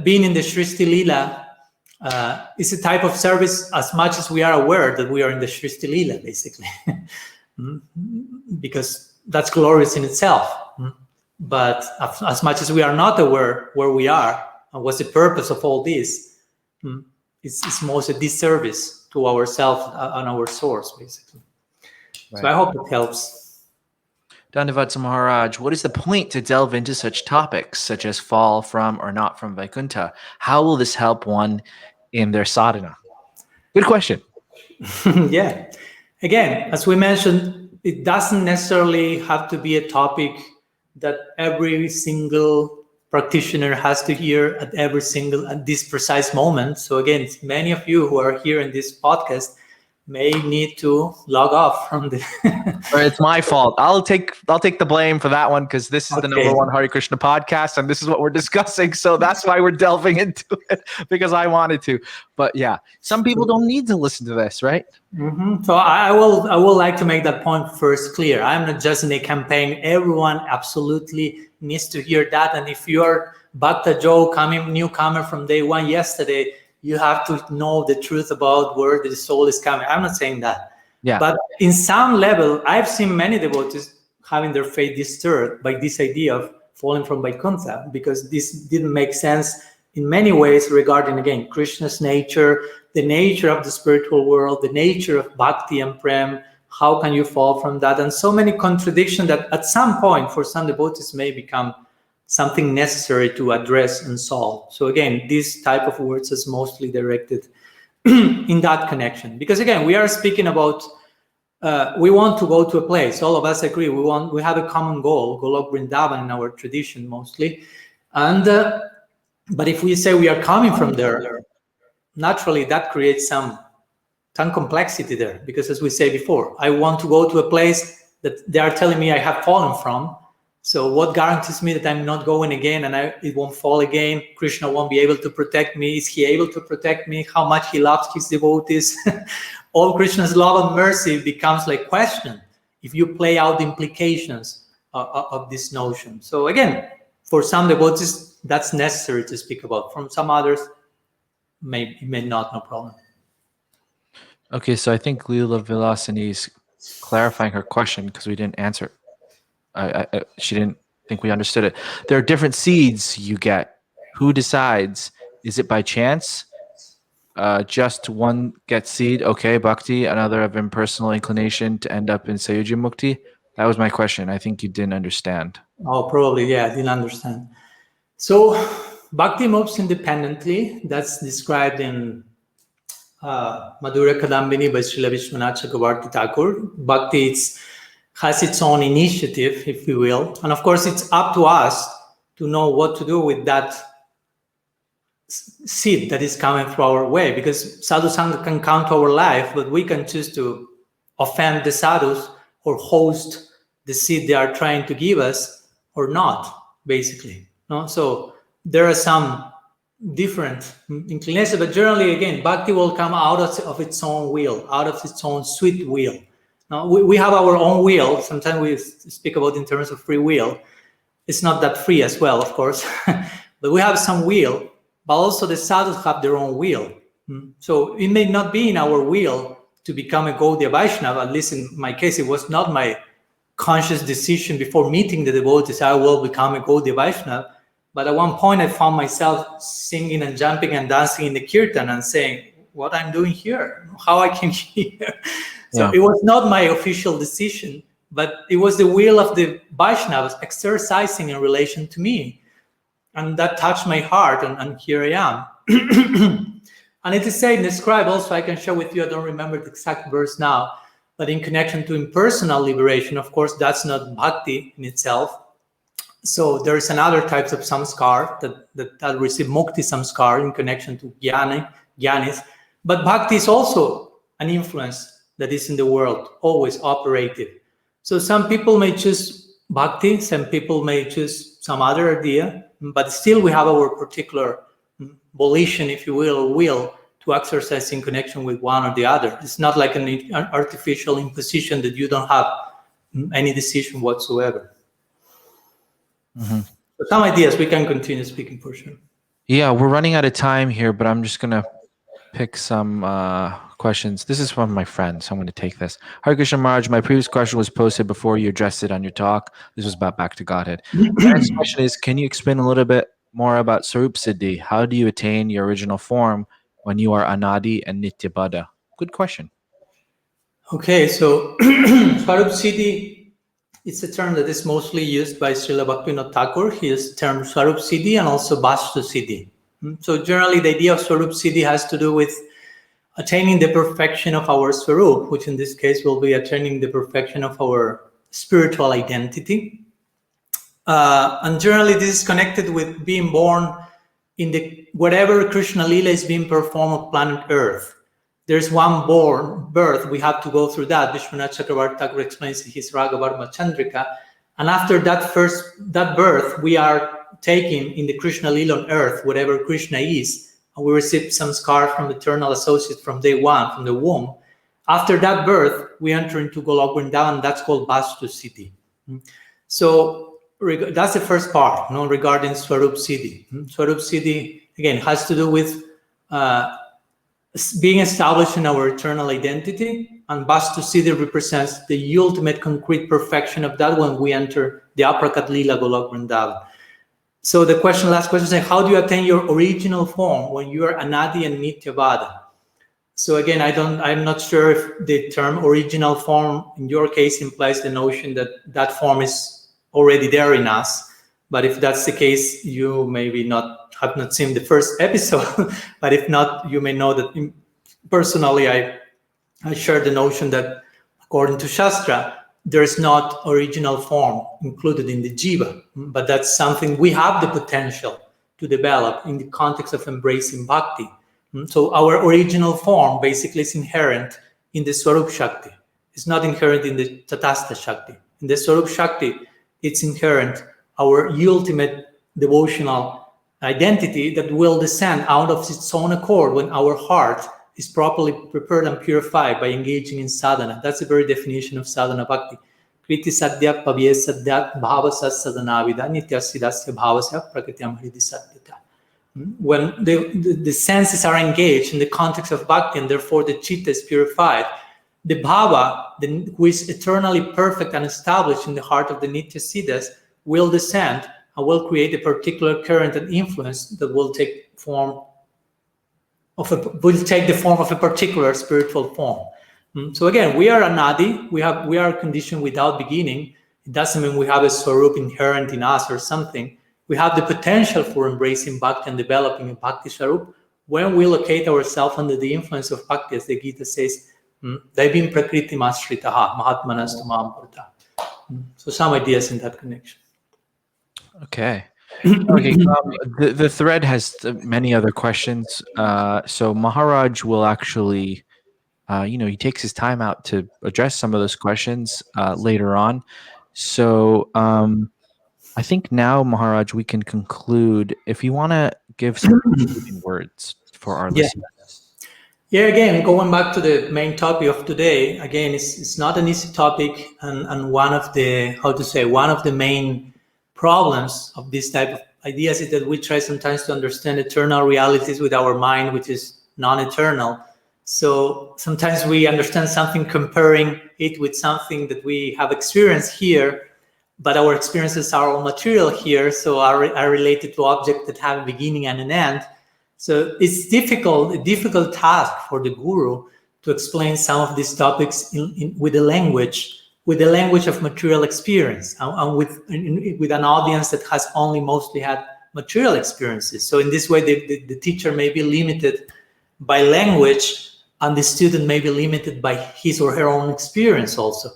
being in the Shristi Lila is a type of service as much as we are aware that we are in the Shristi Lila, basically. Because that's glorious in itself. But as much as we are not aware where we are and what's the purpose of all this, it's most a disservice to ourselves and our source, basically. Right. So I hope it helps. Dandavata Maharaj, what is the point to delve into such topics, such as fall from or not from Vaikuntha? How will this help one in their sadhana? Good question. Yeah. Again, as we mentioned, it doesn't necessarily have to be a topic that every single practitioner has to hear at this precise moment. So again, many of you who are here in this podcast may need to log off from the or it's my fault. I'll take the blame for that one, because this is the number one Hare Krishna podcast and this is what we're discussing. So that's why we're delving into it, because I wanted to. But yeah, some people don't need to listen to this, right? So I will like to make that point first clear. I'm not just in a campaign. Everyone absolutely needs to hear that. And if you are Bhakta Joe, newcomer from day one yesterday, you have to know the truth about where the soul is coming. I'm not saying that. Yeah. But in some level, I've seen many devotees having their faith disturbed by this idea of falling from Vaikuntha, because this didn't make sense in many ways regarding, again, Krishna's nature, the nature of the spiritual world, the nature of bhakti and prem. How can you fall from that? And so many contradictions that at some point for some devotees may become something necessary to address and solve. So again, this type of words is mostly directed in that connection. Because again, we are speaking about, we want to go to a place. All of us agree. We have a common goal, Golok Vrindavan in our tradition mostly. And but if we say we are coming from there, naturally that creates some complexity there. Because as we say before, I want to go to a place that they are telling me I have fallen from. So what guarantees me that I'm not going again and it won't fall again? Krishna won't be able to protect me. Is he able to protect me? How much he loves his devotees? All Krishna's love and mercy becomes like question if you play out the implications of this notion. So again, for some devotees, that's necessary to speak about. From some others, may not, no problem. Okay, so I think Lila Vilasini is clarifying her question because we didn't answer. She didn't think we understood it. There are different seeds you get. Who decides? Is it by chance? Just one gets seed, okay, bhakti, another of impersonal inclination to end up in Sayuji Mukti? That was my question. I think you didn't understand. Oh, probably, yeah, I didn't understand. So bhakti moves independently. That's described in Madhurya Kadambini by Srila Vishwanath Chakravarti Thakur. Bhakti has its own initiative, if you will. And of course, it's up to us to know what to do with that seed that is coming through our way, because sadhu sangha can come to our life, but we can choose to offend the sadhus or host the seed they are trying to give us or not, basically. No? So there are some different inclinations, but generally, again, bhakti will come out of its own will, out of its own sweet will. Now, we have our own will. Sometimes we speak about in terms of free will. It's not that free as well, of course, but we have some will, but also the sadhus have their own will. So it may not be in our will to become a Gaudiya Vaishnava. At least in my case, it was not my conscious decision before meeting the devotees, I will become a Gaudiya Vaishnava. But at one point, I found myself singing and jumping and dancing in the kirtan and saying, what I'm doing here, how I came here. So it was not my official decision, but it was the will of the Vaishnavas exercising in relation to me. And that touched my heart, and here I am. And it is said in the scribe also, I can share with you, I don't remember the exact verse now, but in connection to impersonal liberation, of course, that's not bhakti in itself. So there is another types of samskar that receive mukti samskar in connection to jnanis. But bhakti is also an influence that is in the world, always operative. So some people may choose bhakti, some people may choose some other idea, but still we have our particular volition, if you will to exercise in connection with one or the other. It's not like an artificial imposition that you don't have any decision whatsoever. So some ideas, we can continue speaking for sure. Yeah, we're running out of time here, but I'm just going to pick some questions. This is from my friend, so I'm going to take this. Hare Krishna Maharaj, my previous question was posted before you addressed it on your talk. This was about Back to Godhead. The next question is, can you explain a little bit more about Swarup siddhi? How do you attain your original form when you are anadi and nityabada? Good question. Okay, so Swarup siddhi, it's a term that is mostly used by Srila Bhaktivinoda Thakur. He has termed Swarup siddhi and also Vastu siddhi. So generally the idea of Swarup siddhi has to do with attaining the perfection of our Swarup, which in this case will be attaining the perfection of our spiritual identity. And generally this is connected with being born in the whatever Krishna Lila is being performed on planet Earth. There's one birth, we have to go through that. Vishwanath Chakravarti Thakur explains in his Raga Varma Chandrika. And after that birth, we are taken in the Krishna Lila on earth, whatever Krishna is, and we receive some scar from eternal associate from day one, from the womb. After that birth, we enter into Golok Vrindavan, that's called Vastu siddhi. So that's the first part, regarding Swarup siddhi. Swarup siddhi, again, has to do with being established in our eternal identity, and Vastu siddhi represents the ultimate concrete perfection of that when we enter the Aprakat Lila Golok Vrindavan. So the last question is, how do you attain your original form when you are anadi and nityabada? So again, I'm not sure if the term original form in your case implies the notion that that form is already there in us. But if that's the case, you maybe have not seen the first episode. But if not, you may know that personally, I share the notion that according to shastra, there is not original form included in the Jiva, but that's something we have the potential to develop in the context of embracing bhakti. So our original form basically is inherent in the Swarup Shakti. It's not inherent in the Tatasta Shakti. In the Swarup Shakti, it's inherent our ultimate devotional identity that will descend out of its own accord when our heart is properly prepared and purified by engaging in sadhana. That's the very definition of sadhana bhakti. Kriti sadhya pavye sadhyat bhavasa sadhanavida nityasidasya bhavasya prakityam hridi sadhyata. When the senses are engaged in the context of bhakti and therefore the chitta is purified, the bhava, who is eternally perfect and established in the heart of the nitya siddhas, will descend and will create a particular current and influence that will take the form of a particular spiritual form. So again, we are anadi, we are conditioned without beginning. It doesn't mean we have a swarup inherent in us or something. We have the potential for embracing bhakti and developing a bhakti swarup when we locate ourselves under the influence of bhakti, as the Gita says, Daivim prakriti mashritaha mahatmanas tumam purta. So some ideas in that connection. Okay. The thread has many other questions. So Maharaj will actually he takes his time out to address some of those questions later on. So I think now, Maharaj, we can conclude. If you want to give some concluding words for our Yeah. listeners. Yeah, again, going back to the main topic of today, again, it's not an easy topic, and one of the main problems of this type of ideas is that we try sometimes to understand eternal realities with our mind, which is non-eternal. So sometimes we understand something comparing it with something that we have experienced here, but our experiences are all material here, so are related to objects that have a beginning and an end. So it's a difficult task for the guru to explain some of these topics with the language of material experience, and with an audience that has only mostly had material experiences. So in this way, the teacher may be limited by language, and the student may be limited by his or her own experience also.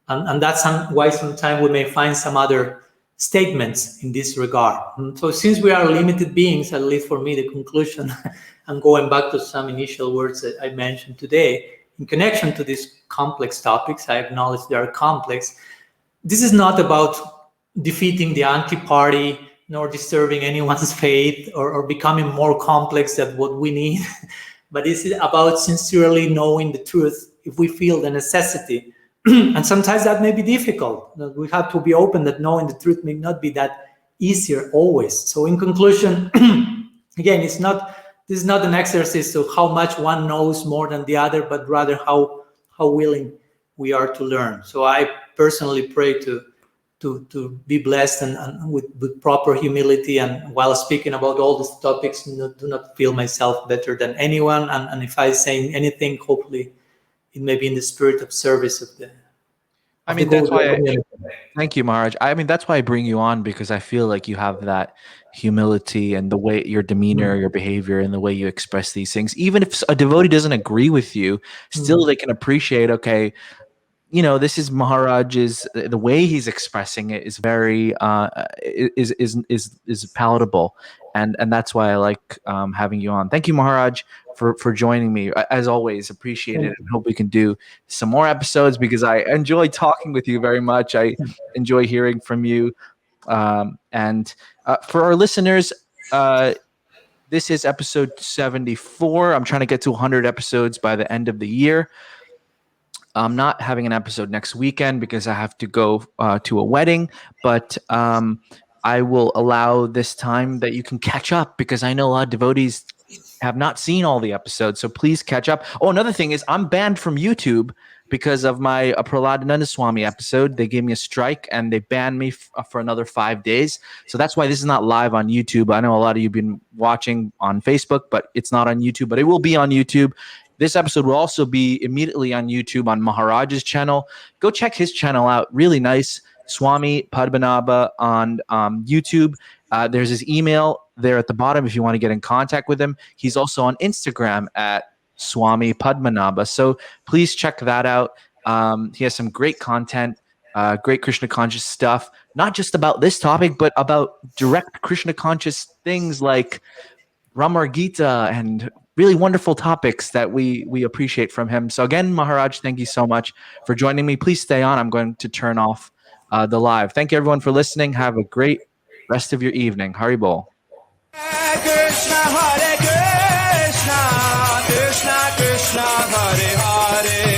And that's why sometimes we may find some other statements in this regard. So since we are limited beings, at least for me, the conclusion, and going back to some initial words that I mentioned today, in connection to these complex topics, I acknowledge they are complex. This is not about defeating the anti-party, nor disturbing anyone's faith, or becoming more complex than what we need, but it's about sincerely knowing the truth if we feel the necessity. And sometimes that may be difficult. We have to be open that knowing the truth may not be that easier always. So in conclusion, again, this is not an exercise of how much one knows more than the other, but rather how willing we are to learn. So I personally pray to be blessed and with proper humility, and while speaking about all these topics, do not feel myself better than anyone. And if I say anything, hopefully it may be in the spirit of service of the. That's why. Thank you, Maharaj. That's why I bring you on, because I feel like you have that humility and the way your demeanor, your behavior, and the way you express these things. Even if a devotee doesn't agree with you, still they can appreciate. Okay, this is Maharaj's. The way he's expressing it is very is palatable, and that's why I like having you on. Thank you, Maharaj, for joining me. As always, appreciate it, and hope we can do some more episodes, because I enjoy talking with you very much. I enjoy hearing from you, and for our listeners, this is episode 74. I'm trying to get to 100 episodes by the end of the year. I'm not having an episode next weekend because I have to go to a wedding, but I will allow this time that you can catch up, because I know a lot of devotees have not seen all the episodes, so please catch up. Oh, another thing is I'm banned from YouTube because of my Prahlad Swami episode. They gave me a strike and they banned me for another 5 days. So that's why this is not live on YouTube. I know a lot of you have been watching on Facebook, but it's not on YouTube, but it will be on YouTube. This episode will also be immediately on YouTube on Maharaj's channel. Go check his channel out. Really nice. Swami Padmanabha on YouTube. There's his email there at the bottom if you want to get in contact with him. He's also on Instagram at Swami Padmanabha. So please check that out. He has some great content, great Krishna conscious stuff, not just about this topic, but about direct Krishna conscious things like Ramar Gita and really wonderful topics that we appreciate from him. So again, Maharaj, thank you so much for joining me. Please stay on. I'm going to turn off the live. Thank you everyone for listening. Have a great rest of your evening. Haribol. Krishna Hare Krishna, Krishna Krishna Hare Hare.